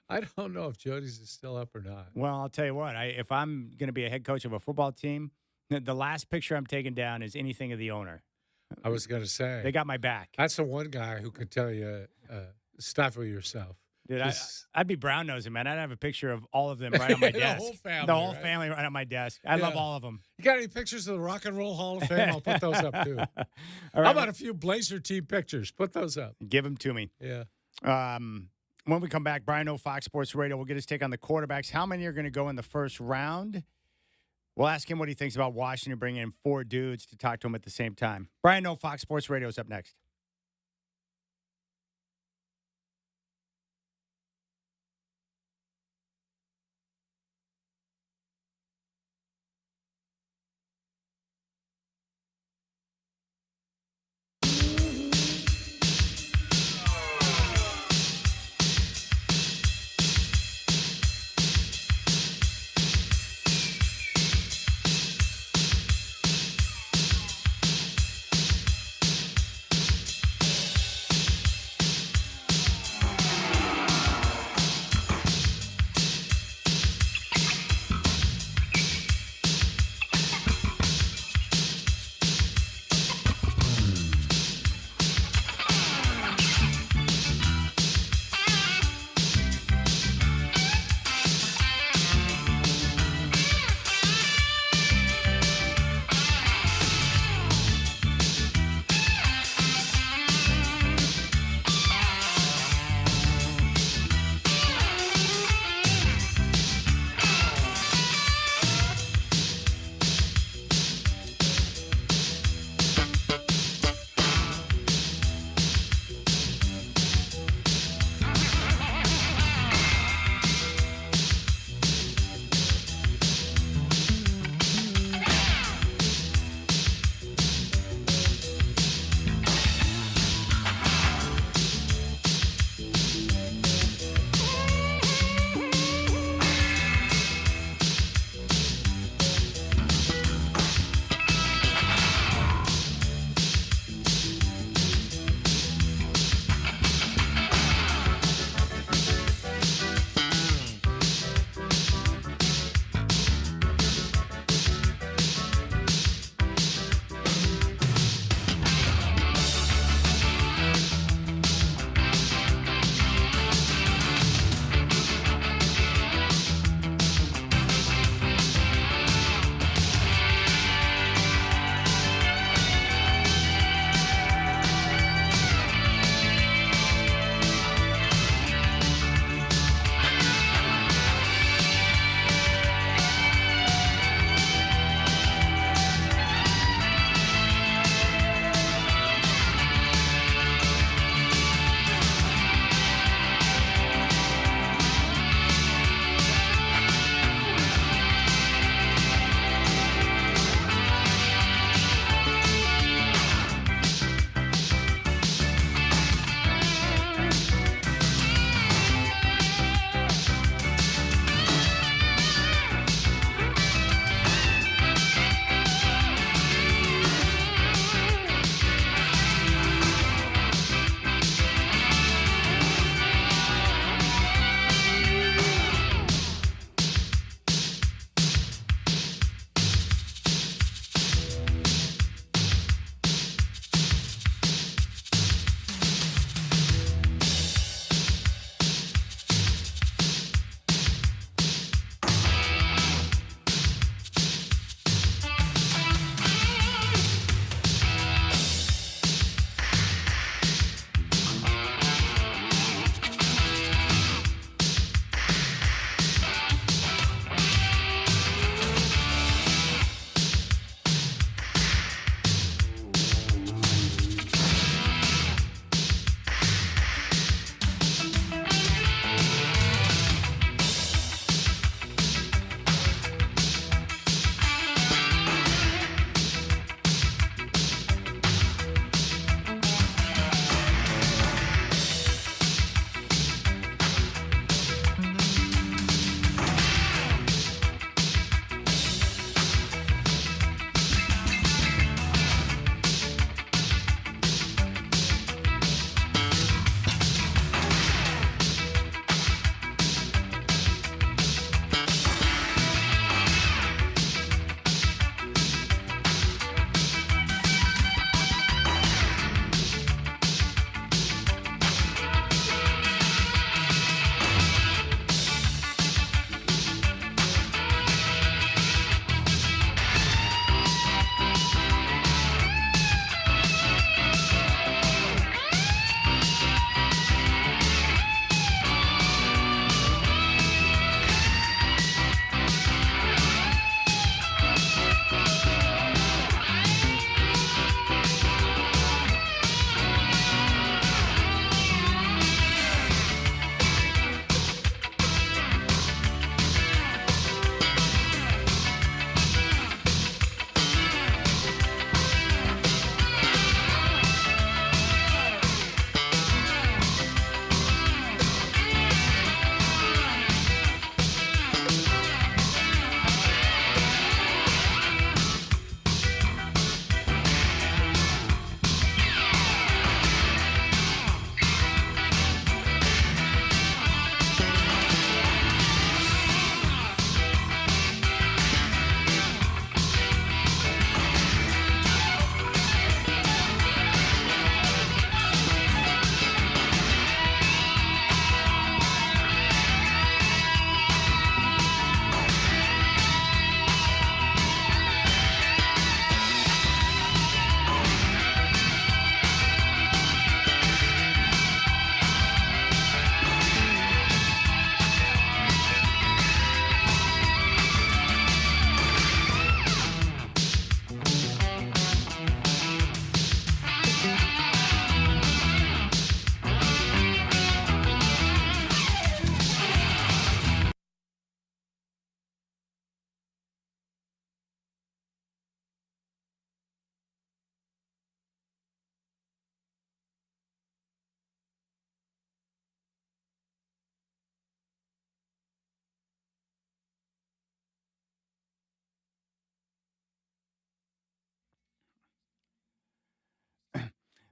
I don't know if Jody's is still up or not. Well, I'll tell you what. If I'm going to be a head coach of a football team, the last picture I'm taking down is anything of the owner. I was going to say. They got my back. That's the one guy who could tell you, stifle yourself. Dude, I'd be brown nosing, man. I'd have a picture of all of them right on my desk. The whole family. Family right on my desk. I love all of them. You got any pictures of the Rock and Roll Hall of Fame? I'll put those up, too. All right, How about a few Blazer team pictures? Put those up. Give them to me. Yeah. When we come back, Brian O, Fox Sports Radio, we'll get his take on the quarterbacks. How many are going to go in the first round? We'll ask him what he thinks about Washington bringing in 4 dudes to talk to him at the same time. Brian O, Fox Sports Radio is up next.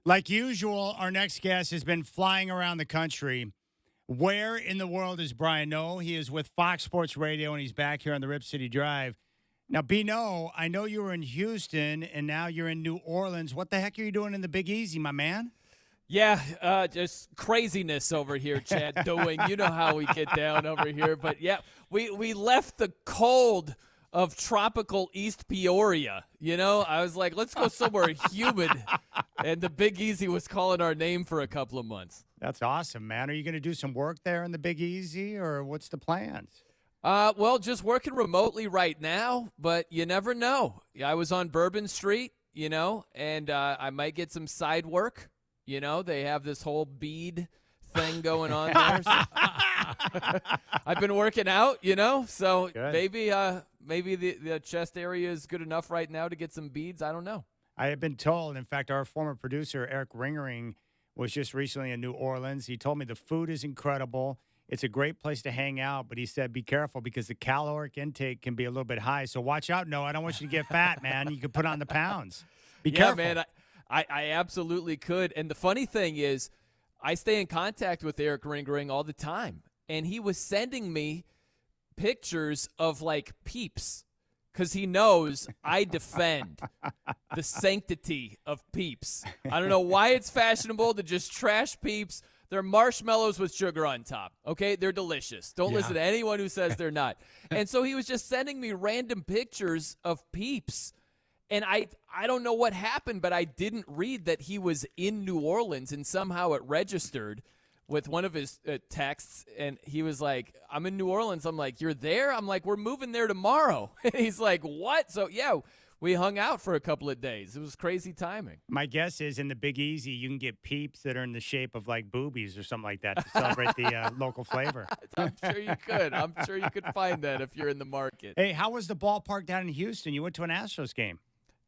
Like usual, our next guest has been flying around the country. Where in the world is Brian Noe? He is with Fox Sports Radio, and he's back here on the Rip City Drive. Now, Noe, I know you were in Houston, and now you're in New Orleans. What the heck are you doing in the Big Easy, my man? Yeah, just craziness over here, Chad, doing. You know how we get down over here. But, yeah, we left the cold of tropical East Peoria. You know, I was like, let's go somewhere humid. And the Big Easy was calling our name for a couple of months. That's awesome, man. Are you going to do some work there in the Big Easy, or what's the plans? Well, just working remotely right now, but you never know. I was on Bourbon Street, you know, and I might get some side work. You know, they have this whole bead thing going on there. So I've been working out, you know, so Good. maybe the chest area is good enough right now to get some beads. I don't know. I have been told, in fact, our former producer, Eric Ringering, was just recently in New Orleans. He told me the food is incredible. It's a great place to hang out, but he said be careful because the caloric intake can be a little bit high. So watch out, Noah. I don't want you to get fat, man. You could put on the pounds. Be careful. Yeah, man, I absolutely could. And the funny thing is, I stay in contact with Eric Ringering all the time, and he was sending me pictures of, like, Peeps because he knows I defend the sanctity of Peeps. I don't know why it's fashionable to just trash Peeps. They're marshmallows with sugar on top, okay? They're delicious. Don't listen to anyone who says they're not. And so he was just sending me random pictures of Peeps. And I don't know what happened, but I didn't read that he was in New Orleans, and somehow it registered with one of his texts, and he was like, I'm in New Orleans. I'm like, you're there? I'm like, we're moving there tomorrow. And he's like, what? So, yeah, we hung out for a couple of days. It was crazy timing. My guess is in the Big Easy, you can get Peeps that are in the shape of, like, boobies or something like that to celebrate the local flavor. I'm sure you could. I'm sure you could find that if you're in the market. Hey, how was the ballpark down in Houston? You went to an Astros game.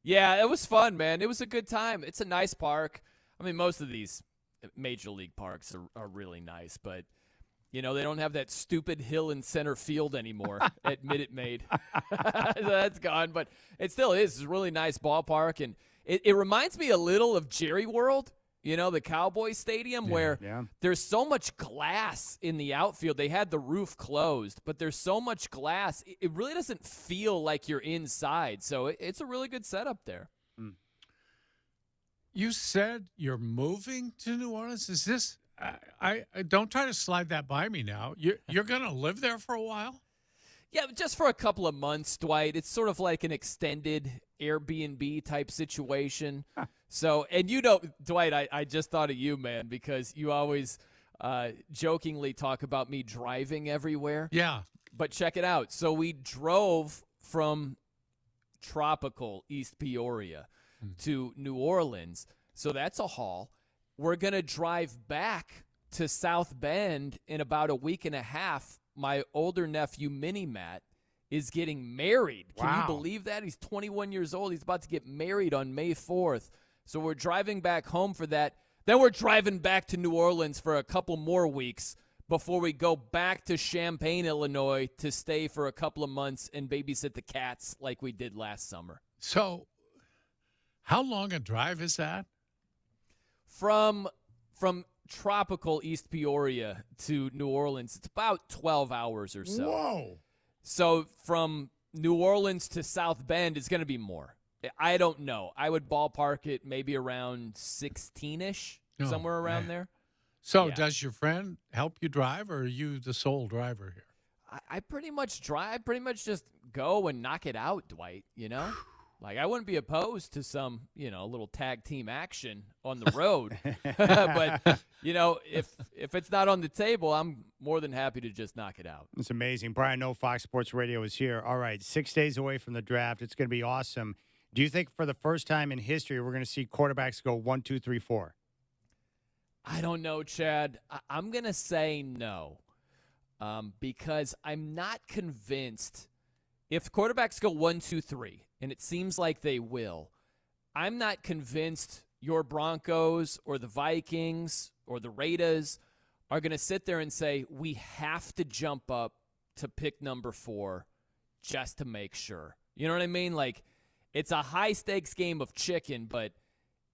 Yeah, it was fun, man. It was a good time. It's a nice park. I mean, most of these major league parks are really nice, but, you know, they don't have that stupid hill in center field anymore at Minute Maid. So that's gone, but it still is. It's a really nice ballpark, and it reminds me a little of Jerry World, you know, the Cowboy Stadium, where there's so much glass in the outfield. They had the roof closed, but there's so much glass. It really doesn't feel like you're inside, so it's a really good setup there. You said you're moving to New Orleans. Is this? I don't try to slide that by me now. You're going to live there for a while? Yeah, just for a couple of months, Dwight. It's sort of like an extended Airbnb type situation. So, and you know, Dwight, I just thought of you, man, because you always jokingly talk about me driving everywhere. Yeah. But check it out. So we drove from tropical East Peoria to New Orleans. So that's a haul. We're going to drive back to South Bend in about a week and a half. My older nephew, Mini Matt, is getting married. Can you believe that? He's 21 years old. He's about to get married on May 4th. So we're driving back home for that. Then we're driving back to New Orleans for a couple more weeks before we go back to Champaign, Illinois to stay for a couple of months and babysit the cats like we did last summer. So how long a drive is that? From tropical East Peoria to New Orleans, it's about 12 hours or so. Whoa. So from New Orleans to South Bend is going to be more. I don't know. I would ballpark it maybe around 16-ish, somewhere around there. So does your friend help you drive, or are you the sole driver here? I pretty much drive. I pretty much just go and knock it out, Dwight, you know? Like, I wouldn't be opposed to some, you know, little tag team action on the road. But, you know, if it's not on the table, I'm more than happy to just knock it out. It's amazing. Brian Noe, Fox Sports Radio is here. All right, 6 days away from the draft. It's going to be awesome. Do you think for the first time in history we're going to see quarterbacks go 1, 2, 3, 4? I don't know, Chad. I'm going to say no because I'm not convinced. If quarterbacks go 1, 2, 3, and it seems like they will, I'm not convinced your Broncos or the Vikings or the Raiders are going to sit there and say, we have to jump up to pick number 4 just to make sure. You know what I mean? Like, it's a high-stakes game of chicken, but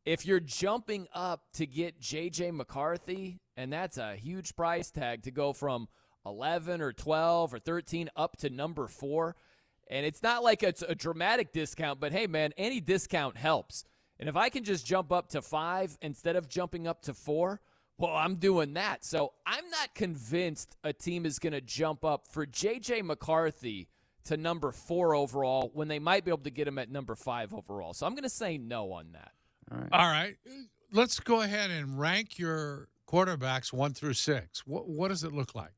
if you're jumping up to get J.J. McCarthy, and that's a huge price tag to go from 11 or 12 or 13 up to number 4, and it's not like it's a dramatic discount, but hey, man, any discount helps. And if I can just jump up to 5 instead of jumping up to 4, well, I'm doing that. So I'm not convinced a team is going to jump up for J.J. McCarthy to number 4 overall when they might be able to get him at number 5 overall. So I'm going to say no on that. All right. Let's go ahead and rank your quarterbacks 1 through 6. What does it look like?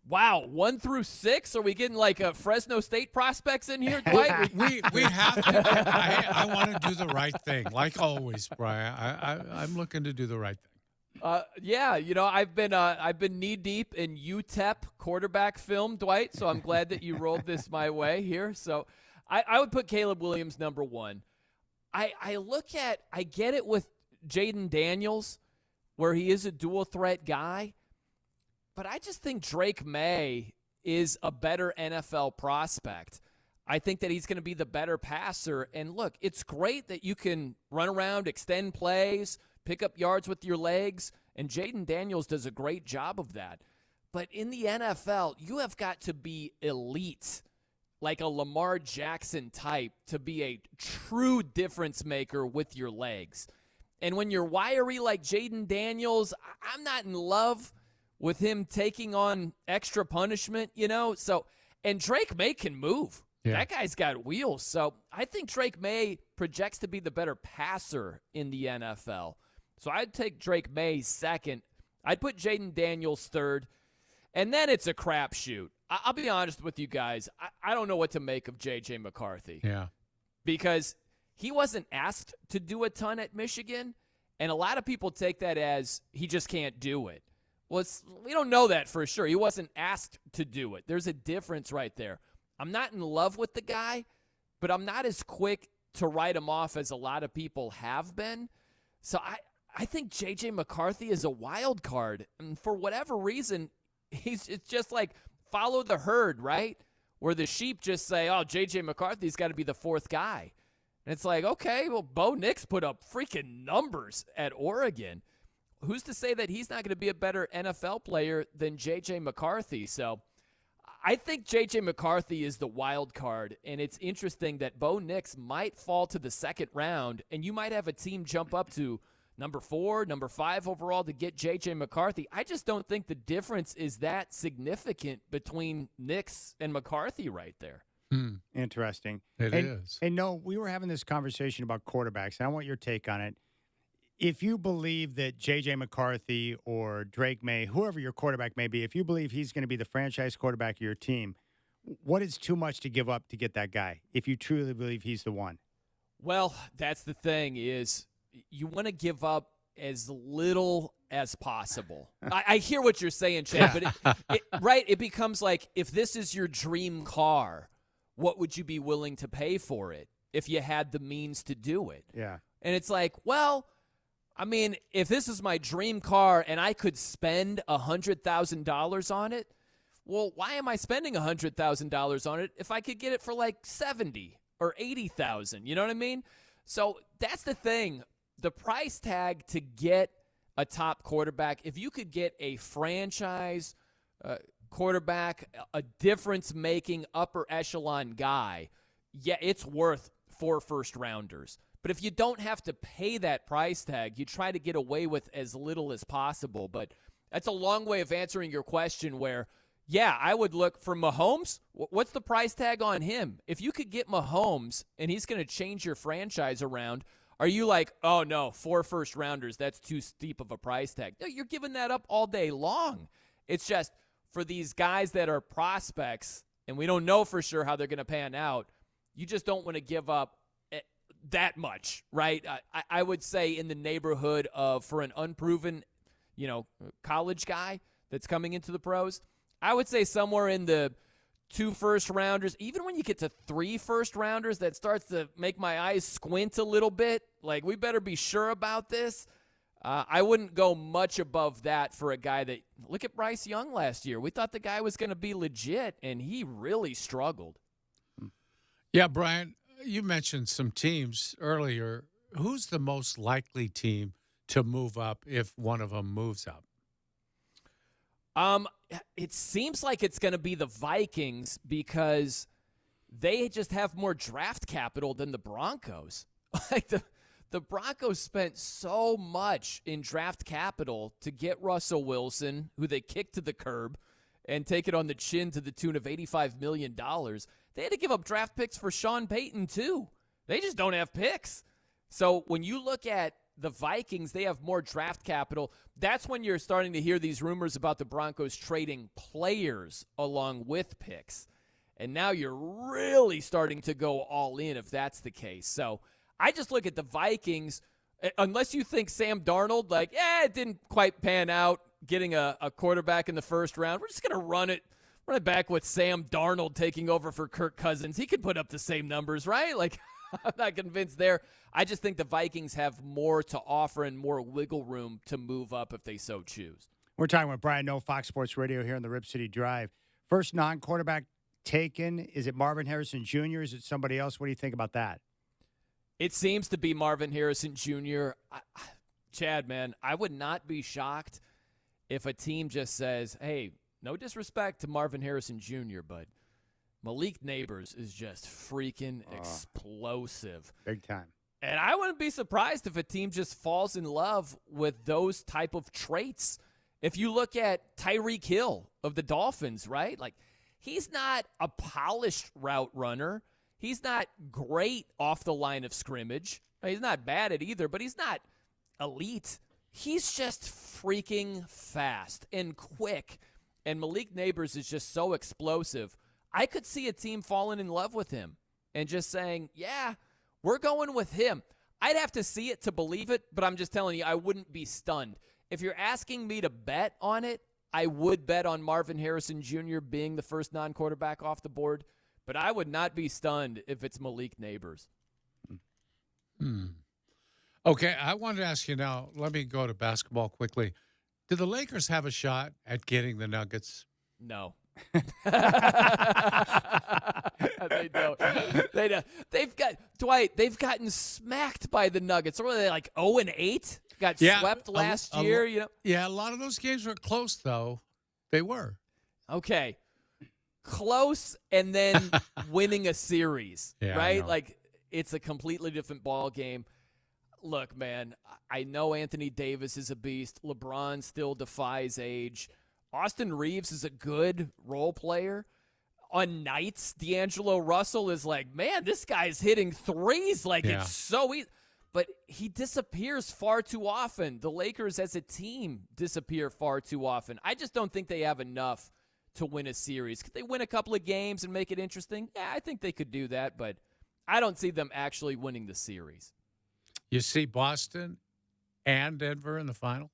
Wow, 1 through 6? Are we getting like a Fresno State prospects in here, Dwight? we have to. I want to do the right thing, like always, Brian. I'm looking to do the right thing. Yeah, I've been knee deep in UTEP quarterback film, Dwight. So I'm glad that you rolled this my way here. So I would put Caleb Williams number 1. I get it with Jayden Daniels, where he is a dual threat guy, but I just think Drake May is a better NFL prospect. I think that he's going to be the better passer. And look, it's great that you can run around, extend plays, pick up yards with your legs, and Jayden Daniels does a great job of that. But in the NFL, you have got to be elite, like a Lamar Jackson type, to be a true difference maker with your legs. And when you're wiry like Jayden Daniels, I'm not in love with him taking on extra punishment, So, and Drake May can move. Yeah. That guy's got wheels. So I think Drake May projects to be the better passer in the NFL. So I'd take Drake May 2nd. I'd put Jayden Daniels 3rd. And then it's a crapshoot. I'll be honest with you guys. I don't know what to make of J.J. McCarthy. Yeah. Because he wasn't asked to do a ton at Michigan, and a lot of people take that as he just can't do it. Well, we don't know that for sure. He wasn't asked to do it. There's a difference right there. I'm not in love with the guy, but I'm not as quick to write him off as a lot of people have been. So I think J.J. McCarthy is a wild card. And for whatever reason, it's just like follow the herd, right? Where the sheep just say, oh, J.J. McCarthy's got to be the 4th guy. And it's like, okay, well, Bo Nix put up freaking numbers at Oregon. Who's to say that he's not going to be a better NFL player than J.J. McCarthy? So I think J.J. McCarthy is the wild card, and it's interesting that Bo Nix might fall to the 2nd round, and you might have a team jump up to number 4, number 5 overall to get J.J. McCarthy. I just don't think the difference is that significant between Nix and McCarthy right there. Interesting. It is. And no, we were having this conversation about quarterbacks, and I want your take on it. If you believe that J.J. McCarthy or Drake May, whoever your quarterback may be, if you believe he's going to be the franchise quarterback of your team, what is too much to give up to get that guy if you truly believe he's the one? Well, that's the thing is you want to give up as little as possible. I hear what you're saying, Chad, but it becomes like if this is your dream car, what would you be willing to pay for it if you had the means to do it? Yeah. And it's like, well, I mean, if this is my dream car and I could spend $100,000 on it, well, why am I spending $100,000 on it if I could get it for like 70 or 80,000? You know what I mean? So that's the thing. The price tag to get a top quarterback, if you could get a franchise quarterback, a difference-making upper echelon guy, yeah, it's worth 4 first-rounders. But if you don't have to pay that price tag, you try to get away with as little as possible. But that's a long way of answering your question where, yeah, I would look for Mahomes. What's the price tag on him? If you could get Mahomes and he's going to change your franchise around, are you like, oh, no, 4 first-rounders, that's too steep of a price tag? No, you're giving that up all day long. It's just for these guys that are prospects, and we don't know for sure how they're going to pan out, you just don't want to give up that much, right? I would say in the neighborhood of, for an unproven, college guy that's coming into the pros, I would say somewhere in the 2 first-rounders. Even when you get to 3 first-rounders, that starts to make my eyes squint a little bit. Like, we better be sure about this. I wouldn't go much above that for a guy that, look at Bryce Young last year. We thought the guy was going to be legit, and he really struggled. Yeah, Brian, you mentioned some teams earlier who's the most likely team to move up if one of them moves up? It seems like it's going to be the Vikings because they just have more draft capital than the Broncos. Like the Broncos spent so much in draft capital to get Russell Wilson, who they kicked to the curb, and take it on the chin to the tune of $85 million. They had to give up draft picks for Sean Payton, too. They just don't have picks. So when you look at the Vikings, they have more draft capital. That's when you're starting to hear these rumors about the Broncos trading players along with picks. And now you're really starting to go all in if that's the case. So I just look at the Vikings, unless you think Sam Darnold, like, it didn't quite pan out getting a quarterback in the first round. We're just going to run it back with Sam Darnold taking over for Kirk Cousins. He could put up the same numbers, right? Like, I'm not convinced there. I just think the Vikings have more to offer and more wiggle room to move up if they so choose. We're talking with Brian Noe, Fox Sports Radio here on the Rip City Drive. First non-quarterback taken. Is it Marvin Harrison Jr.? Is it somebody else? What do you think about that? It seems to be Marvin Harrison Jr. Chad, man, I would not be shocked if a team just says, hey, no disrespect to Marvin Harrison Jr., but Malik Neighbors is just freaking explosive. Big time. And I wouldn't be surprised if a team just falls in love with those type of traits. If you look at Tyreek Hill of the Dolphins, right? Like, he's not a polished route runner. He's not great off the line of scrimmage. He's not bad at either, but he's not elite. He's just freaking fast and quick. And Malik Neighbors is just so explosive. I could see a team falling in love with him and just saying, yeah, we're going with him. I'd have to see it to believe it, but I'm just telling you, I wouldn't be stunned. If you're asking me to bet on it, I would bet on Marvin Harrison Jr. being the first non-quarterback off the board, but I would not be stunned if it's Malik Neighbors. Okay, I wanted to ask you now, let me go to basketball quickly. Do the Lakers have a shot at getting the Nuggets? No. They don't. They don't. They've got Dwight. They've gotten smacked by the Nuggets. Or were they like 0-8? Got swept last year. You know. Yeah, a lot of those games were close, though. They were. Okay, close, and then winning a series. Yeah, right? Like it's a completely different ball game. Look, man. I know Anthony Davis is a beast. LeBron still defies age. Austin Reeves is a good role player. On nights, D'Angelo Russell is like, man, this guy's hitting threes like it's so easy. But he disappears far too often. The Lakers as a team disappear far too often. I just don't think they have enough to win a series. Could they win a couple of games and make it interesting? Yeah, I think they could do that, but I don't see them actually winning the series. You see Boston and Denver in the final?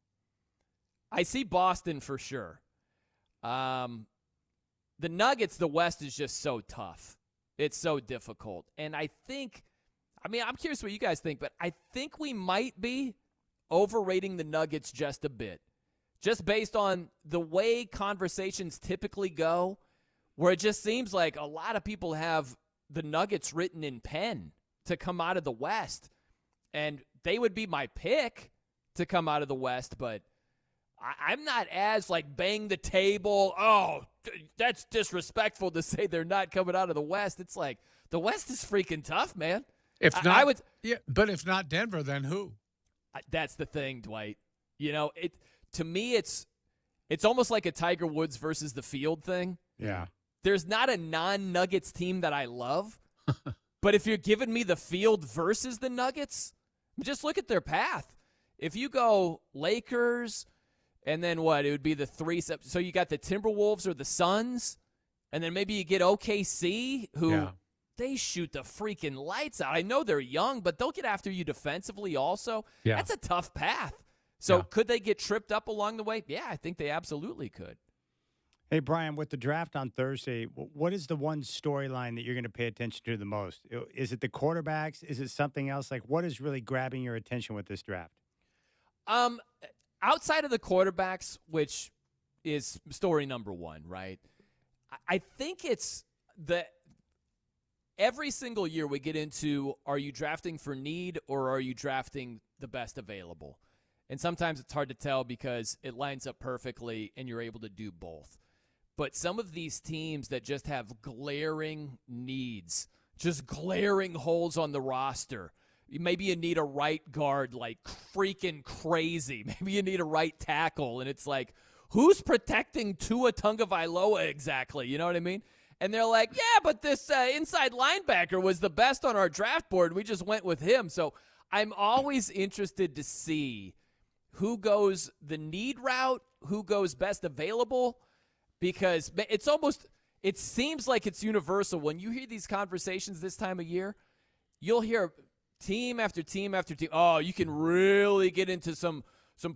I see Boston for sure. The Nuggets, the West is just so tough. It's so difficult. And I'm curious what you guys think, but I think we might be overrating the Nuggets just a bit. Just based on the way conversations typically go, where it just seems like a lot of people have the Nuggets written in pen to come out of the West. And they would be my pick to come out of the West, but I'm not as like bang the table. Oh, that's disrespectful to say they're not coming out of the West. It's like the West is freaking tough, man. If not, but if not Denver, then who? That's the thing, Dwight. You know, to me, it's almost like a Tiger Woods versus the field thing. Yeah. There's not a non-Nuggets team that I love, but if you're giving me the field versus the Nuggets, just look at their path. If you go Lakers. And then what? It would be the three. So you got the Timberwolves or the Suns, and then maybe you get OKC, who they shoot the freaking lights out. I know they're young, but they'll get after you defensively also. Yeah. That's a tough path. So could they get tripped up along the way? Yeah, I think they absolutely could. Hey, Brian, with the draft on Thursday, what is the one storyline that you're going to pay attention to the most? Is it the quarterbacks? Is it something else? Like, what is really grabbing your attention with this draft? Outside of the quarterbacks, which is story number one, right? I think it's every single year we get into, are you drafting for need or are you drafting the best available? And sometimes it's hard to tell because it lines up perfectly and you're able to do both. But some of these teams that just have glaring needs, just glaring holes on the roster. Maybe you need a right guard like freaking crazy. Maybe you need a right tackle, and it's like, who's protecting Tua Tagovailoa exactly? You know what I mean? And they're like, yeah, but this inside linebacker was the best on our draft board. We just went with him. So I'm always interested to see who goes the need route, who goes best available, because it seems like it's universal. When you hear these conversations this time of year, you'll hear team after team after team. Oh, you can really get into some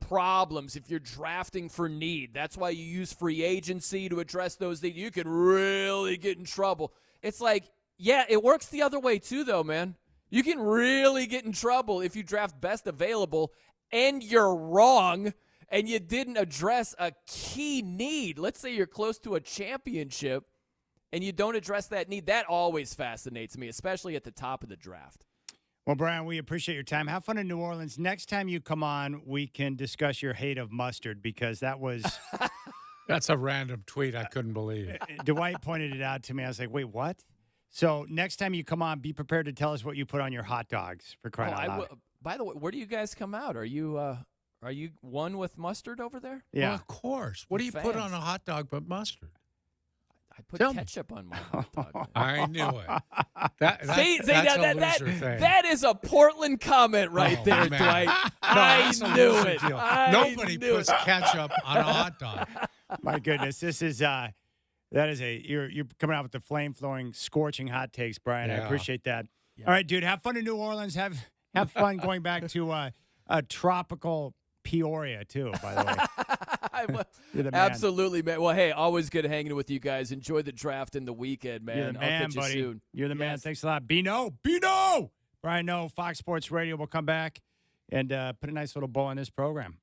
problems if you're drafting for need. That's why you use free agency to address those things. You can really get in trouble. It's like, yeah, it works the other way too, though, man. You can really get in trouble if you draft best available and you're wrong and you didn't address a key need. Let's say you're close to a championship and you don't address that need. That always fascinates me, especially at the top of the draft. Well, Brian, we appreciate your time. Have fun in New Orleans. Next time you come on, we can discuss your hate of mustard because that was That's a random tweet I couldn't believe. Dwight pointed it out to me. I was like, wait, what? So next time you come on, be prepared to tell us what you put on your hot dogs for crying out loud. By the way, where do you guys come out? Are you one with mustard over there? Yeah. Well, of course. What do you put on a hot dog but mustard? I put Tell me. ketchup on my hot dog. Man. I knew it. That's now a loser thing. that is a Portland comment right there, man. Dwight. No, I that's a knew loser it. deal. I Nobody knew puts it. ketchup on a hot dog. My goodness, this is you're coming out with the flame flowing, scorching hot takes, Brian. I Yeah. appreciate that. Yeah. All right, dude, have fun in New Orleans. Have fun going back to a tropical Peoria too. By the way, you're the man. Absolutely, man. Well, hey, always good hanging with you guys. Enjoy the draft and the weekend, man. You're the man, I'll catch buddy. you soon. You're the man. Yes. Thanks a lot. Bino. Brian, no, Fox Sports Radio will come back and put a nice little bow on this program.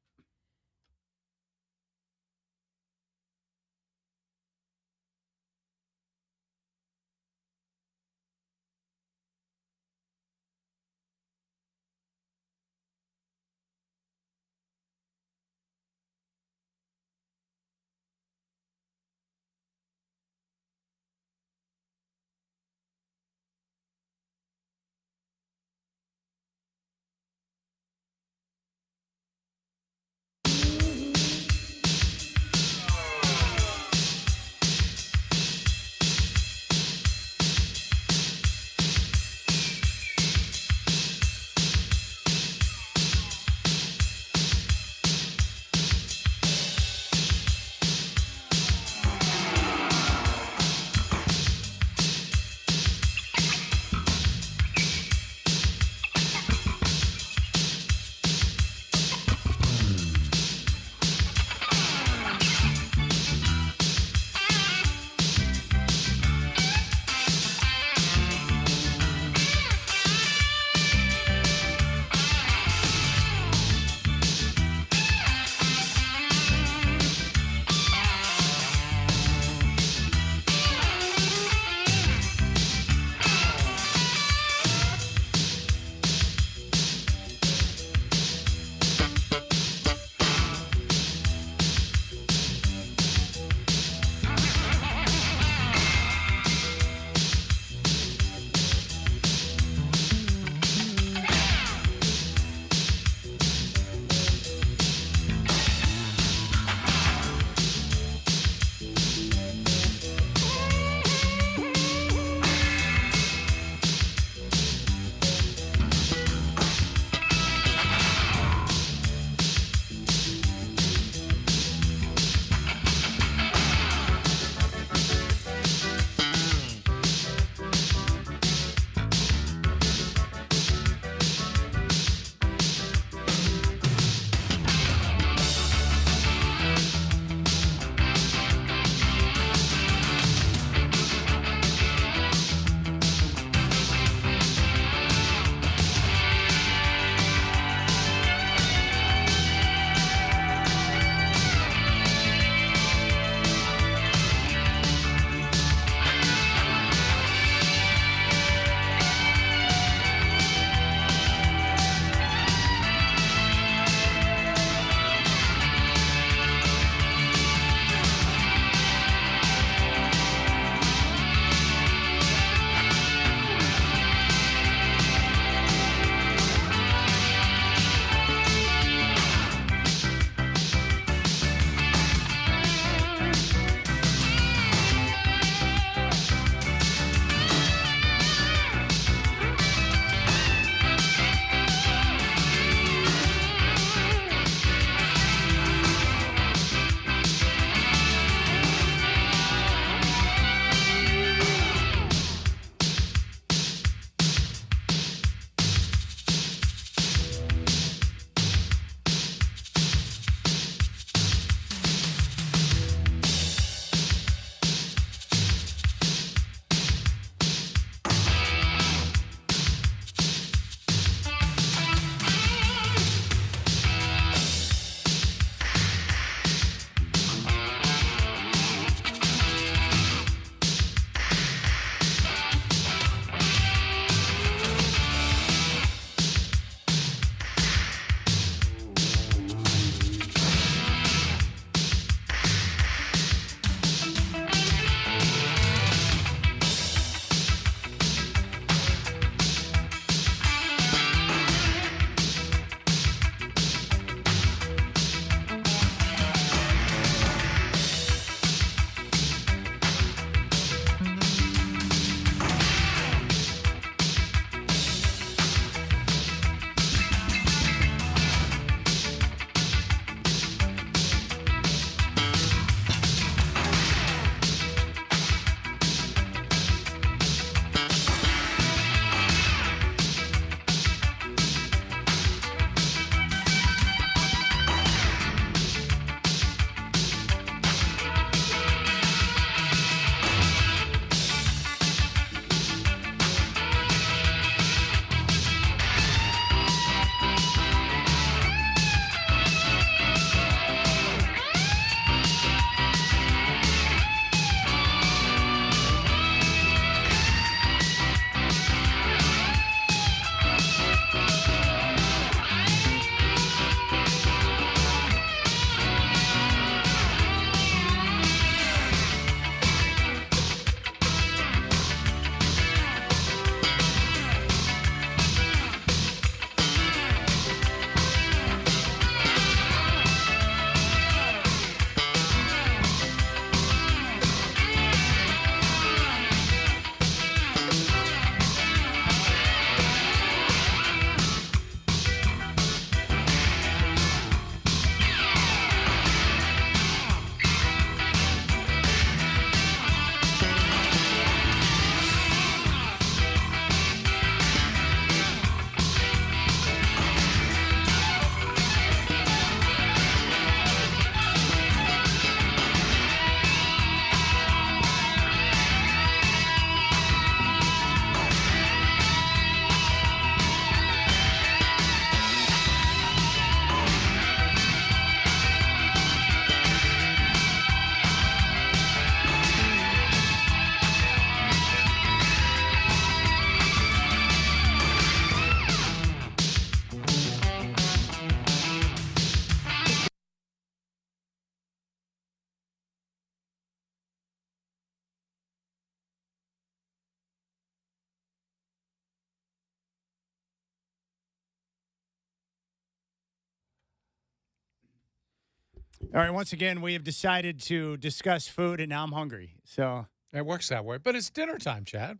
All right, once again, we have decided to discuss food, and now I'm hungry. So It works that way. But it's dinner time, Chad.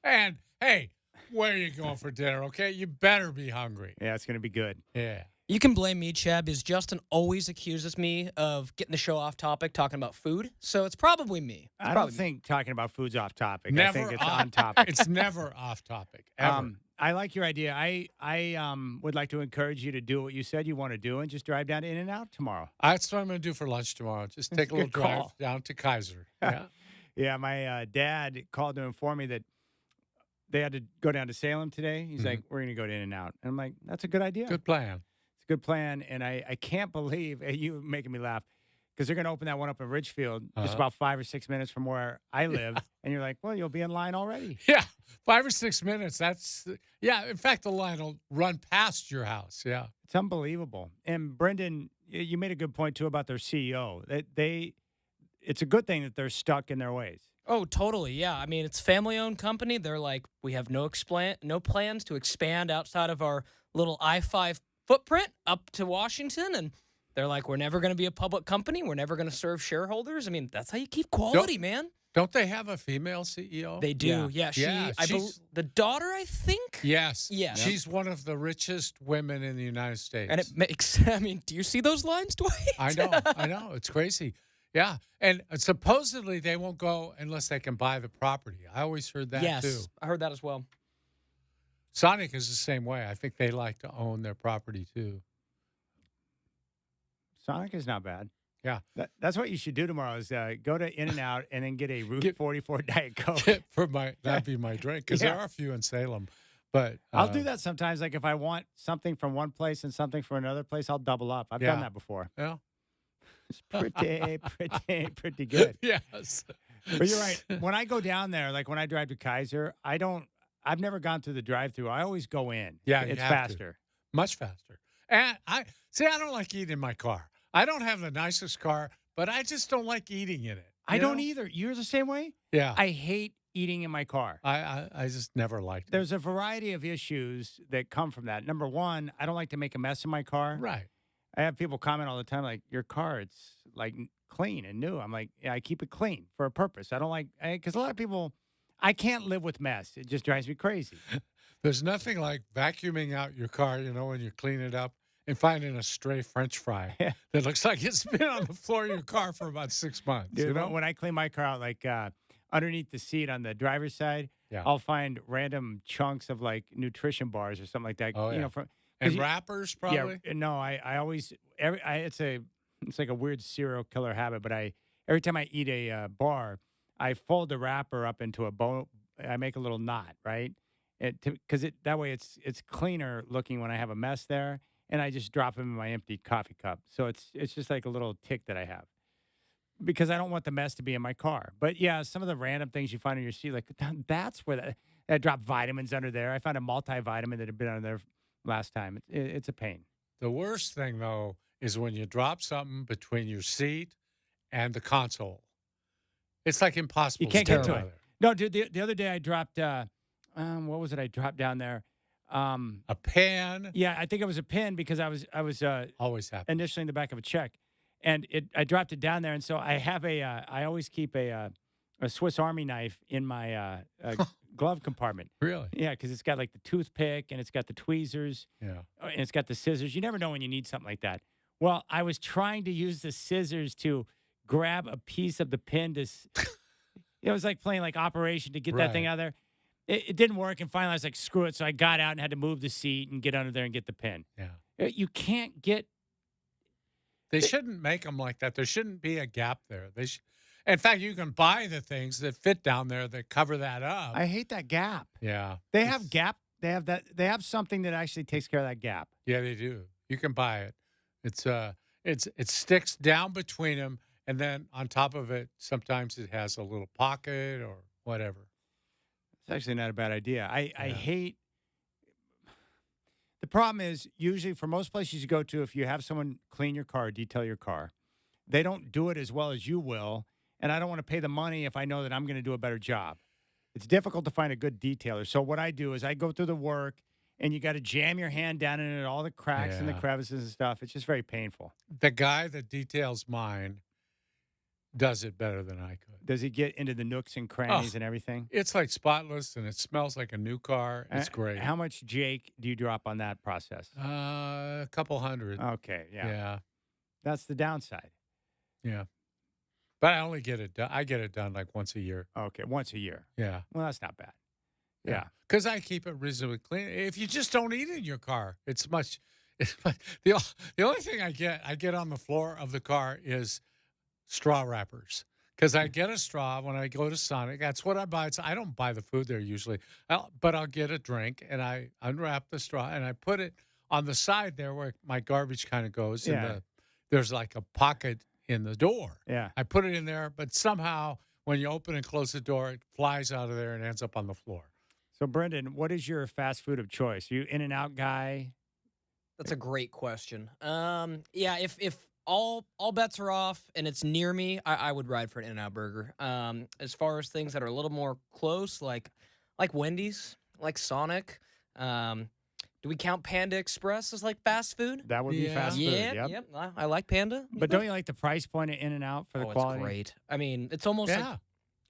And, hey, where are you going for dinner, okay? You better be hungry. yeah, it's going to be good. Yeah. You can blame me, Chad, because Justin always accuses me of getting the show off topic, talking about food. So it's probably me. I don't think talking about food's off topic. I think it's off, on topic. It's never off topic, ever. I like your idea. I would like to encourage you to do what you said you want to do and just drive down to In-N-Out tomorrow. That's what I'm going to do for lunch tomorrow. Just take a little Good drive call. down to Kaiser. Yeah. Yeah, my dad called to inform me that they had to go down to Salem today. He's like, we're going to go to In-N-Out. And I'm like, that's a good idea. Good plan. It's a good plan. And I can't believe, you making me laugh, because they're going to open that one up in Ridgefield just about 5 or 6 minutes from where I live. And you're like, well, you'll be in line already. Yeah. 5 or 6 minutes. In fact, the line will run past your house. Yeah. It's unbelievable. And Brendan, you made a good point, too, about their CEO. It's a good thing that they're stuck in their ways. Oh, totally. Yeah. I mean, it's family-owned company. They're like, we have no plans to expand outside of our little I-5 footprint up to Washington. And they're like, we're never going to be a public company. We're never going to serve shareholders. I mean, that's how you keep quality, man. Don't they have a female CEO? They do. Yeah. The daughter, I think. Yes. Yeah. She's one of the richest women in the United States. And it makes, I mean, do you see those lines, Dwight? I know. It's crazy. Yeah. And supposedly they won't go unless they can buy the property. I always heard that, yes, too. I heard that as well. Sonic is the same way. I think they like to own their property, too. Sonic is not bad. Yeah. That's what you should do tomorrow is go to In-N-Out and then get a Route 44 Diet Coke. That'd be my drink, because there are a few in Salem. But I'll do that sometimes. Like if I want something from one place and something from another place, I'll double up. I've done that before. Yeah. It's pretty good. Yes. But you're right. When I go down there, like when I drive to Kaiser, I've never gone through the drive-through. I always go in. Yeah, it's faster. Much faster. And I don't like eating in my car. I don't have the nicest car, but I just don't like eating in it. I don't either. You're the same way? Yeah. I hate eating in my car. I just never liked it. There's a variety of issues that come from that. Number one, I don't like to make a mess in my car. Right. I have people comment all the time, like, your car, it's like clean and new. I'm like, yeah, I keep it clean for a purpose. I don't like, because a lot of people, I can't live with mess. It just drives me crazy. There's nothing like vacuuming out your car, when you clean it up and finding a stray French fry that looks like it's been on the floor of your car for about 6 months. Dude, when I clean my car out, like underneath the seat on the driver's side, Yeah. I'll find random chunks of like nutrition bars or something like that. Oh, you yeah. know, from And wrappers, probably? Yeah, no, I always it's like a weird serial killer habit, but every time I eat a bar, I fold the wrapper up into a bow. I make a little knot, right? That way it's cleaner looking when I have a mess there, and I just drop them in my empty coffee cup. So it's just like a little tick that I have because I don't want the mess to be in my car. But yeah, some of the random things you find in your seat, like that's where I drop vitamins under there. I found a multivitamin that had been under there last time. It's a pain. The worst thing, though, is when you drop something between your seat and the console. It's like impossible. You can't to get to out it. of there. No, dude, the other day I dropped, what was it I dropped down there? A pen. Yeah, I think it was a pin because I was Always happens. initially in the back of a check. And I dropped it down there. And so I have I always keep a Swiss Army knife in my glove compartment. Really? Yeah, because it's got like the toothpick and it's got the tweezers. Yeah. And it's got the scissors. You never know when you need something like that. Well, I was trying to use the scissors to grab a piece of the pin to. It was like playing like Operation to get that thing out of there. It didn't work, and finally I was like, screw it. So I got out and had to move the seat and get under there and get the pin. Yeah. You can't get. They shouldn't make them like that. There shouldn't be a gap there. In fact, you can buy the things that fit down there that cover that up. I hate that gap. Yeah. They have gap. They have that. They have something that actually takes care of that gap. Yeah, they do. You can buy it. It sticks down between them, and then on top of it, sometimes it has a little pocket or whatever. It's actually not a bad idea. I hate. The problem is usually for most places you go to, if you have someone clean your car, detail your car, they don't do it as well as you will, and I don't want to pay the money if I know that I'm going to do a better job. It's difficult to find a good detailer. So what I do is I go through the work, and you got to jam your hand down in it, all the cracks and the Yeah. crevices and stuff. It's just very painful. The guy that details mine does it better than I could. Does he get into the nooks and crannies and everything? It's like spotless, and it smells like a new car. It's great. How much Jake do you drop on that process? A couple hundred. Okay, yeah. Yeah. That's the downside. Yeah. But I only get it done. I get it done like once a year. Okay, once a year. Yeah. Well, that's not bad. Yeah. Because I keep it reasonably clean. If you just don't eat in your car, it's much. The only thing I get on the floor of the car is straw wrappers. Because I get a straw when I go to Sonic. That's what I buy. I don't buy the food there usually, but I'll get a drink and I unwrap the straw and I put it on the side there where my garbage kind of goes. Yeah. There's like a pocket in the door. Yeah. I put it in there, but somehow when you open and close the door, it flies out of there and ends up on the floor. So, Brendan, what is your fast food of choice? You In-N-Out guy? That's a great question. Yeah, if all bets are off and it's near me, I would ride for an In-N-Out burger. As far as things that are a little more close, like Wendy's, like Sonic, do we count Panda Express as like fast food? That would be Yeah. fast food. Yeah, Yep. I like Panda. But don't you like the price point of In-N-Out for the quality? It's great. I mean, it's almost Yeah.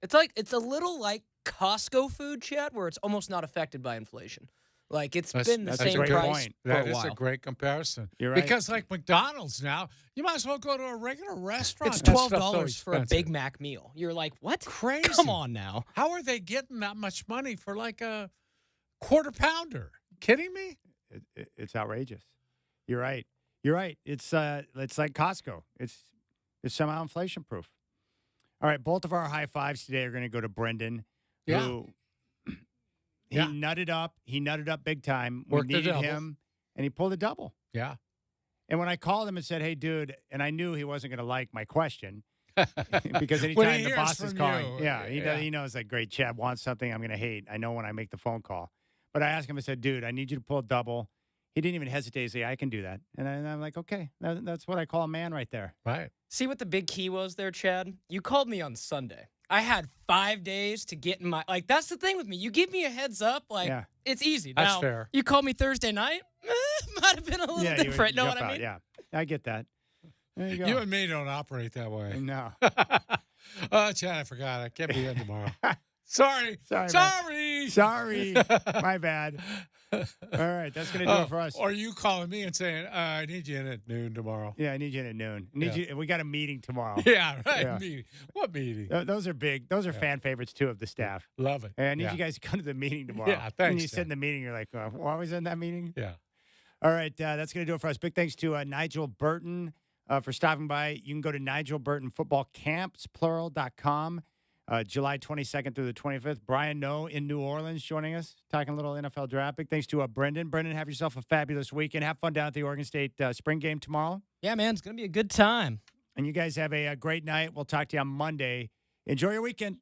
it's a little like Costco food, Chad, where it's almost not affected by inflation. Like it's been the that's a same great price point. for That a is while. a great comparison. You're right. Because like McDonald's now, you might as well go to a regular restaurant. It's That stuff's so $12 for a Big expensive. Mac meal. You're like, what? Crazy. Come on now. How are they getting that much money for like a quarter pounder? Kidding me? It's outrageous. You're right. You're right. It's like Costco. It's somehow inflation proof. All right, both of our high fives today are going to go to Brendan, Yeah. who he Yeah. nutted up. He nutted up big time. We Worked the needed double. him, and he pulled a double. Yeah. And when I called him and said, "Hey, dude," and I knew he wasn't going to like my question because When anytime he the hears boss is from calling, you, yeah, he knows like, great, Chad wants something I'm going to hate. I know when I make the phone call. But I asked him, I said, "Dude, I need you to pull a double." He didn't even hesitate to say, "I can do that." And I'm like, okay, that's what I call a man right there. Right. See what the big key was there, Chad? You called me on Sunday. I had 5 days to get in my that's the thing with me. You give me a heads up, Yeah. it's easy. That's now, fair. You called me Thursday night, might have been a little Yeah, you would different. Know jump what I out, mean? Yeah, I get that. There you go. You and me don't operate that way. No. Oh, Chad, I forgot. I can't be in tomorrow. Sorry. Sorry, man. Sorry. Sorry. My bad. All right, that's going to do it for us. Or you calling me and saying, I need you in at noon tomorrow. Yeah, I need you in at noon. Yeah. We got a meeting tomorrow. Yeah, right. Yeah. Meeting. What meeting? Those are big. Those are fan favorites, too, of the staff. Love it. Hey, I need Yeah. you guys to come to the meeting tomorrow. Yeah, When thanks, you sit Dan. in the meeting, you're like, why was I in that meeting? Yeah. All right, that's going to do it for us. Big thanks to Nigel Burton for stopping by. You can go to Nigel Burton Football Camps, plural.com, July 22nd through the 25th. Brian Noe in New Orleans joining us, talking a little NFL draft. Big thanks to Brendan. Brendan, have yourself a fabulous weekend. Have fun down at the Oregon State spring game tomorrow. Yeah, man, it's gonna be a good time. And you guys have a great night. We'll talk to you on Monday. Enjoy your weekend.